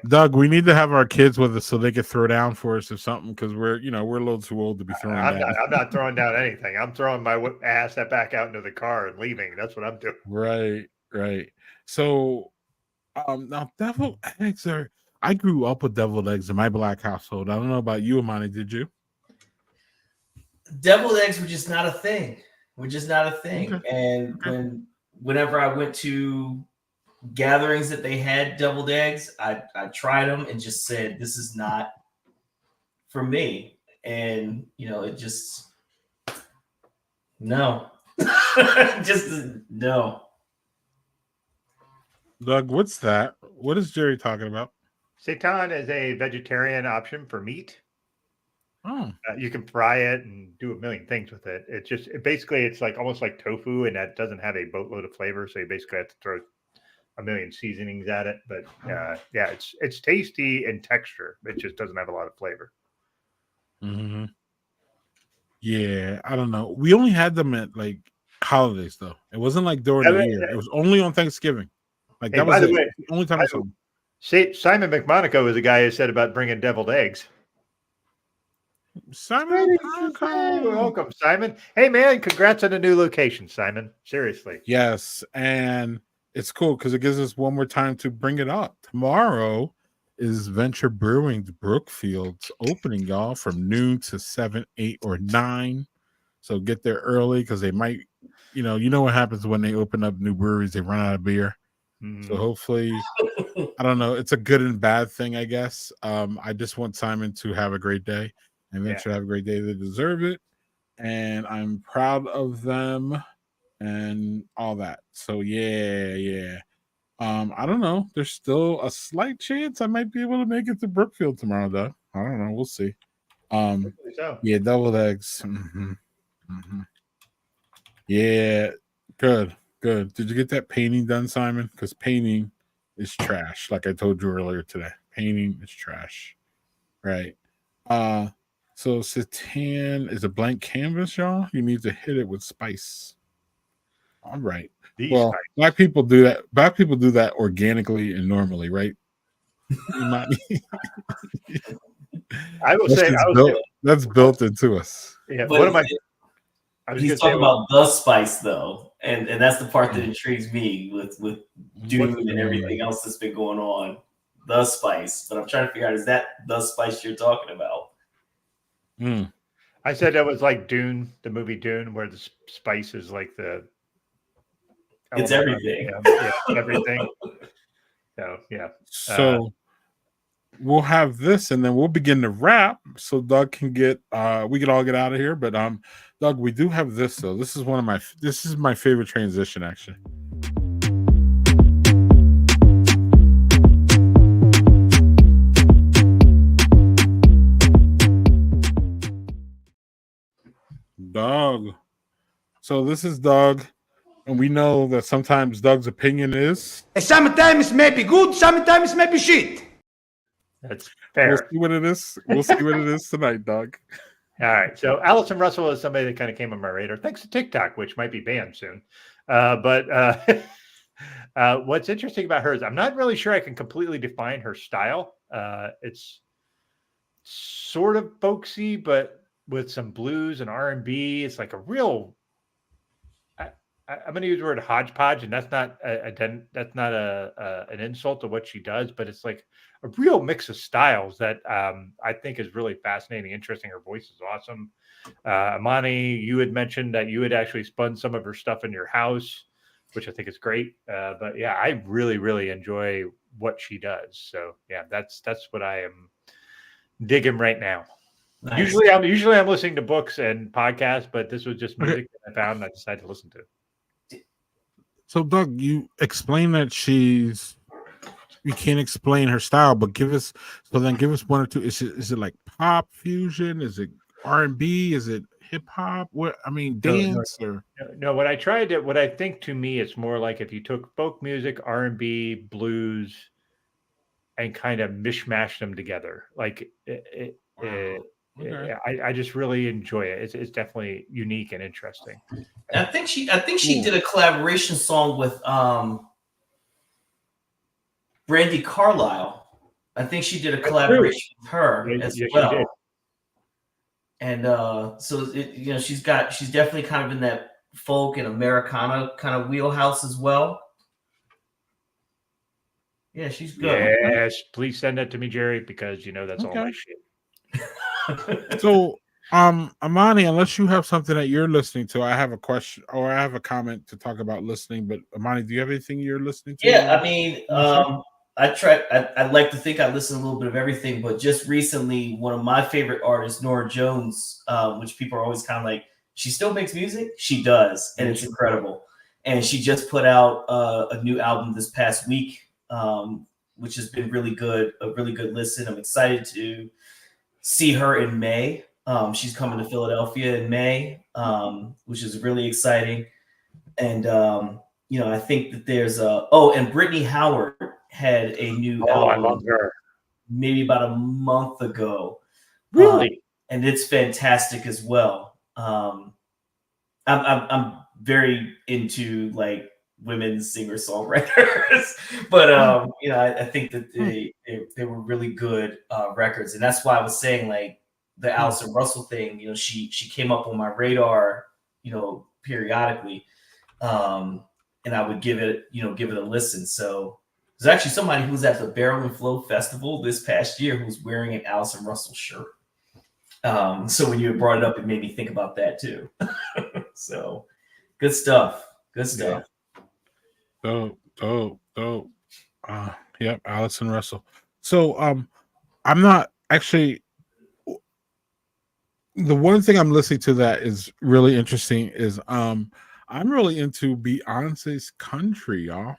Doug, we need to have our kids with us so they can throw down for us or something because we're a little too old to be throwing down.
I'm not throwing down anything. I'm throwing my ass back out into the car and leaving. That's what I'm doing.
Right. So, now deviled eggs I grew up with deviled eggs in my black household. I don't know about you, Imani. Did you?
Deviled eggs were just not a thing. Okay. And whenever I went to gatherings that they had deviled eggs, I tried them and just said, this is not for me. And, it just, No. Just no.
Doug, what's that? What is Jerry talking about?
Seitan is a vegetarian option for meat.
Oh,
You can fry it and do a million things with it. Basically it's like almost like tofu, and that doesn't have a boatload of flavor. So you basically have to throw a million seasonings at it. But yeah, it's tasty in texture. It just doesn't have a lot of flavor.
mm-hmm. Yeah. I don't know. We only had them at like holidays though. It wasn't like during the year. It was only on Thanksgiving. Like that was
by the
it.
way,
The only time I saw them.
Simon McMonaco was the guy who said about bringing deviled eggs.
Simon,
welcome, Simon. Hey, man, congrats on the new location, Simon. Seriously.
Yes, and it's cool because it gives us one more time to bring it up. Tomorrow is Venture Brewing's Brookfield's opening, y'all, from noon to 7, 8, or 9. So get there early because they might, you know what happens when they open up new breweries, they run out of beer. So hopefully, I don't know, it's a good and bad thing, I guess. I just want Simon to have a great day. And Venture to have a great day. They deserve it. And I'm proud of them and all that. So yeah. I don't know. There's still a slight chance I might be able to make it to Brookfield tomorrow, though. I don't know. We'll see. Yeah, deviled eggs. Yeah, good. Did you get that painting done, Simon? Because painting is trash, like I told you earlier today. Painting is trash. Right. So Seitan is a blank canvas, y'all. You need to hit it with spice. All right. Well, black people do that. Black people do that organically and normally, right? Imani? That's built into us.
Yeah.
But
what am I?
He's talking about the spice though, and that's the part that intrigues me with Dune and everything else that's been going on. The spice, but I'm trying to figure out, is that the spice you're talking about?
I said that was like Dune, the movie Dune, where the spice is like the.
It's everything.
Everything. So yeah.
So we'll have this, and then we'll begin to wrap, so Doug can get. We can all get out of here, but Doug, we do have this though. This is my favorite transition actually. Doug. So this is Doug, and we know that sometimes Doug's opinion is
sometimes maybe good, sometimes maybe shit.
That's fair.
We'll see what it is. We'll see what it is tonight, Doug.
All right. So Allison Russell is somebody that kind of came on my radar, thanks to TikTok, which might be banned soon. But what's interesting about her is I'm not really sure I can completely define her style. It's sort of folksy, but with some blues and R&B. It's like a real. I'm going to use the word hodgepodge, and that's not an insult to what she does, but it's like a real mix of styles that I think is really fascinating, interesting. Her voice is awesome. Imani, you had mentioned that you had actually spun some of her stuff in your house, which I think is great. But yeah, I really, really enjoy what she does. So yeah, that's what I am digging right now. Nice. Usually I'm listening to books and podcasts, but this was just music that I found and I decided to listen to.
So Doug, you explain that you can't explain her style, but give us one or two. Is it like pop fusion? Is it R&B? Is it hip hop? What dance or
no? What I think to me, it's more like if you took folk music, R&B, blues, and kind of mishmashed them together. Like I just really enjoy it. It's definitely unique and interesting.
I think she did a collaboration song with Brandy Carlisle. I think she did a collaboration with her as well. And she's definitely kind of in that folk and Americana kind of wheelhouse as well. Yeah, she's good.
Yes, please send that to me, Jerry, because that's all my shit.
So, Imani, unless you have something that you're listening to, I have a question or I have a comment to talk about listening. But Imani, do you have anything you're listening to?
Yeah, I mean, I'd like to think I listen to a little bit of everything, but just recently, one of my favorite artists, Nora Jones, which people are always kind of like, she still makes music. She does, and it's incredible. And she just put out a new album this past week, which has been really good. A really good listen. I'm excited to see her in May. She's coming to Philadelphia in May, which is really exciting. And I think that there's and Brittany Howard had a new album.
I love her.
Maybe about a month ago.
Really?
And it's fantastic as well. I'm very into like women singer-songwriters, but I think that they were really good records, and that's why I was saying like the Allison Russell thing. She came up on my radar, periodically, and I would give it a listen. So there's actually somebody who was at the Barrel and Flow Festival this past year who was wearing an Allison Russell shirt. So when you brought it up, it made me think about that too. So good stuff. Good stuff.
Dope. Yep, Allison Russell. So I'm not actually, the one thing I'm listening to that is really interesting is I'm really into Beyonce's country, y'all.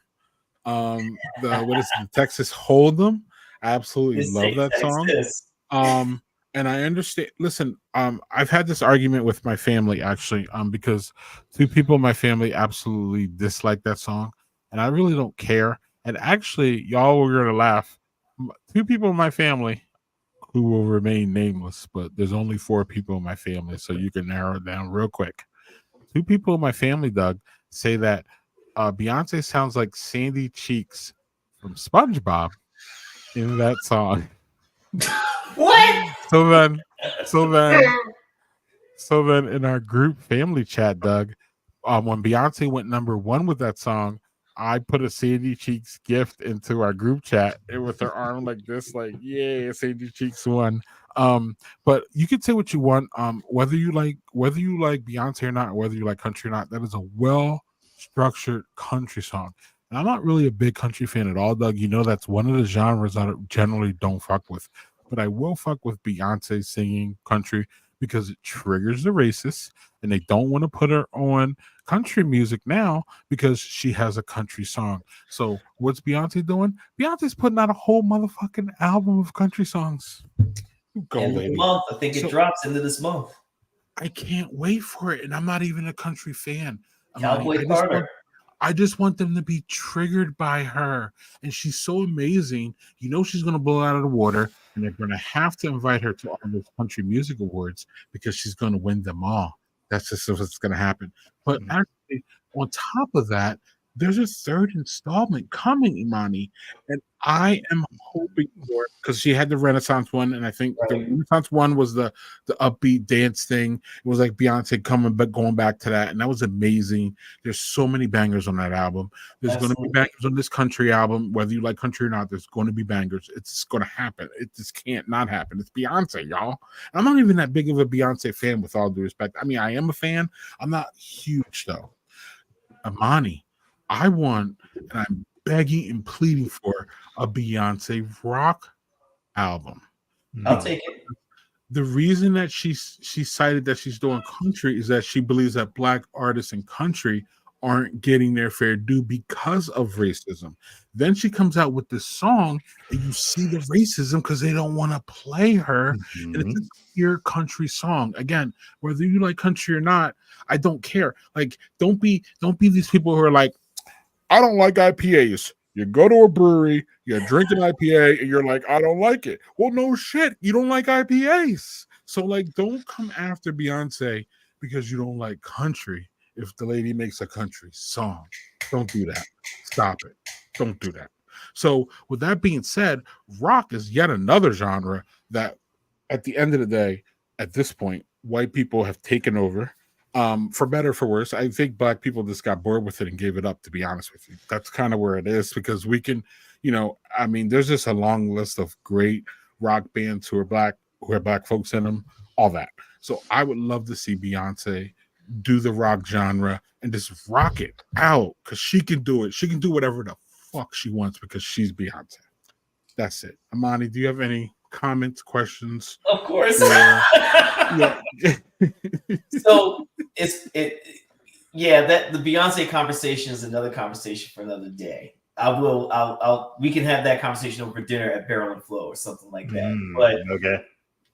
What is it, Texas Hold'em? I absolutely love that song. And I understand. Listen, I've had this argument with my family actually, because two people in my family absolutely dislike that song, and I really don't care. And actually, y'all were gonna laugh. Two people in my family who will remain nameless, but there's only 4 people in my family, so you can narrow it down real quick. 2 people in my family, Doug, say that Beyonce sounds like Sandy Cheeks from SpongeBob in that song.
What?
So then in our group family chat, Doug, when Beyonce went #1 with that song, I put a Sandy Cheeks gift into our group chat with her arm like this, like, yeah, Sandy Cheeks won. But you can say what you want, whether you like Beyonce or not, or whether you like country or not, that is a well-structured country song. And I'm not really a big country fan at all, Doug. That's one of the genres that I generally don't fuck with. But I will fuck with Beyonce singing country because it triggers the racists, and they don't want to put her on country music now because she has a country song. So what's Beyonce doing? Beyonce's putting out a whole motherfucking album of country songs.
Go, end lady. Of the month. I think it drops into this month.
I can't wait for it, and I'm not even a country fan.
Cowboy Carter.
I just want them to be triggered by her. And she's so amazing. She's going to blow out of the water, and they're going to have to invite her to all those country music awards because she's going to win them all. That's just what's going to happen. But actually, on top of that, there's a 3rd installment coming, Imani. And I am hoping for it because she had the Renaissance one, and I think the Renaissance one was the upbeat dance thing. It was like Beyonce going back to that, and that was amazing. There's so many bangers on that album. There's going to be bangers on this country album, whether you like country or not. There's going to be bangers. It's just going to happen. It just can't not happen. It's Beyonce, y'all. I'm not even that big of a Beyonce fan, with all due respect. I mean, I am a fan. I'm not huge though. Imani, I want, and I'm begging and pleading for a Beyonce rock album.
I'll take it.
The reason that she cited that she's doing country is that she believes that Black artists in country aren't getting their fair due because of racism. Then she comes out with this song, and you see the racism because they don't want to play her. And it's a pure country song. Again, whether you like country or not, I don't care. Like, don't be these people who are like, I don't like IPAs. You go to a brewery, you drink an IPA, and you're like, I don't like it. Well, no shit. You don't like IPAs. So, like, don't come after Beyonce because you don't like country if the lady makes a country song. Don't do that. Stop it. Don't do that. So, with that being said, rock is yet another genre that, at the end of the day, at this point, white people have taken over. For better or for worse, I think Black people just got bored with it and gave it up, to be honest with you. That's kind of where it is, because we can, there's just a long list of great rock bands who have Black folks in them, all that. So I would love to see Beyonce do the rock genre and just rock it out, because she can do it. She can do whatever the fuck she wants because she's Beyonce. That's it. Imani, do you have any comments, questions?
Of course.
Yeah.
So that the Beyonce conversation is another conversation for another day. We can have that conversation over dinner at Barrel and Flow or something like that. But
okay.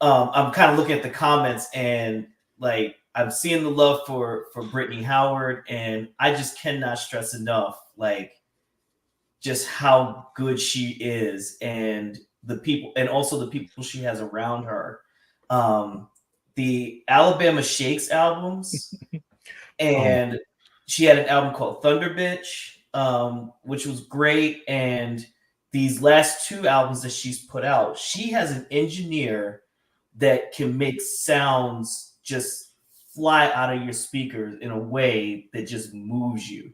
I'm kind of looking at the comments and like I'm seeing the love for Brittany Howard, and I just cannot stress enough like just how good she is, and the people, and also the people she has around her. The Alabama Shakes albums, and she had an album called Thunder Bitch, which was great. And these last two albums that she's put out, she has an engineer that can make sounds just fly out of your speakers in a way that just moves you.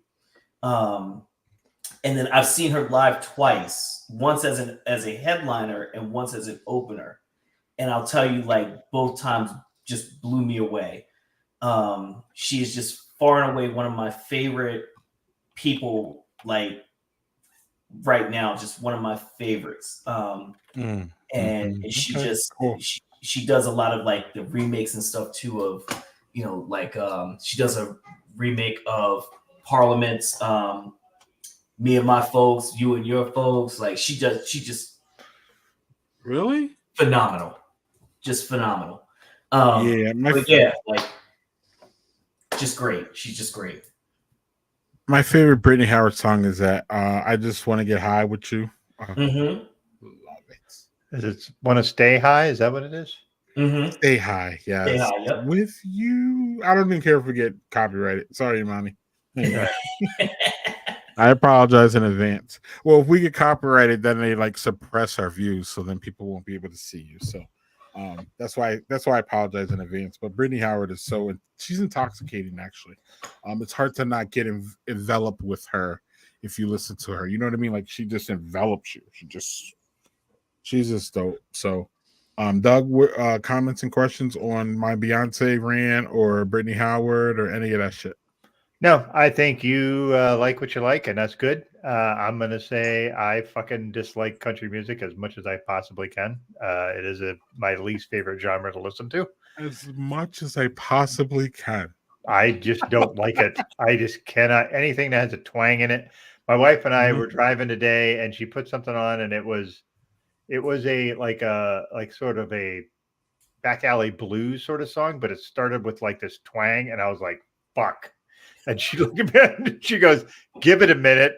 And then I've seen her live twice, once as a headliner and once as an opener. And I'll tell you, like, both times just blew me away. She is just far and away one of my favorite people, like right now, just one of my favorites. And she just she does a lot of like the remakes and stuff too of, you know, like she does a remake of Parliament's Me and My Folks, You and Your Folks. Like she just
Really
phenomenal. Just phenomenal. Like just great. She's just great.
My favorite Brittany Howard song is that I Just Want to Get High with You.
Mm-hmm.
Love it.
Is it Want to Stay High? Is that what it is?
Mm-hmm.
Stay High, yes.
Stay High, yep.
With You. I don't even care if we get copyrighted. Sorry, Imani. Anyway. I apologize in advance. Well, if we get copyrighted, then they like suppress our views, so then people won't be able to see you. So that's why I apologize in advance. But Brittany Howard is she's intoxicating. Actually, it's hard to not get enveloped with her if you listen to her. You know what I mean? Like she just envelops you. She's just dope. So, Doug, comments and questions on my Beyonce rant or Brittany Howard or any of that shit?
No, I think you like what you like, and that's good. I'm going to say I fucking dislike country music as much as I possibly can. It is my least favorite genre to listen to.
As much as I possibly can.
I just don't like it. I just cannot. Anything that has a twang in it. My wife and I were driving today, and she put something on, and it was a sort of a back alley blues sort of song, but it started with like this twang, and I was like, fuck. And she looked at me and she goes, give it a minute.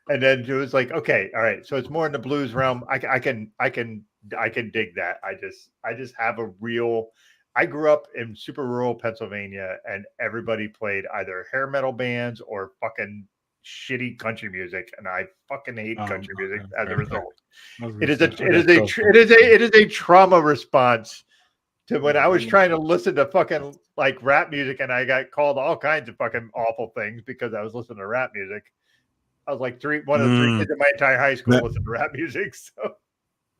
And then it was like, okay, all right. So it's more in the blues realm. I can dig that. I just have I grew up in super rural Pennsylvania, and everybody played either hair metal bands or fucking shitty country music. And I fucking hate country music as a result. It is a trauma response to when I was trying to listen to fucking like rap music, and I got called all kinds of fucking awful things because I was listening to rap music. I was like one of the three kids in my entire high school listened to rap music. So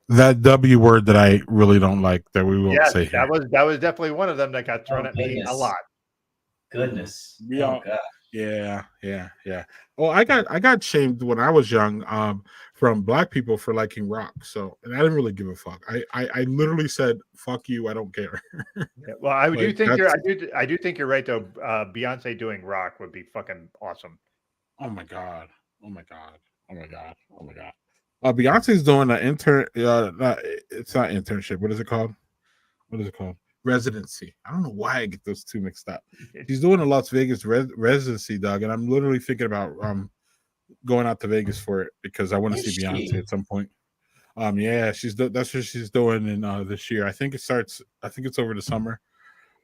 that W word that I really don't like that we won't say.
That was definitely one of them that got thrown at me a lot.
Goodness.
Yeah. God. Yeah. Well, I got shamed when I was young from black people for liking rock. So, and I didn't really give a fuck. I literally said, "Fuck you, I don't care."
Well, I do think you're right though. Beyonce doing rock would be fucking awesome.
Oh my god. Beyonce's doing an intern. It's not internship. What is it called? Residency. I don't know why I get those two mixed up. She's doing a Las Vegas residency, Doug, and I'm literally thinking about going out to Vegas for it because I want to see Beyonce at some point. That's what she's doing in this year. I think it's over the summer.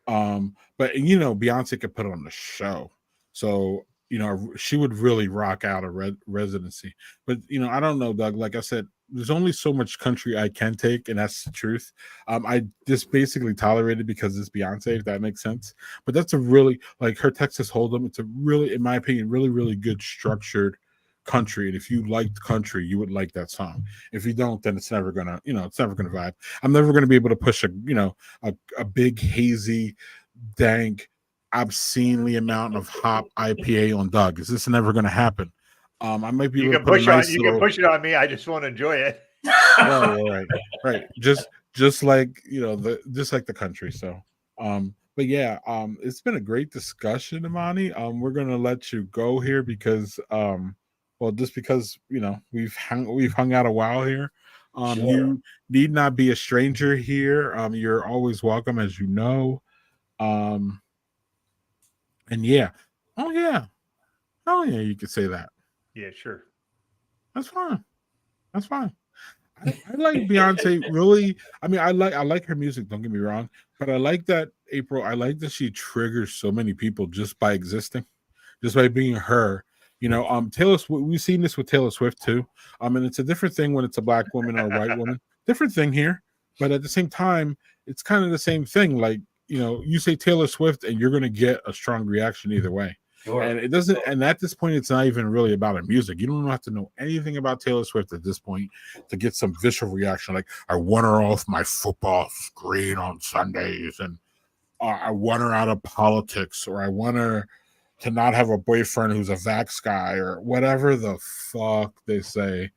But you know, Beyonce could put on the show, so you know she would really rock out a residency. But you know, I don't know, Doug. Like I said, there's only so much country I can take, and that's the truth. I just basically tolerate it because it's Beyonce, if that makes sense. But that's a really, like her Texas Hold'em, it's a really, in my opinion, really, really good structured country. And if you liked country, you would like that song. If you don't, then it's never gonna vibe. I'm never gonna be able to push a big hazy, dank, obscenely amount of hop IPA on Doug. Is this never gonna happen? I might be able to put a nice
you can push it on me. I just want to enjoy it.
Right. Just just like just like the country. So, but yeah, it's been a great discussion, Imani. We're gonna let you go here because, well, just because we've hung out a while here.
Sure.
You need not be a stranger here. You're always welcome, as you know. And yeah, oh yeah, you could say that.
Yeah, sure.
That's fine. That's fine. I like Beyonce really. I mean, I like her music. Don't get me wrong, but I like that April. I like that she triggers so many people just by existing, just by being her. Taylor. We've seen this with Taylor Swift too. And it's a different thing when it's a black woman or a white woman. Different thing here, but at the same time, it's kind of the same thing. Like you say Taylor Swift, and you're going to get a strong reaction either way.
Sure.
And it doesn't. And at this point, it's not even really about her music. You don't have to know anything about Taylor Swift at this point to get some visceral reaction. Like, I want her off my football screen on Sundays, and I want her out of politics, or I want her to not have a boyfriend who's a vax guy, or whatever the fuck they say.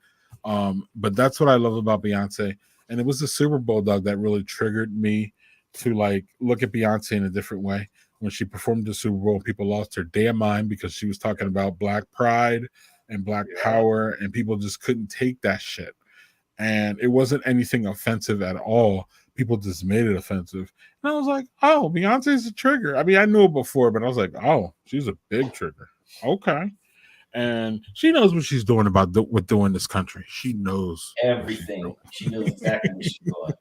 But that's what I love about Beyonce. And it was the Super Bowl, Doug, that really triggered me to like look at Beyonce in a different way. When she performed the Super Bowl, people lost their damn mind because she was talking about Black pride and Black power, and people just couldn't take that shit. And it wasn't anything offensive at all. People just made it offensive. And I was like, oh, Beyonce's a trigger. I mean, I knew it before, but I was like, oh, she's a big trigger. Okay. And she knows what she's doing with doing this country. She knows
everything. She knows exactly what she's doing.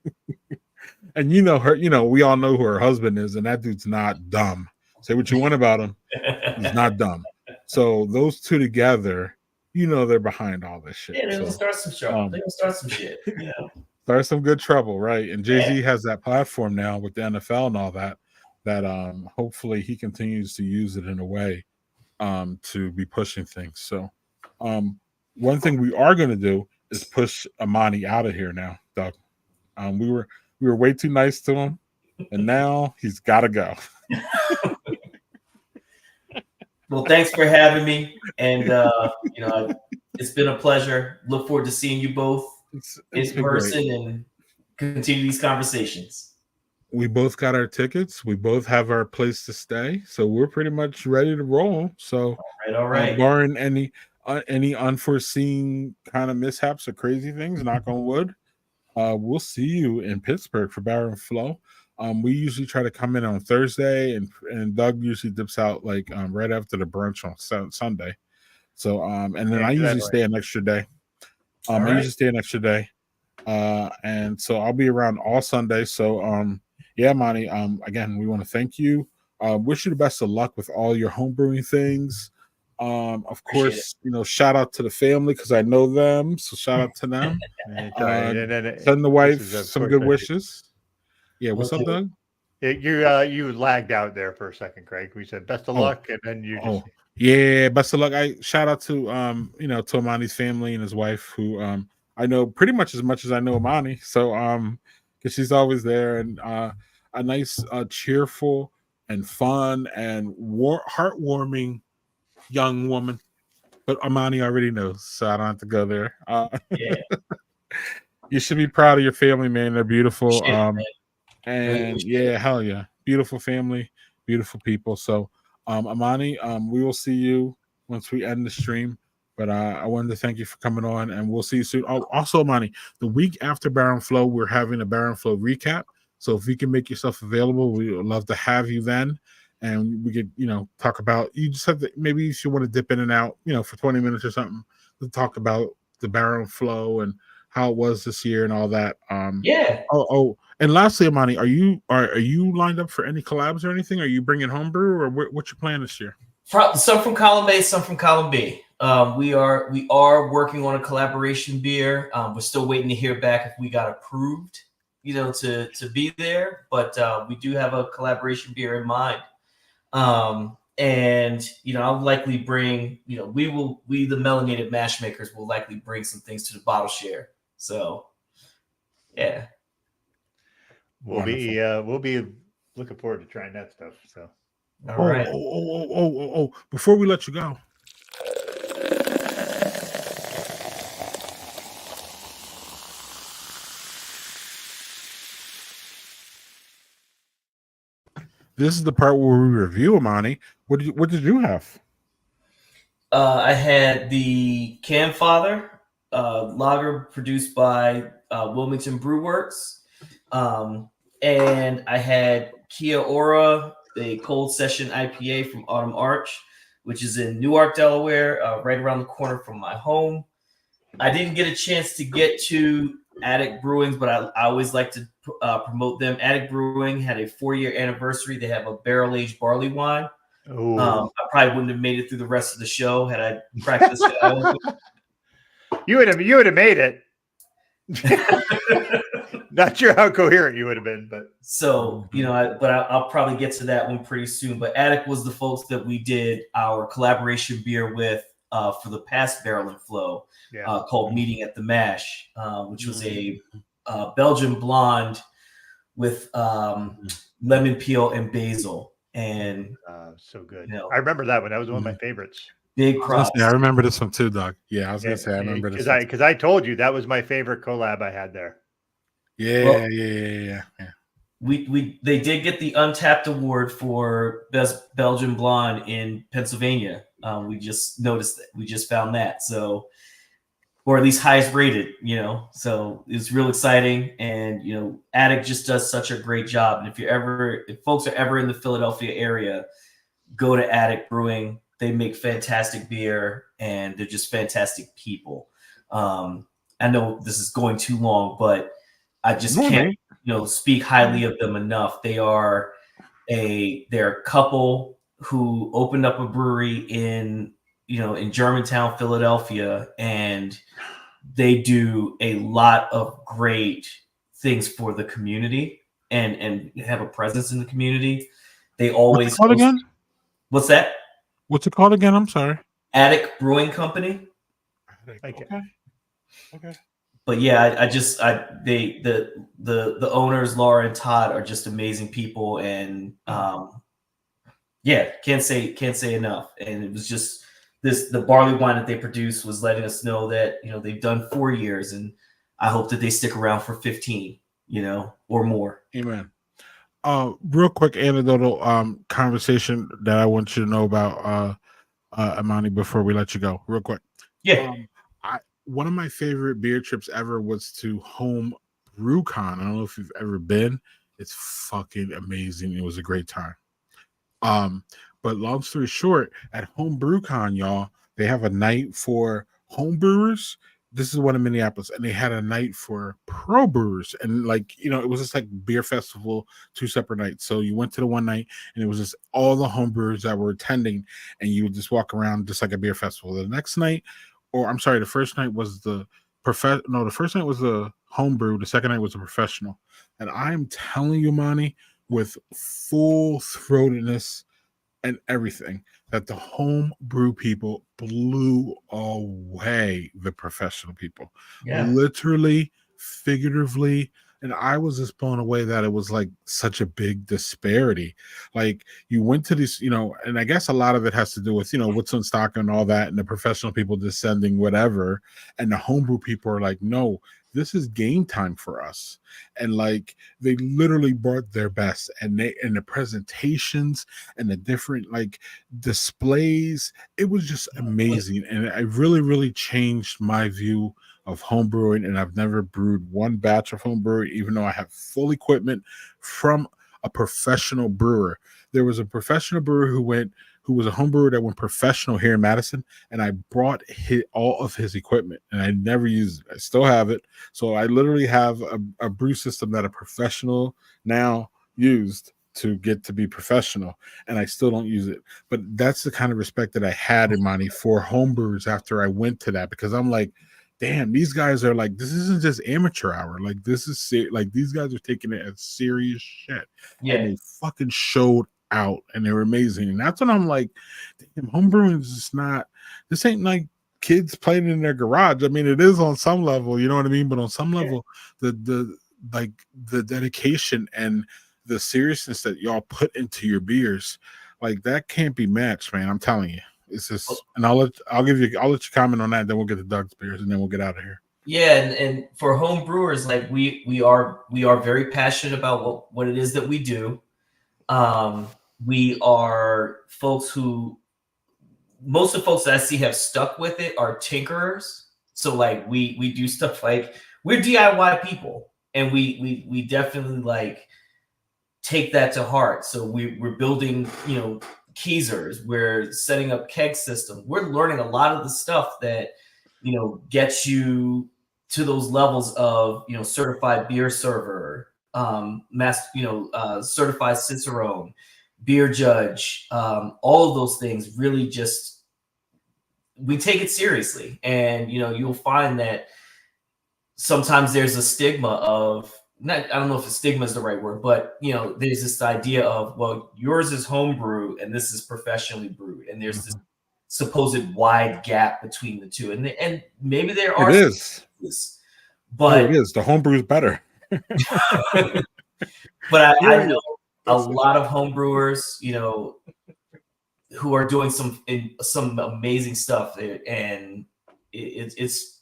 And her, we all know who her husband is, and that dude's not dumb. Say what you want about him. He's not dumb. So those two together, they're behind all this shit.
Yeah, they're gonna start some trouble. They're gonna start some shit.
Start some good trouble, right? And Jay-Z has that platform now with the NFL and all that hopefully he continues to use it in a way to be pushing things. So one thing we are going to do is push Imani out of here now, Doug. We were way too nice to him, and now he's got to go.
Well, thanks for having me, and it's been a pleasure. Look forward to seeing you both in person and continue these conversations.
We both got our tickets. We both have our place to stay, so we're pretty much ready to roll. So,
all right.
Barring any unforeseen kind of mishaps or crazy things, knock on wood. We'll see you in Pittsburgh for Baron Flow. We usually try to come in on Thursday, and Doug usually dips out like right after the brunch on Sunday. So and then I usually stay an extra day. I usually stay an extra day, and so I'll be around all Sunday. So yeah, Monty. Again, we want to thank you. Wish you the best of luck with all your homebrewing things. Of course, shout out to the family because I know them. So shout out to them. Send the wife some good wishes. Yeah, what's up, Doug?
You lagged out there for a second, Craig. We said best of luck, and then you just
yeah, best of luck. I shout out to to Imani's family and his wife, who I know pretty much as I know Imani. So because she's always there, and a nice, cheerful, and fun and heartwarming young woman, but Imani already knows, so I don't have to go there. You should be proud of your family, man. They're beautiful. And yeah, hell yeah, beautiful family, beautiful people. So, Imani, we will see you once we end the stream. But I wanted to thank you for coming on, and we'll see you soon. Oh, also, Imani, the week after Baron Flow, we're having a Baron Flow recap. So if you can make yourself available, we would love to have you then. And we could, talk about, you just have to, maybe if you want to dip in and out, for 20 minutes or something, to talk about the Baron Flow and how it was this year and all that.
Yeah.
Oh, and lastly, Imani, are you lined up for any collabs or anything? Are you bringing homebrew, or what's your plan this year?
Some from column A, some from column B. We are working on a collaboration beer. We're still waiting to hear back if we got approved, to be there. But we do have a collaboration beer in mind. And I'll likely bring, we the melanated mash makers will likely bring some things to the bottle share. So yeah.
We'll be looking forward to trying that stuff. So
all right.
Before we let you go. this is the part where we review, Imani. What did you have?
I had the Camfather lager produced by Wilmington Brew Works. And I had Kia Ora, a cold session IPA from Autumn Arch, which is in Newark, Delaware, right around the corner from my home. I didn't get a chance to get to Attic Brewings, but I always like to promote them. Attic Brewing had a 4-year anniversary. They have a barrel-aged barley wine. I probably wouldn't have made it through the rest of the show had I practiced it.
You would have made it. Not sure how coherent you would have been, but
so I'll probably get to that one pretty soon. But Attic was the folks that we did our collaboration beer with for the past Barrel and Flow, called Meeting at the Mash, which was a Belgian blonde with lemon peel and basil, and
so good. I remember that one. That was one of my favorites.
Big props.
I remember this one too, Doug. Yeah, I was gonna say I remember this
because I told you that was my favorite collab I had there.
Yeah.
They did get the Untapped Award for Best Belgian Blonde in Pennsylvania. We just noticed that. We just found that. So, or at least highest rated, So it was real exciting. And, Attic just does such a great job. And if folks are ever in the Philadelphia area, go to Attic Brewing. They make fantastic beer and they're just fantastic people. I know this is going too long, but I just can't, speak highly of them enough. They're a couple who opened up a brewery in Germantown, Philadelphia, and they do a lot of great things for the community and have a presence in the community. They always
What's it called again?
What's that?
What's it called again? I'm sorry.
Attic Brewing Company.
Okay.
But yeah, the owners, Laura and Todd, are just amazing people, and can't say enough. And it was just the barley wine that they produced was letting us know that they've done 4 years, and I hope that they stick around for 15, or more.
Amen. Real quick anecdotal conversation that I want you to know about Imani before we let you go. Real quick.
Yeah.
One of my favorite beer trips ever was to Home BrewCon. I don't know if you've ever been. It's fucking amazing. It was a great time. But long story short, at Home BrewCon, y'all, they have a night for home brewers. This is one in Minneapolis, and they had a night for pro brewers, and it was just like beer festival, 2 separate nights. So you went to the one night, and it was just all the home brewers that were attending, and you would just walk around just like a beer festival. The next night, the first night was the first night was the home brew. The second night was the professional, and I'm telling you, Manny, with full throatedness and everything, that the home brew people blew away the professional people. Yeah. Literally, figuratively. And I was just blown away that it was like such a big disparity. Like you went to these, and I guess a lot of it has to do with, what's in stock and all that, and the professional people just sending whatever. And the homebrew people are like, no, this is game time for us. And they literally brought their best, and the presentations and the different displays, it was just amazing. And it really, really changed my view of home brewing, and I've never brewed one batch of home brewing, even though I have full equipment from a professional brewer. There was a professional brewer who was a home brewer that went professional here in Madison, and I brought all of his equipment, and I never used it. I still have it. So I literally have a brew system that a professional now used to get to be professional, and I still don't use it. But that's the kind of respect that I had, Imani, for home brewers after I went to that, because I'm like, damn, these guys are this isn't just amateur hour. This is these guys are taking it as serious shit. Yeah. And they fucking showed out, and they were amazing. And that's when I'm like, damn, homebrewing is just not, this ain't like kids playing in their garage. I mean, it is on some level, you know what I mean? But on some level, the dedication and the seriousness that y'all put into your beers, that can't be matched, man. I'm telling you. It's just, and I'll let you comment on that. Then we'll get to Doug's beers, and then we'll get out of here.
Yeah, and for home brewers, we are very passionate about what it is that we do. We are folks who, most of the folks that I see have stuck with it are tinkerers. So like we do stuff like we're DIY people, and we definitely like take that to heart. So we're building, keezers, we're setting up keg systems. We're learning a lot of the stuff that, gets you to those levels of, certified beer server, certified Cicerone, beer judge, all of those things really just, we take it seriously. And, you'll find that sometimes there's a stigma of, I don't know if stigma is the right word, but there's this idea of, well, yours is homebrew and this is professionally brewed, and there's this supposed wide gap between the two, and maybe there are.
It is,
but
it is. The homebrew is better.
But I know a lot of homebrewers, who are doing some amazing stuff there, and it's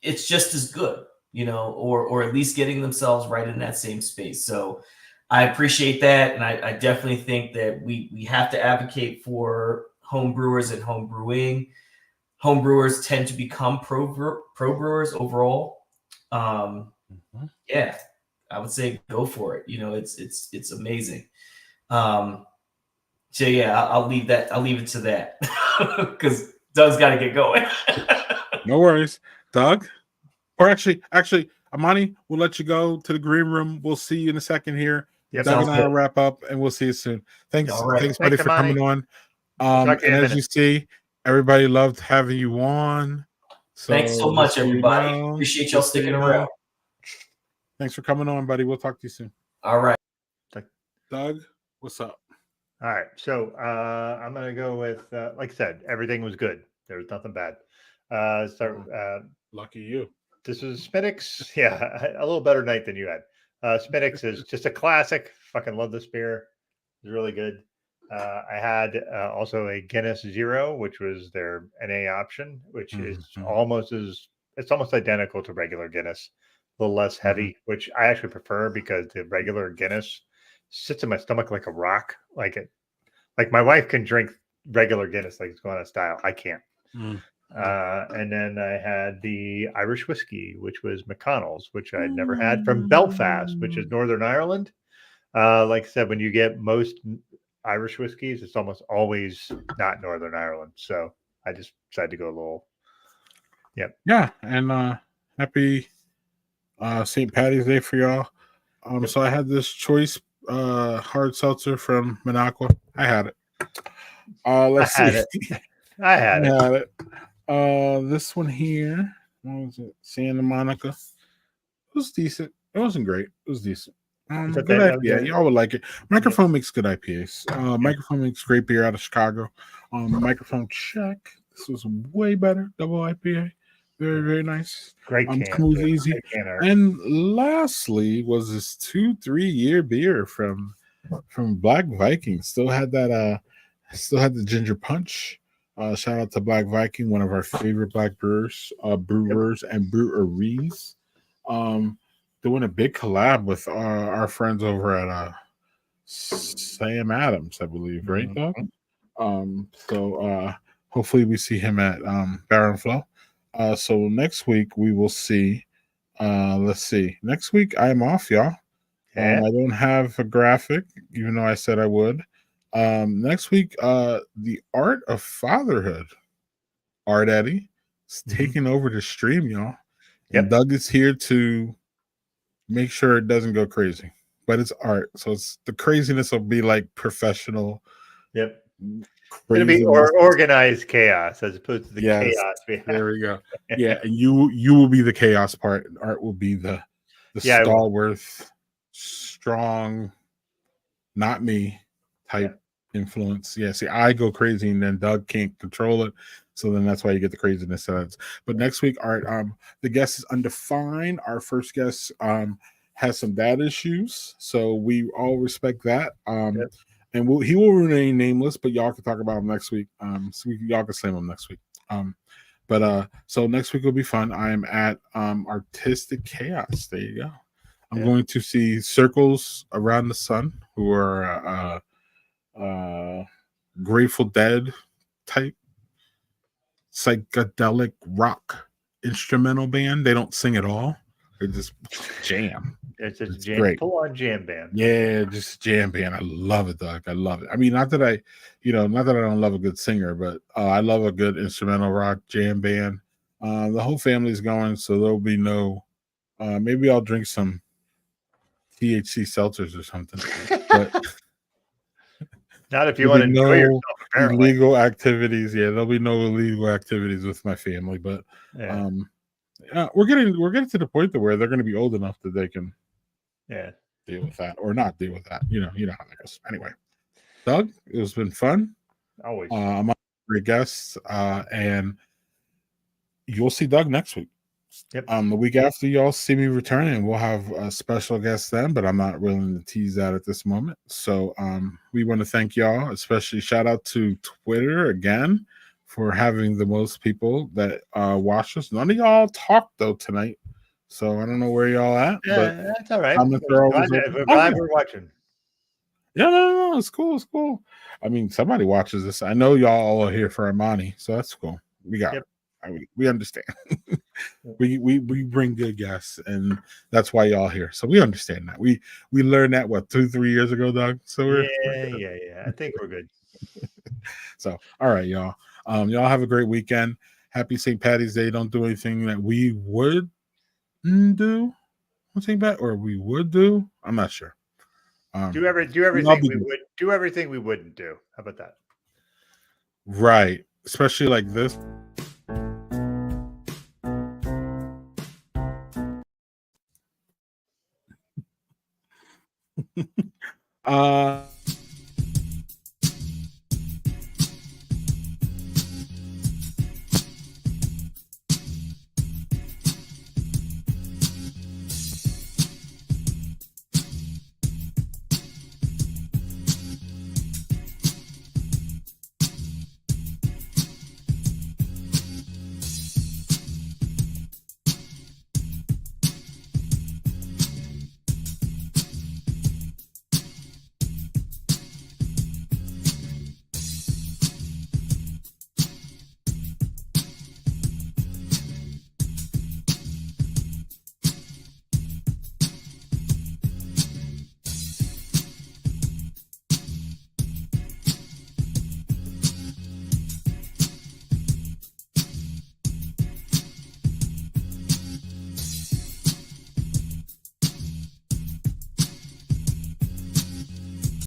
just as good. Or at least getting themselves right in that same space. So I appreciate that. And I definitely think that we have to advocate for home brewers and home brewing. Home brewers tend to become pro brewers overall. Yeah, I would say go for it. It's amazing. So yeah, I'll leave it to that because Doug's got to get going.
No worries, Doug. Or actually, Imani, we'll let you go to the green room. We'll see you in a second here.
Yep,
Doug and I will wrap up, and we'll see you soon. Thanks,
All right.
thanks, buddy, for
Imani.
coming on.
Talk to you in a
And as
minute.
you see, everybody loved having you on. So
Thanks so much, everybody. Appreciate y'all
just so
sticking
you know.
around.
Thanks for coming on, buddy. We'll talk to you soon.
All right.
Doug, what's up?
All right. So I'm going to go with, like I said, everything was good. There was nothing bad.
Lucky you.
This is Smittix. Yeah, a little better night than you had. Smittix is just a classic. Fucking love this beer. It's really good. I had also a Guinness Zero, which was their NA option, which is almost identical to regular Guinness, a little less heavy, which I actually prefer because the regular Guinness sits in my stomach like a rock. Like my wife can drink regular Guinness like it's going out of style. I can't. And then I had the Irish whiskey, which was McConnell's, which I'd never had, from Belfast, which is Northern Ireland. Like I said, when you get most Irish whiskeys, it's almost always not Northern Ireland. So I just decided to go a little. Yep.
Yeah, and happy St. Patty's Day for y'all. So I had this choice hard seltzer from Minocqua. I had it. Let's see.
I had it.
This one here, what was it? Santa Monica. It was decent. It wasn't great. It was decent. Good IPA. Y'all would like it. Microphone makes good IPAs. Microphone makes great beer out of Chicago. Microphone check. This was way better. Double IPA. Very, very nice.
Great can.
Smooth, easy. And lastly was this 2-3 year beer from Black Viking. Still had the ginger punch. Shout out to Black Viking, one of our favorite black brewers and breweries. Doing a big collab with our friends over at Sam Adams, I believe, right, Doug? So hopefully we see him at Baron Flow. So next week we will see. Let's see. Next week I'm off, y'all. I don't have a graphic, even though I said I would. Next week, the Art of Fatherhood, Art Eddie, is taking over the stream, y'all. And Doug is here to make sure it doesn't go crazy. But it's art, so it's the craziness will be like professional.
Yep. It'll be organized chaos as opposed to the chaos.
There we go. Yeah, and you will be the chaos part, and Art will be the stalwart, strong, not me type influence. Yeah, see, I go crazy and then Doug can't control it. So then that's why you get the craziness. But next week, Art, the guest is undefined. Our first guest has some dad issues, so we all respect that. And he will remain nameless, but y'all can talk about him next week. So y'all can slam him next week. So next week will be fun. I am at Artistic Chaos. There you go. I'm going to see Circles Around the Sun, who are Grateful Dead type psychedelic rock instrumental band. They don't sing at all. They just jam.
It's just
It's
jam,
great.
full on jam band.
Yeah, just jam band. I love it, Doug. I love it. I mean, not that I don't love a good singer, but I love a good instrumental rock jam band. The whole family's going, so there'll be no. Maybe I'll drink some THC seltzers or something. But
Not if you want to enjoy yourself. Apparently,
illegal activities. Yeah, there'll be no illegal activities with my family. But
yeah.
We're getting to the point where they're going to be old enough that they can deal with that or not deal with that. You know how that goes. Anyway, Doug, it's been fun.
Always.
I'm on great guests, and you'll see Doug next week.
Yep.
The week after y'all see me returning, we'll have a special guest then, but I'm not willing to tease that at this moment. So we want to thank y'all, especially shout out to Twitter again for having the most people that watch us. None of y'all talked though tonight, so I don't know where y'all at.
Yeah,
but
that's all right.
We're
Glad we're watching.
Yeah, no, it's cool. It's cool. I mean, somebody watches this. I know y'all all are here for Imani, so that's cool. We got it. We understand. we bring good guests, and that's why y'all here. So we understand that. We learned that 2-3 years ago, Doug. So we're
yeah. I think we're good.
So all right, y'all. Y'all have a great weekend. Happy St. Patty's Day. Don't do anything that we would do on St. Pat, or we would do. I'm not sure.
Do everything we would do. Everything we wouldn't do. How about that?
Right, especially like this.